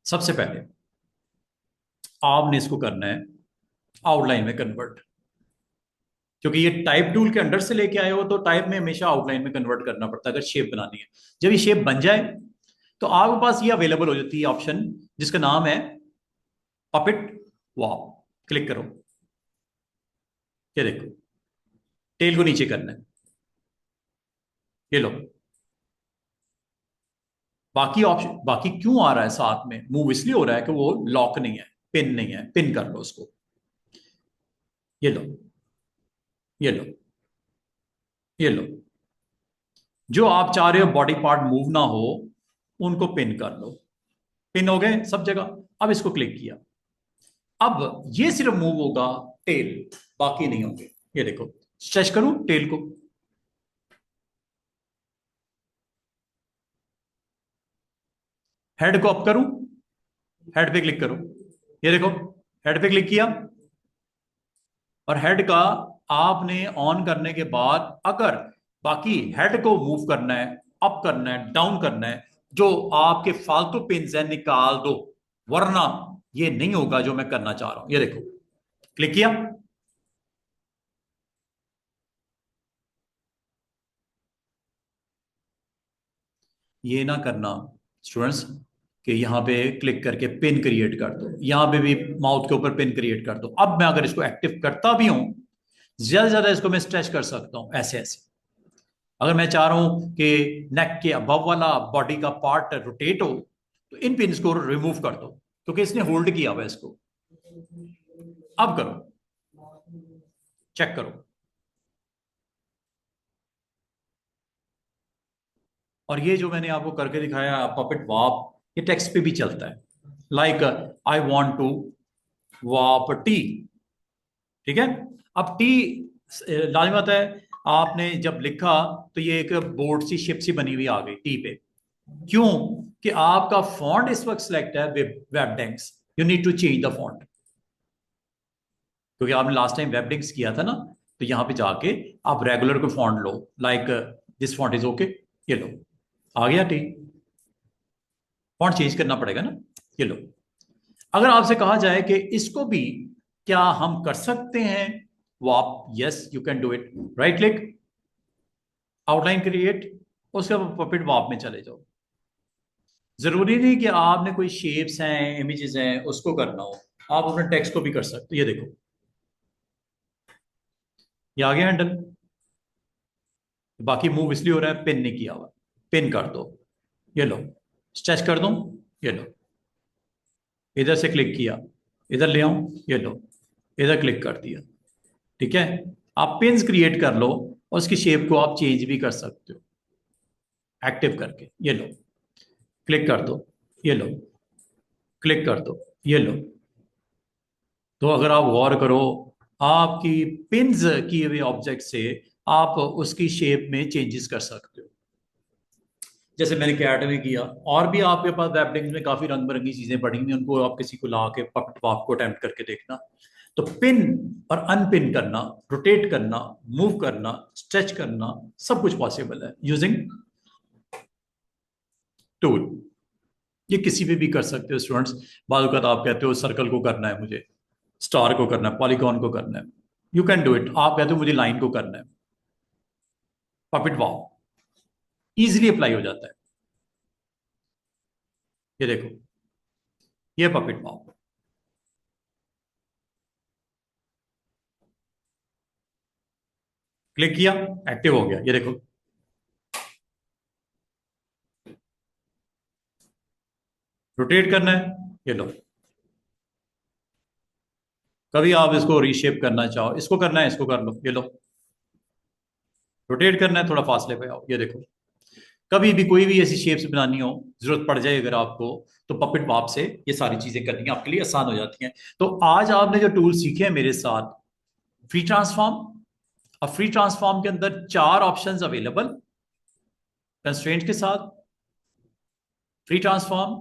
सबसे पहले आपने इसको करना है आउटलाइन में कन्वर्ट, क्योंकि ये टाइप टूल के अंडर से लेके आए हो, तो टाइप में हमेशा आउटलाइन में कन्वर्ट करना पड़ता है अगर शेप बनानी है। जब ये शेप बन जाए तो आपके पास ये अवेलेबल हो जाती है ऑप्शन, जिसका नाम है पपेट वॉप। क्लिक करो, ये देखो, टेल को नीचे करना है, ये लो। बाकी ऑप्शन, बाकी क्यों आ रहा है साथ में, मूव इसलिए हो रहा है कि वो लॉक नहीं है, पिन नहीं है, पिन कर लो उसको, ये लो, ये लो, ये लो। जो आप चाह रहे हो बॉडी पार्ट मूव ना हो, उनको पिन कर लो, पिन हो गए सब जगह। अब इसको क्लिक किया, अब ये सिर्फ मूव होगा टेल, बाकी नहीं होंगे। ये देखो, स्ट्रेच करूं टेल को, हेड को अप करूं, हेड पे क्लिक करो, ये देखो, हेड पे क्लिक किया, और हेड का आपने ऑन करने के बाद अगर बाकी हेड को मूव करना है, अप करना है, डाउन करना है, जो आपके फालतू पिन है निकाल दो, वरना ये नहीं होगा जो मैं करना चाह रहा हूं। ये देखो, क्लिक किया, ये ना करना स्टूडेंट्स कि यहां पे क्लिक करके पिन क्रिएट कर दो, यहां पे भी माउथ के ऊपर पिन क्रिएट कर दो। अब मैं अगर इसको एक्टिव करता भी हूं, ज्यादा से ज्यादा इसको मैं स्ट्रेच कर सकता हूं ऐसे ऐसे। अगर मैं चाह रहा हूं कि नेक के अबव वाला बॉडी का पार्ट रोटेट हो, तो इन पिन को रिमूव कर दो, क्योंकि इसने होल्ड किया हुआ है इसको। अब करो, चेक करो, और ये जो मैंने आपको करके दिखाया पपेट वॉप, ये टेक्स्ट पे भी चलता है। Like I want to warp T, ठीक है। अब टी लाजमी बात है, आपने जब लिखा तो ये एक बोर्ड सी शिप सी बनी हुई आ गई टी पे। क्यों? कि आपका फॉन्ट इस वक्त सिलेक्ट है Webdings, you need to change the font, क्योंकि आपने लास्ट टाइम वेबडेंक्स किया था ना। तो यहां पे जाके आप रेगुलर को font low, like this font is okay, ये लो, आ गया टी। फॉन्ट चेंज करना पड़ेगा ना, ये लो। अगर आपसे कहा जाए कि इसको भी क्या हम कर सकते हैं वाप, yes you can do it. Right click, outline create, उसके बाद पपेट वाप में चले जाओ। जरूरी नहीं कि आपने कोई शेप्स हैं, इमेजेस हैं, उसको करना हो, आप अपने टेक्स्ट को भी कर सकते हो। ये देखो, ये आ गया हैंडल। बाकी मूव इसलिए हो रहा है पिन नहीं किया हुआ, पिन कर दो, ये लो, स्ट्रेच कर दो, ये लो, इधर से क्लिक किया, इधर ले आऊं, ये लो, इधर क्लिक कर दिया, ठीक है। आप पिन्स क्रिएट कर लो, और उसकी शेप को आप चेंज भी कर सकते हो एक्टिव करके। ये लो, क्लिक कर दो, ये लो, क्लिक कर दो, ये लो। तो अगर आप गौर करो, आपकी पिन्स किए हुए ऑब्जेक्ट से आप उसकी शेप में चेंजेस कर सकते हो, जैसे मैंने कैट में किया। और भी आपके पास वेबडिंग्स में काफी रंग बिरंगी चीजें पड़ी हुई हैं, उनको आप किसी को ला के पकड़ आपको अटेम्प्ट करके देखना। तो पिन और अनपिन करना, रोटेट करना, मूव करना, स्ट्रेच करना, सब कुछ पॉसिबल है यूजिंग टूल। ये किसी पे भी कर सकते हो स्टूडेंट्स। बाद वक्त आप कहते हो सर्कल को करना है मुझे, स्टार को करना है, पॉलीगॉन को करना है, यू कैन डू इट। आप कहते हो मुझे लाइन को करना है, पपेट वाव इजिली अप्लाई हो जाता है। ये देखो, ये पपेट वाव, क्लिक किया, एक्टिव हो गया, ये देखो। रोटेट करना है, ये लो। कभी आप इसको रीशेप करना चाहो, इसको करना है, इसको कर लो, ये लो। रोटेट करना है, थोड़ा फासले पे आओ, ये देखो। कभी भी कोई भी ऐसी शेप्स बनानी हो, जरूरत पड़ जाए अगर आपको, तो पपेट वाप से ये सारी चीजें करनी आपके लिए आसान हो जाती हैं। तो आज आपने जो टूल सीखे हैं मेरे साथ, फ्री ट्रांसफॉर्म। और फ्री ट्रांसफॉर्म के अंदर 4 ऑप्शंस अवेलेबल कंस्ट्रेंट के साथ। Free transform,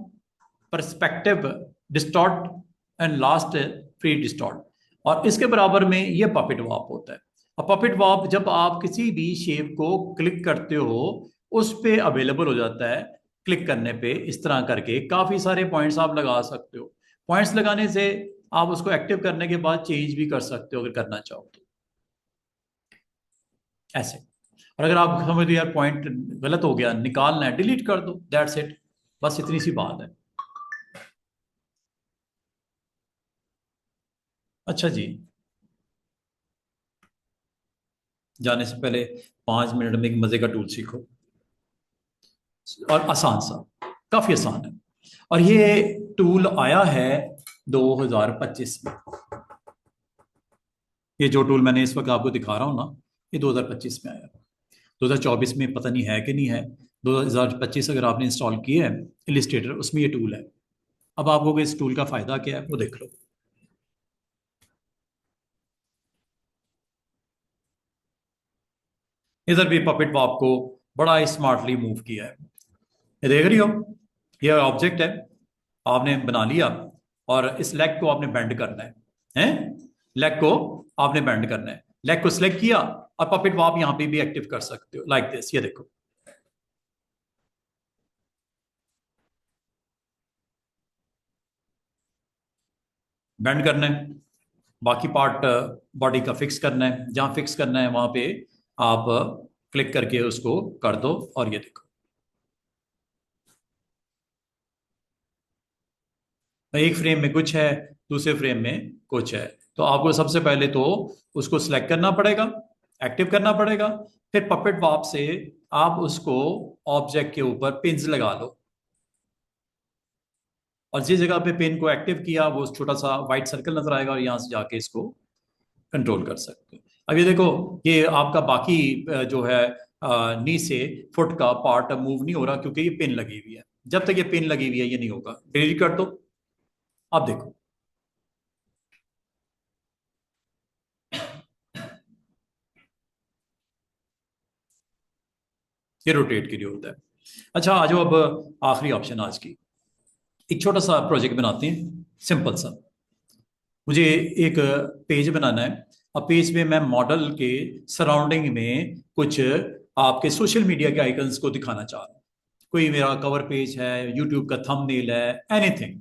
perspective distort, and last free distort. और इसके बराबर में ये पपेट वॉप होता है। और पपेट वॉप जब आप किसी भी शेप को क्लिक करते हो, उस पे अवेलेबल हो जाता है। क्लिक करने पे इस तरह करके काफी सारे पॉइंट्स आप लगा सकते हो। पॉइंट्स लगाने से आप उसको एक्टिव करने के बाद चेंज भी कर सकते हो अगर करना चाहो तो, ऐसे। और अगर आप समझ लो यार पॉइंट गलत हो गया, निकालना है, डिलीट कर दो, दैट्स इट। बस इतनी सी बात है। अच्छा जी, जाने से पहले 5 मिनट में एक मजे का टूल सीखो, और आसान सा, काफी आसान है। और ये टूल आया है 2025 में। ये जो टूल मैंने इस वक्त आपको दिखा रहा हूँ ना, ये 2025 में आया। 2024 में पता नहीं है कि नहीं है। 2025 अगर आपने इंस्टॉल किया है इलिस्ट्रेटर, उसमें ये टूल है। अब आपको इस टूल का फायदा क्या है वो देख लो। इधर भी पपेट को आपको बड़ा स्मार्टली मूव किया है, ये देख रही हो। ये ऑब्जेक्ट है, आपने बना लिया, और इस लेग को आपने बेंड करना है, हैं? लेग को आपने बेंड करना है, लेग को सिलेक्ट किया, और पपेट को आप यहां पे भी एक्टिव कर सकते हो लाइक दिस, ये देखो। बेंड करना है, बाकी पार्ट बॉडी का फिक्स करना है, जहां फिक्स करना है वहां पे आप क्लिक करके उसको कर दो, और ये देखो। एक फ्रेम में कुछ है, दूसरे फ्रेम में कुछ है। तो आपको सबसे पहले तो उसको सिलेक्ट करना पड़ेगा, एक्टिव करना पड़ेगा। फिर पपेट वाप से आप उसको ऑब्जेक्ट के ऊपर पिन्स लगा लो, और जिस जगह पे पिन को एक्टिव किया वो छोटा सा व्हाइट सर्कल नजर आएगा, और यहां से जाके इसको कंट्रोल कर सकते हो। अब ये देखो, ये आपका बाकी जो है नी से फुट का पार्ट मूव नहीं हो रहा, क्योंकि ये पिन लगी हुई है। जब तक ये पिन लगी हुई है ये नहीं होगा। डिलीट कर दो, अब देखो। ये रोटेट के लिए होता है। अच्छा, आ जाओ अब आखिरी ऑप्शन आज की। एक छोटा सा प्रोजेक्ट बनाते हैं, सिंपल सा। मुझे एक पेज बनाना है, और पेज पे मैं मॉडल के सराउंडिंग में कुछ आपके सोशल मीडिया के आइकन्स को दिखाना चाह रहा हूँ। कोई मेरा कवर पेज है, यूट्यूब का थंबनेल है, एनीथिंग,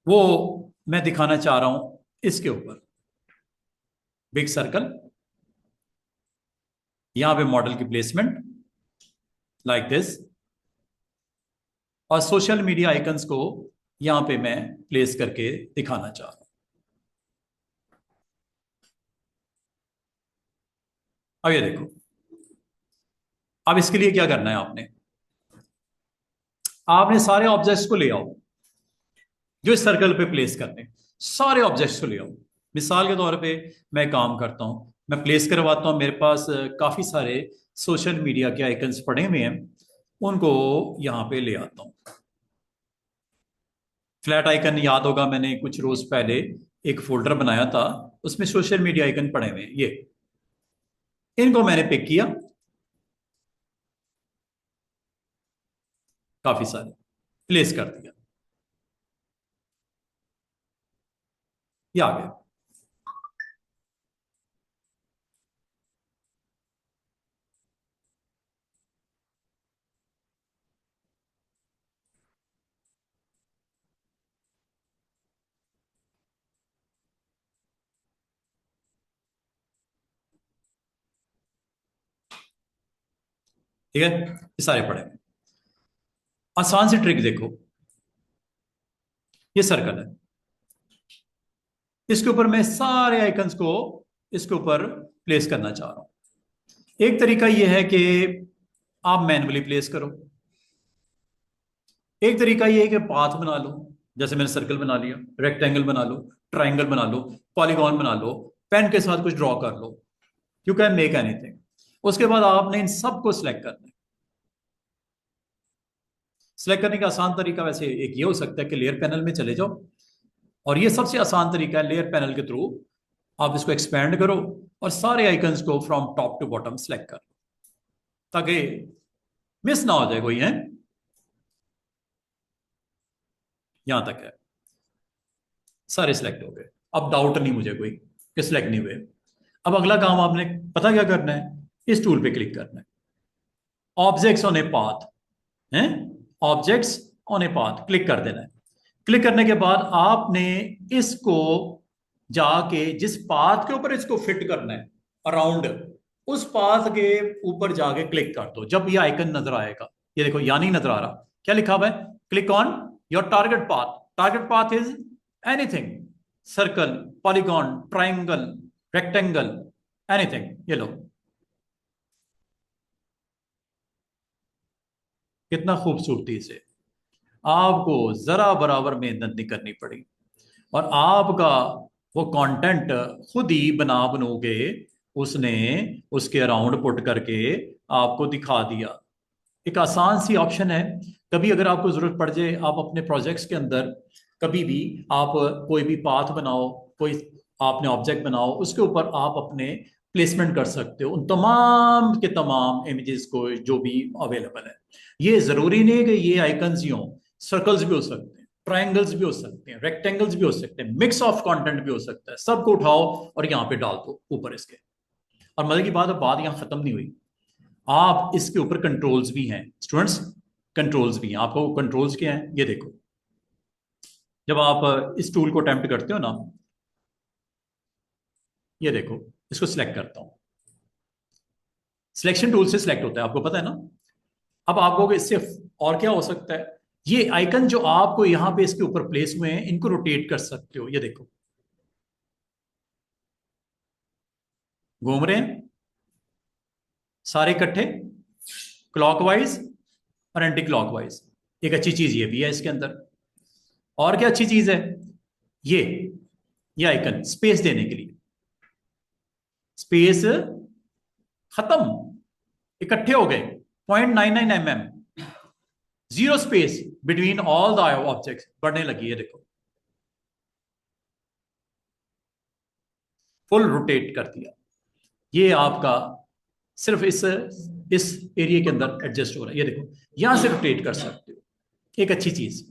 वो मैं दिखाना चाह रहा हूँ इसके ऊपर। बिग सर्कल, यहाँ पे मॉडल की प्लेसमेंट लाइक दिस, और सोशल मीडिया आइकन्स को यहाँ पे मैं प्लेस करके दिखाना चाह रहा हूँ। अब ये देखो। अब इसके लिए क्या करना है, आपने आपने सारे ऑब्जेक्ट्स को ले आओ जो इस सर्कल पे प्लेस करने हैं। सारे ऑब्जेक्ट्स को ले आओ। मिसाल के तौर पे मैं काम करता हूं, मैं प्लेस करवाता हूं। मेरे पास काफी सारे सोशल मीडिया के आइकन्स पड़े हुए हैं, उनको यहां पे ले आता हूं। फ्लैट आइकन याद होगा, मैंने कुछ रोज पहले एक फोल्डर बनाया था, उसमें सोशल मीडिया आइकन पड़े हुए हैं। ये इनको मैंने पिक किया, काफी सारे प्लेस कर दिया, ये आ गया। ठीक है, ये सारे पड़े हुए हैं। आसान सी ट्रिक देखो, ये सर्कल है, इसके ऊपर मैं सारे आइकन्स को इसके ऊपर प्लेस करना चाह रहा हूं। एक तरीका यह है कि आप मैन्युअली प्लेस करो, एक तरीका ये है कि पाथ बना लो, जैसे मैंने सर्कल बना लिया, रेक्टेंगल बना लो, ट्राइंगल बना लो, पॉलीगॉन बना लो, पेन के साथ कुछ ड्रॉ कर लो, यू कैन मेक एनीथिंग। उसके बाद आपने इन सबको सिलेक्ट करना है। सिलेक्ट करने का आसान तरीका वैसे एक ये हो सकता है कि लेयर पैनल में चले जाओ, और ये सबसे आसान तरीका है, लेयर पैनल के थ्रू आप इसको एक्सपेंड करो और सारे आइकन्स को from top to bottom select करो, ताकि मिस ना हो जाए कोई है। यहां तक है, सारे सिलेक्ट हो गए। अब डाउट नहीं मुझे कोई कि सिलेक्ट नहीं हुए। अब अगला काम आपने पता क्या करना है, इस टूल पे क्लिक करना है, ऑब्जेक्ट्स ऑन ए पाथ है, objects on a path click कर देना है। क्लिक करने के बाद आपने इसको जाके जिस पाथ के ऊपर इसको फिट करना है अराउंड, उस पाथ के ऊपर जाके क्लिक कर दो। जब ये आइकन नजर आएगा, ये देखो यानी नजर आ रहा, क्या लिखा हुआ है, click on your target path. Target path is anything, circle, polygon, triangle, rectangle, anything. ये लो, कितना खूबसूरती से, आपको जरा बराबर मेहनत नहीं करनी पड़ी, और आपका वो कंटेंट खुद ही बना बनोगे, उसने उसके अराउंड पुट करके आपको दिखा दिया। एक आसान सी ऑप्शन है। कभी अगर आपको जरूरत पड़ जाए, आप अपने प्रोजेक्ट्स के अंदर कभी भी आप कोई भी पाथ बनाओ, कोई आपने ऑब्जेक्ट बनाओ, उसके ऊपर आप अपने प्लेसमेंट कर सकते हो उन तमाम के तमाम इमेजेस को जो भी अवेलेबल है। ये जरूरी नहीं है कि ये आइकन्स ही हों, सर्कल्स भी हो सकते हैं, ट्राइंगल्स भी हो सकते हैं, रेक्टेंगल्स भी हो सकते हैं, मिक्स ऑफ कंटेंट भी हो सकता है। सबको उठाओ और यहाँ पे डाल दो ऊपर इसके। और मजे की बात है, बात यहाँ खत्म नहीं हुई, आप इसके ऊपर कंट्रोल्स भी हैं स्टूडेंट्स, कंट्रोल्स भी हैं। आपको कंट्रोल्स क्या हैं ये देखो। जब आप इस टूल को अटेम्प्ट करते हो ना, ये देखो, इसको सिलेक्ट करता हूं, सिलेक्शन टूल से सिलेक्ट होता है, आपको पता है ना। अब आपको इससे और क्या हो सकता है, ये आइकन जो आपको यहां पे इसके ऊपर प्लेस हुए हैं, इनको रोटेट कर सकते हो। ये देखो, घूम रहे हैं सारे इकट्ठे, क्लॉकवाइज और एंटी क्लॉकवाइज। एक अच्छी चीज ये भी है इसके अंदर। और क्या अच्छी चीज है, ये ये आइकन स्पेस देने के लिए, स्पेस खत्म, इकट्ठे हो गए, 0.99 mm, zero space between all the objects, बढ़ने लगी है देखो, फुल रोटेट कर दिया। ये आपका सिर्फ इस एरिया के अंदर एडजस्ट हो रहा है, ये देखो, यहां से रोटेट कर सकते हो, एक अच्छी चीज।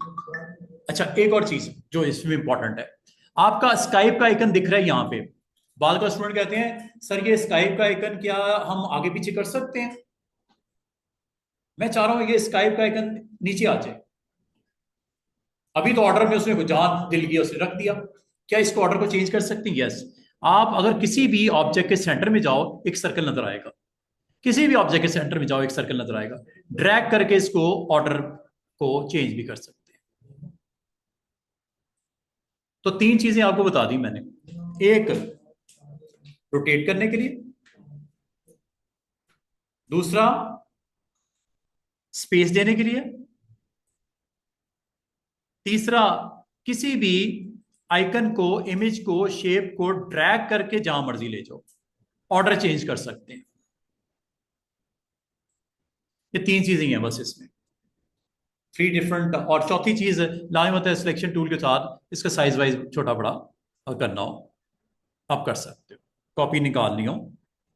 अच्छा, एक और चीज जो इसमें इंपॉर्टेंट है, आपका स्काइप का आइकन दिख रहा है यहाँ पे। बाद का स्टूडेंट कहते हैं सर ये स्काइप का आइकन क्या हम आगे पीछे कर सकते हैं। मैं चाह रहा हूं ये स्काइप का आइकन नीचे आ जाए। अभी तो ऑर्डर में उसने जहां दिल किया उसने रख दिया, क्या इसको ऑर्डर को चेंज कर सकते हैं? यस। आप अगर किसी भी ऑब्जेक्ट के सेंटर में जाओ, एक सर्कल नजर आएगा, किसी भी ऑब्जेक्ट के सेंटर में जाओ एक सर्कल नजर आएगा, ड्रैग करके इसको ऑर्डर को चेंज भी कर सकते हैं। तो तीन चीजें आपको बता दी मैंने, एक रोटेट करने के लिए, दूसरा स्पेस देने के लिए, तीसरा किसी भी आइकन को, इमेज को, शेप को ड्रैग करके जहां मर्जी ले जाओ, ऑर्डर चेंज कर सकते हैं। ये तीन चीजें हैं बस इसमें, थ्री डिफरेंट। और चौथी चीज लाए होता है सिलेक्शन टूल के साथ, इसका साइज वाइज छोटा बड़ा और करना हो आप कर सकते हो, कॉपी निकालनी हो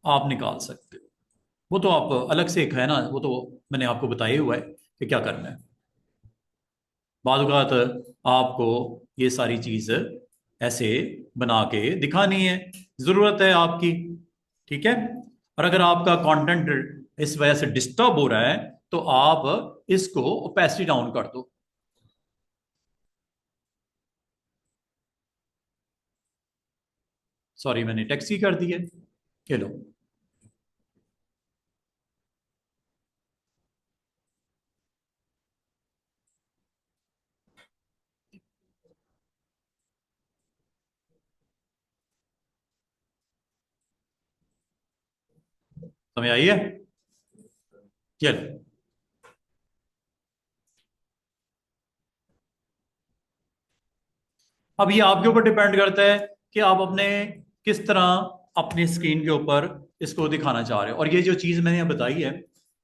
आप निकाल सकते हो। वो तो आप अलग से एक है ना, वो तो मैंने आपको बताया ही हुआ है कि क्या करना है। बाद औक़ात आपको ये सारी चीज ऐसे बना के दिखानी है, जरूरत है आपकी, ठीक है। और अगर आपका कंटेंट इस वजह से डिस्टर्ब हो रहा है, तो आप इसको ओपेसिटी डाउन कर दो। सॉरी मैंने टैक्सी कर दी है, ये लो। समझ आई है? चलो, अब ये आपके ऊपर डिपेंड करता है कि आप अपने किस तरह अपनी स्क्रीन के ऊपर इसको दिखाना चाह रहे हो। और ये जो चीज मैंने यहाँ बताई है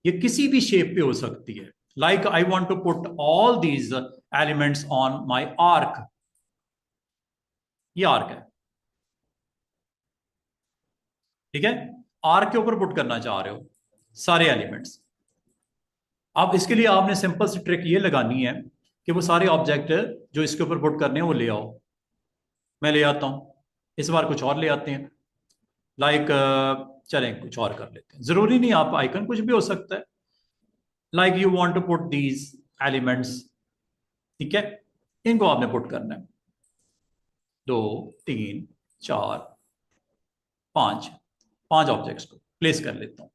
ये किसी भी शेप पे हो सकती है। Like I want to put all these elements on my arc, ये आर्क है, ठीक है। आर्क के ऊपर पुट करना चाह रहे हो सारे एलिमेंट्स। अब इसके लिए आपने सिंपल सी ट्रिक ये लगानी है कि वो सारे ऑब्जेक्ट जो इसके ऊपर पुट करने हैं वो ले आओ। मैं ले आता हूं, इस बार कुछ और ले आते हैं। लाइक चलें कुछ और कर लेते हैं, जरूरी नहीं आप आइकन कुछ भी हो सकता है। Like you want to put these elements, ठीक है, इनको आपने पुट करना है। 2 3 4 5, 5 ऑब्जेक्ट्स को प्लेस कर लेता हूं।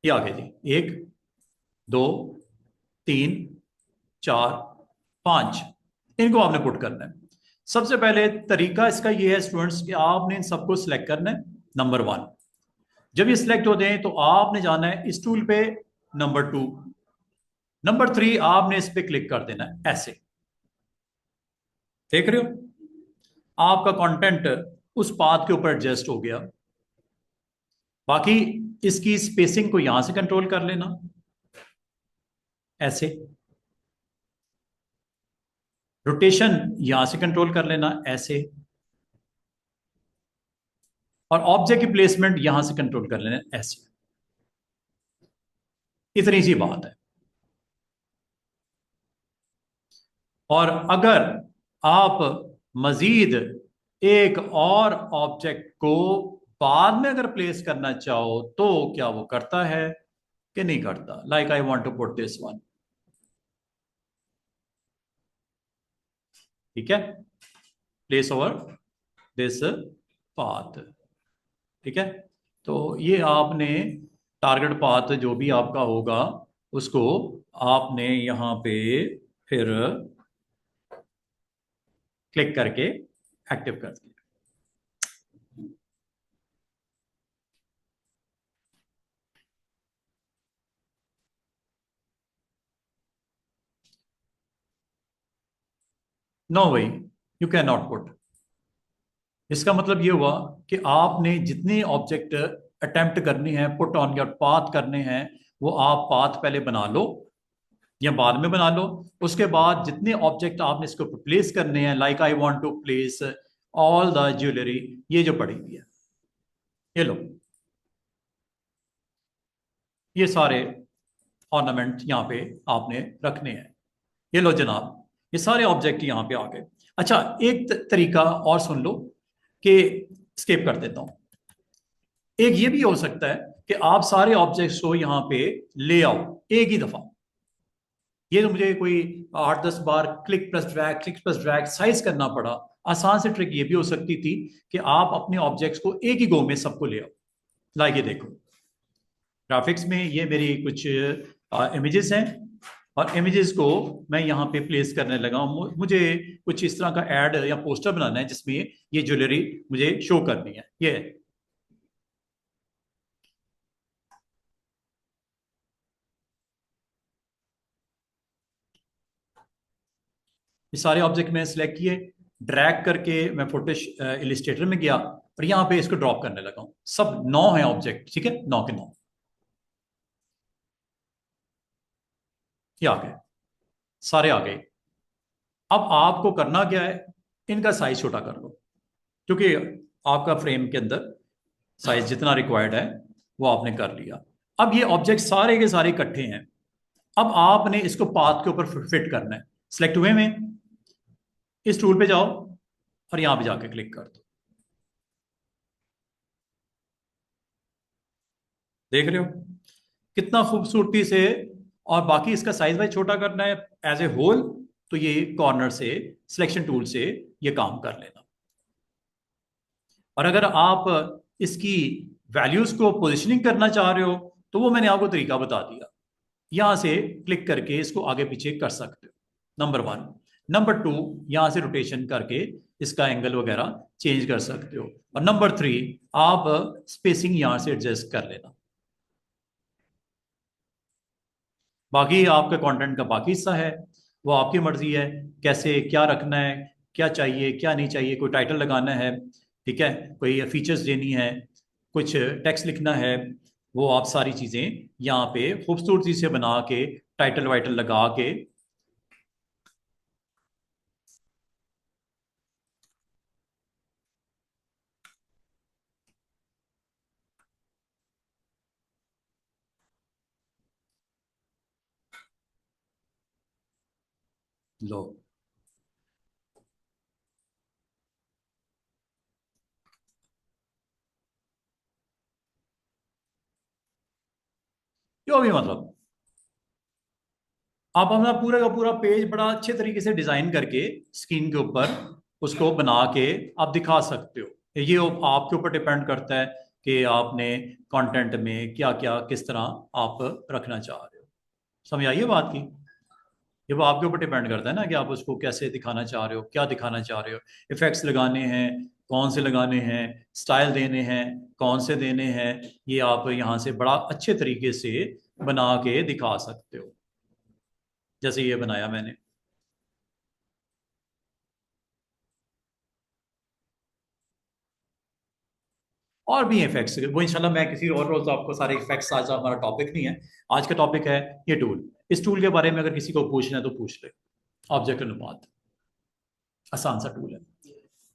ये आगे जी, 1 2 3 4 5, इनको आपने पुट करना है। सबसे पहले तरीका इसका ये है स्टूडेंट्स कि आपने इन सबको सिलेक्ट करना है। नंबर 1, जब ये सिलेक्ट होते हैं तो आपने जाना है इस टूल पे। नंबर 2, नंबर 3 आपने इस पे क्लिक कर देना है ऐसे। देख रहे हो आपका कंटेंट उस पाथ के ऊपर एडजस्ट हो गया। बाकी इसकी स्पेसिंग को यहां से कंट्रोल कर लेना ऐसे, रोटेशन यहां से कंट्रोल कर लेना ऐसे, और ऑब्जेक्ट की प्लेसमेंट यहां से कंट्रोल कर लेना ऐसे। इतनी सी बात है। और अगर आप मजीद एक और ऑब्जेक्ट को बाद में अगर प्लेस करना चाहो तो क्या वो करता है कि नहीं करता। Like I want to put this one, ठीक है, प्लेस ओवर दिस पाथ, ठीक है। तो ये आपने टारगेट पाथ जो भी आपका होगा उसको आपने यहां पे फिर क्लिक करके एक्टिव कर दिया। No way, you can not put. इसका मतलब ये हुआ कि आपने जितने ऑब्जेक्ट अटेम्प्ट करने हैं, पुट ऑन योर पाथ करने हैं, वो आप पाथ पहले बना लो या बाद में बना लो। उसके बाद जितने ऑब्जेक्ट आपने इसको प्लेस करने हैं, like I want to place all the jewellery, ये जो पड़ी हुई है, ये लो, ये सारे ऑर्नामेंट यहाँ पे आपने रखने हैं। ये लो जनाब, ये सारे ऑब्जेक्ट यहाँ पे आ गए। अच्छा, एक तरीका और सुन लो कि स्किप कर देता हूं। एक ये भी हो सकता है कि आप सारे ऑब्जेक्ट्स को यहाँ पे ले आओ एक ही दफा। ये तो मुझे कोई 8-10 बार क्लिक प्लस ड्रैग साइज करना पड़ा। आसान से ट्रिक ये भी हो सकती थी कि आप अपने ऑब्जेक्ट्स को एक ही गो में सबको ले आओ। लाइक ये देखो, ग्राफिक्स में ये मेरी कुछ इमेजेस हैं और इमेजेस को मैं यहाँ पे प्लेस करने लगा हूँ। मुझे कुछ इस तरह का एड या पोस्टर बनाना है जिसमें ये ज्वेलरी मुझे शो करनी है। ये सारे ऑब्जेक्ट मैंने सिलेक्ट किए, ड्रैग करके मैं फोटो इलिस्ट्रेटर में गया और यहाँ पे इसको ड्रॉप करने लगा हूँ। सब 9 है ऑब्जेक्ट, ठीक है, 9 के 9 ये आ गए, सारे आ गए। अब आपको करना क्या है, इनका साइज छोटा कर लो, क्योंकि आपका फ्रेम के अंदर साइज जितना रिक्वायर्ड है वो आपने कर लिया। अब ये ऑब्जेक्ट सारे के सारे इकट्ठे हैं। अब आपने इसको पाथ के ऊपर फिट करना है। सिलेक्ट हुए में इस टूल पे जाओ और यहां पे जाके क्लिक कर दो। देख रहे हो कितना खूबसूरती से। और बाकी इसका साइज वाइज छोटा करना है एज ए होल, तो ये कॉर्नर से सिलेक्शन टूल से ये काम कर लेना। और अगर आप इसकी वैल्यूज को पोजिशनिंग करना चाह रहे हो तो वो मैंने आपको तरीका बता दिया। यहां से क्लिक करके इसको आगे पीछे कर सकते हो, नंबर 1। नंबर 2, यहां से रोटेशन करके इसका एंगल वगैरह चेंज कर सकते हो। और नंबर 3, आप स्पेसिंग यहां से एडजस्ट कर लेना। बाकी आपका कंटेंट का बाकी हिस्सा है, वो आपकी मर्जी है कैसे क्या रखना है, क्या चाहिए क्या नहीं चाहिए, कोई टाइटल लगाना है, ठीक है, कोई फीचर्स देनी है, कुछ टेक्स्ट लिखना है, वो आप सारी चीज़ें यहाँ पे खूबसूरती से बना के टाइटल वाइटल लगा के लो। जो भी मतलब आप अपना पूरा का पूरा पेज बड़ा अच्छे तरीके से डिजाइन करके स्क्रीन के ऊपर उसको बना के आप दिखा सकते हो। ये आपके ऊपर डिपेंड करता है कि आपने कंटेंट में क्या क्या किस तरह आप रखना चाह रहे हो। समझ आइए बात की। ये वो आपके ऊपर डिपेंड करता है ना कि आप उसको कैसे दिखाना चाह रहे हो, क्या दिखाना चाह रहे हो, इफेक्ट्स लगाने हैं कौन से लगाने हैं, स्टाइल देने हैं कौन से देने हैं, ये आप यहाँ से बड़ा अच्छे तरीके से बना के दिखा सकते हो, जैसे ये बनाया मैंने। और भी इफेक्ट्स वो इंशाल्लाह मैं किसी और रोज आपको सारे इफेक्ट्स, आज हमारा टॉपिक नहीं है, आज का टॉपिक है ये टूल। इस टूल के बारे में अगर किसी को पूछना है तो पूछ ले। ऑब्जेक्ट अनुपात आसान सा टूल है,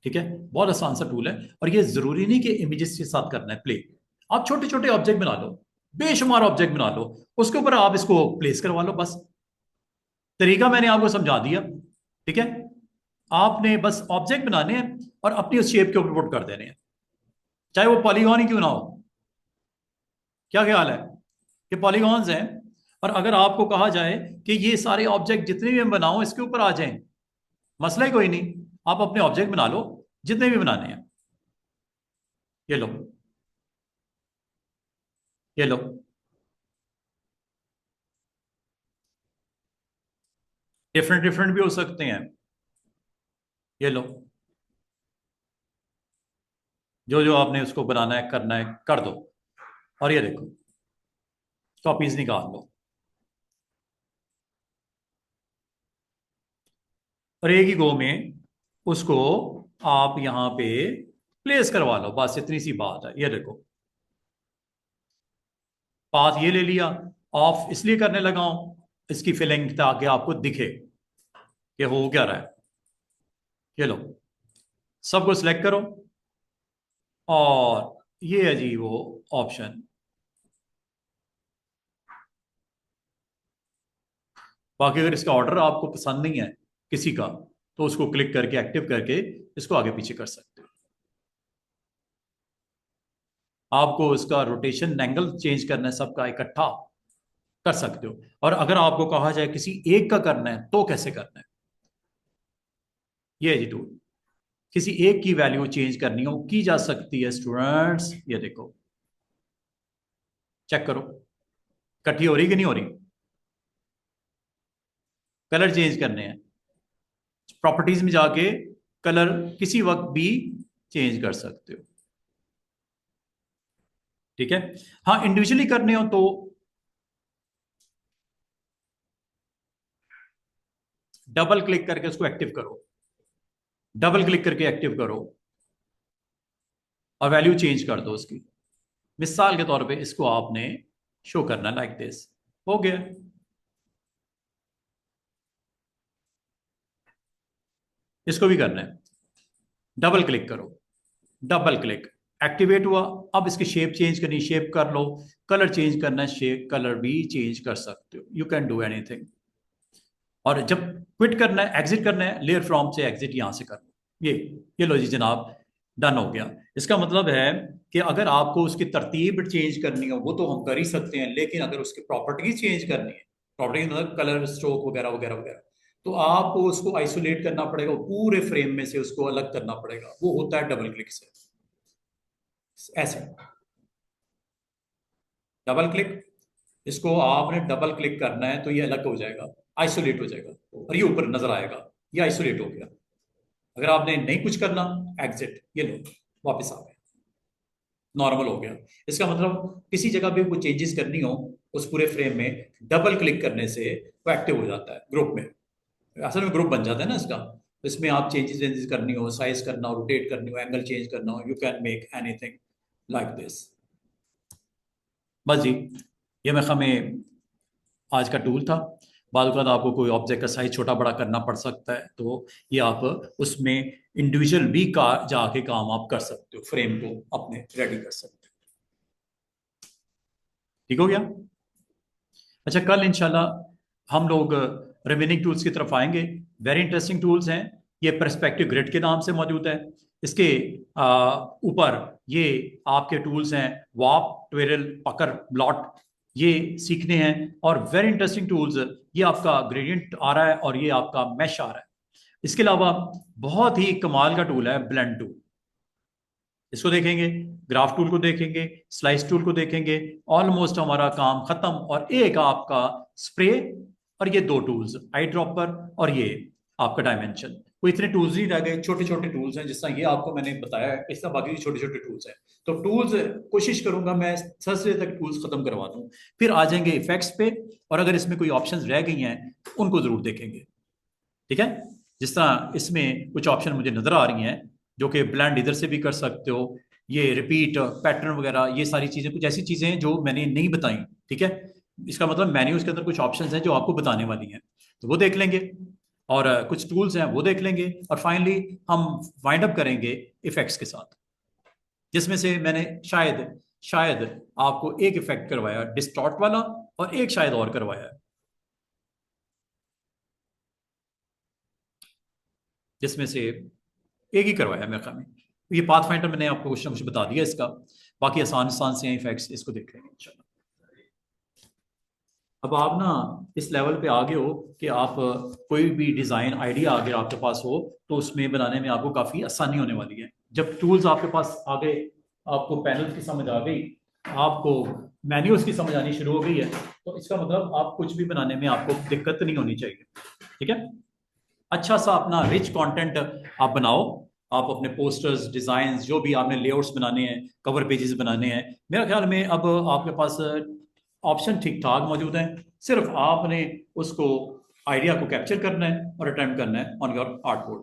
ठीक है, बहुत आसान सा टूल है। और ये जरूरी नहीं कि इमेजेस के साथ करना है प्ले। आप छोटे छोटे ऑब्जेक्ट बना लो, बेशुमार ऑब्जेक्ट बना लो, उसके ऊपर आप इसको प्लेस करवा लो बस। तरीका मैंने आपको समझा दिया, ठीक है। आपने बस ऑब्जेक्ट बनाने हैं और अपनी उस शेप के ऊपर पुट कर देने हैं, चाहे वो पॉलीगॉन ही क्यों ना हो। क्या ख्याल है कि पॉलीगॉन्स हैं, और अगर आपको कहा जाए कि ये सारे ऑब्जेक्ट जितने भी मैं बनाऊं इसके ऊपर आ जाएं, मसला ही कोई नहीं, आप अपने ऑब्जेक्ट बना लो जितने भी बनाने हैं। ये लो, ये लो, डिफरेंट डिफरेंट भी हो सकते हैं। ये लो, जो जो आपने उसको बनाना है करना है कर दो। और ये देखो, कॉपीज निकाल लो और एक ही गो में उसको आप यहाँ पे प्लेस करवा लो, बस इतनी सी बात है। ये देखो, पाथ ये ले लिया, ऑफ इसलिए करने लगा हूं इसकी फिलिंग ताकि आपको दिखे कि हो क्या रहा है। ये लो, सबको सिलेक्ट करो और ये है जी वो ऑप्शन। बाकी अगर इसका ऑर्डर आपको पसंद नहीं है किसी का, तो उसको क्लिक करके एक्टिव करके इसको आगे पीछे कर सकते हो। आपको इसका रोटेशन एंगल चेंज करना है सबका इकट्ठा, कर सकते हो। और अगर आपको कहा जाए किसी एक का करना है तो कैसे करना है, ये है जी टूल। किसी एक की वैल्यू चेंज करनी हो की जा सकती है स्टूडेंट्स। ये देखो, चेक करो इकट्ठी हो रही कि नहीं हो रही। कलर चेंज करने हैं, प्रॉपर्टीज में जाके कलर किसी वक्त भी चेंज कर सकते हो, ठीक है। हाँ, इंडिविजुअली करने हो तो डबल क्लिक करके उसको एक्टिव करो, डबल क्लिक करके एक्टिव करो और वैल्यू चेंज कर दो उसकी। मिसाल के तौर पे इसको आपने शो करना लाइक दिस, हो गया। इसको भी करना है, डबल क्लिक करो, डबल क्लिक एक्टिवेट हुआ। अब इसकी शेप चेंज करनी, शेप कर लो, कलर चेंज करना है, शेप कलर भी चेंज कर सकते हो, यू कैन डू एनीथिंग। और जब क्विट करना है, एग्जिट करना है, लेयर फ्रॉम से एग्जिट यहां से कर लो। ये लो जी जनाब, डन हो गया। इसका मतलब है कि अगर आपको उसकी तरतीब चेंज करनी हो वो तो हम कर ही सकते हैं, लेकिन अगर उसकी प्रॉपर्टीज चेंज करनी है, प्रॉपर्टीज मतलब कलर स्ट्रोक वगैरह वगैरह वगैरह, तो आपको उसको आइसोलेट करना पड़ेगा, पूरे फ्रेम में से उसको अलग करना पड़ेगा, वो होता है डबल क्लिक से। ऐसे डबल क्लिक, इसको आपने डबल क्लिक करना है तो ये अलग हो जाएगा, आइसोलेट हो जाएगा और ये ऊपर नजर आएगा, ये आइसोलेट हो गया। अगर आपने नहीं कुछ करना, एग्जिट, ये लो वापस आ गए, नॉर्मल हो गया। इसका मतलब किसी जगह भी कोई चेंजेस करनी हो उस पूरे फ्रेम में, डबल क्लिक करने से वो एक्टिव हो जाता है ग्रुप में, असल में ग्रुप बन जाता है ना इसका। इसमें आप चेंजेस करनी हो, साइज करना हो, रोटेट करनी हो, एंगल चेंज करना हो, you can make anything like this. बस जी, ये मैं हमें आज का टूल था। बाद आपको कोई ऑब्जेक्ट का साइज छोटा बड़ा करना पड़ सकता है, तो ये आप उसमें इंडिविजुअल भी का जाके काम आप कर सकते हो, फ्रेम को अपने रेडी कर सकते हो। ठीक हो गया? अच्छा, कल इंशाल्लाह हम लोग रिमेनिंग टूल्स की तरफ आएंगे। वेरी इंटरेस्टिंग टूल्स हैं। ये पर्सपेक्टिव ग्रिड के नाम से मौजूद है। इसके ऊपर ये आपके टूल्स हैं, वार्प, ट्विरल, पकर, ब्लॉट, ये सीखने हैं। और वेरी इंटरेस्टिंग टूल्स, ये आपका ग्रेडियंट आ रहा है और ये आपका मैश आ रहा है। इसके अलावा बहुत ही कमाल का टूल है ब्लेंड टूल, इसको देखेंगे। ग्राफ टूल को देखेंगे, स्लाइस टूल को देखेंगे। ऑलमोस्ट हमारा काम खत्म। और एक आपका स्प्रे, और ये दो टूल्स, आई ड्रॉपर और ये आपका डायमेंशन। वो इतने टूल्स ही रह गए, छोटे छोटे टूल्स हैं। जिस तरह ये आपको मैंने बताया है, इस तरह बाकी छोटे छोटे टूल्स हैं। तो टूल्स कोशिश करूंगा मैं थर्सडे तक टूल्स खत्म करवा दूं, फिर आ जाएंगे इफेक्ट्स पे। और अगर इसमें कोई ऑप्शंस रह गई हैं उनको जरूर देखेंगे। ठीक है? जिस तरह इसमें कुछ ऑप्शन मुझे नजर आ रही हैं, जो कि ब्लेंड इधर से भी कर सकते हो, ये रिपीट पैटर्न वगैरह, ये सारी चीजें कुछ ऐसी चीजें हैं जो मैंने नहीं बताई। ठीक है? इसका मतलब मेन्यूज के अंदर कुछ ऑप्शंस हैं जो आपको बताने वाली हैं, तो वो देख लेंगे। और कुछ टूल्स हैं वो देख लेंगे। और फाइनली हम वाइंड अप करेंगे इफेक्ट्स के साथ, जिसमें से मैंने शायद शायद आपको एक इफेक्ट करवाया डिस्टॉर्ट वाला, और एक शायद और करवाया है, जिसमें से एक ही करवाया मेरे ख्याल में। ये पाथ फाइंडर मैंने आपको कुछ ना कुछ बता दिया इसका। बाकी आसान आसान से इफेक्ट्स, इसको देख लेंगे इंशाल्लाह। अब आप ना इस लेवल पे आ गए हो कि आप कोई भी डिज़ाइन आइडिया अगर आपके पास हो तो उसमें बनाने में आपको काफ़ी आसानी होने वाली है। जब टूल्स आपके पास आ गए, आपको पैनल की समझ आ गई, आपको मेन्यूज की समझ आनी शुरू हो गई है, तो इसका मतलब आप कुछ भी बनाने में आपको दिक्कत नहीं होनी चाहिए। ठीक है? अच्छा सा अपना रिच कंटेंट आप बनाओ। आप अपने पोस्टर्स, डिजाइन, जो भी आपने लेआउट्स बनाने हैं, कवर पेजेस बनाने हैं, मेरे ख्याल में अब आपके पास ऑप्शन ठीक ठाक मौजूद हैं। सिर्फ आपने उसको आइडिया को कैप्चर करना है और अटेम्प्ट करना है ऑन योर आर्टबोर्ड।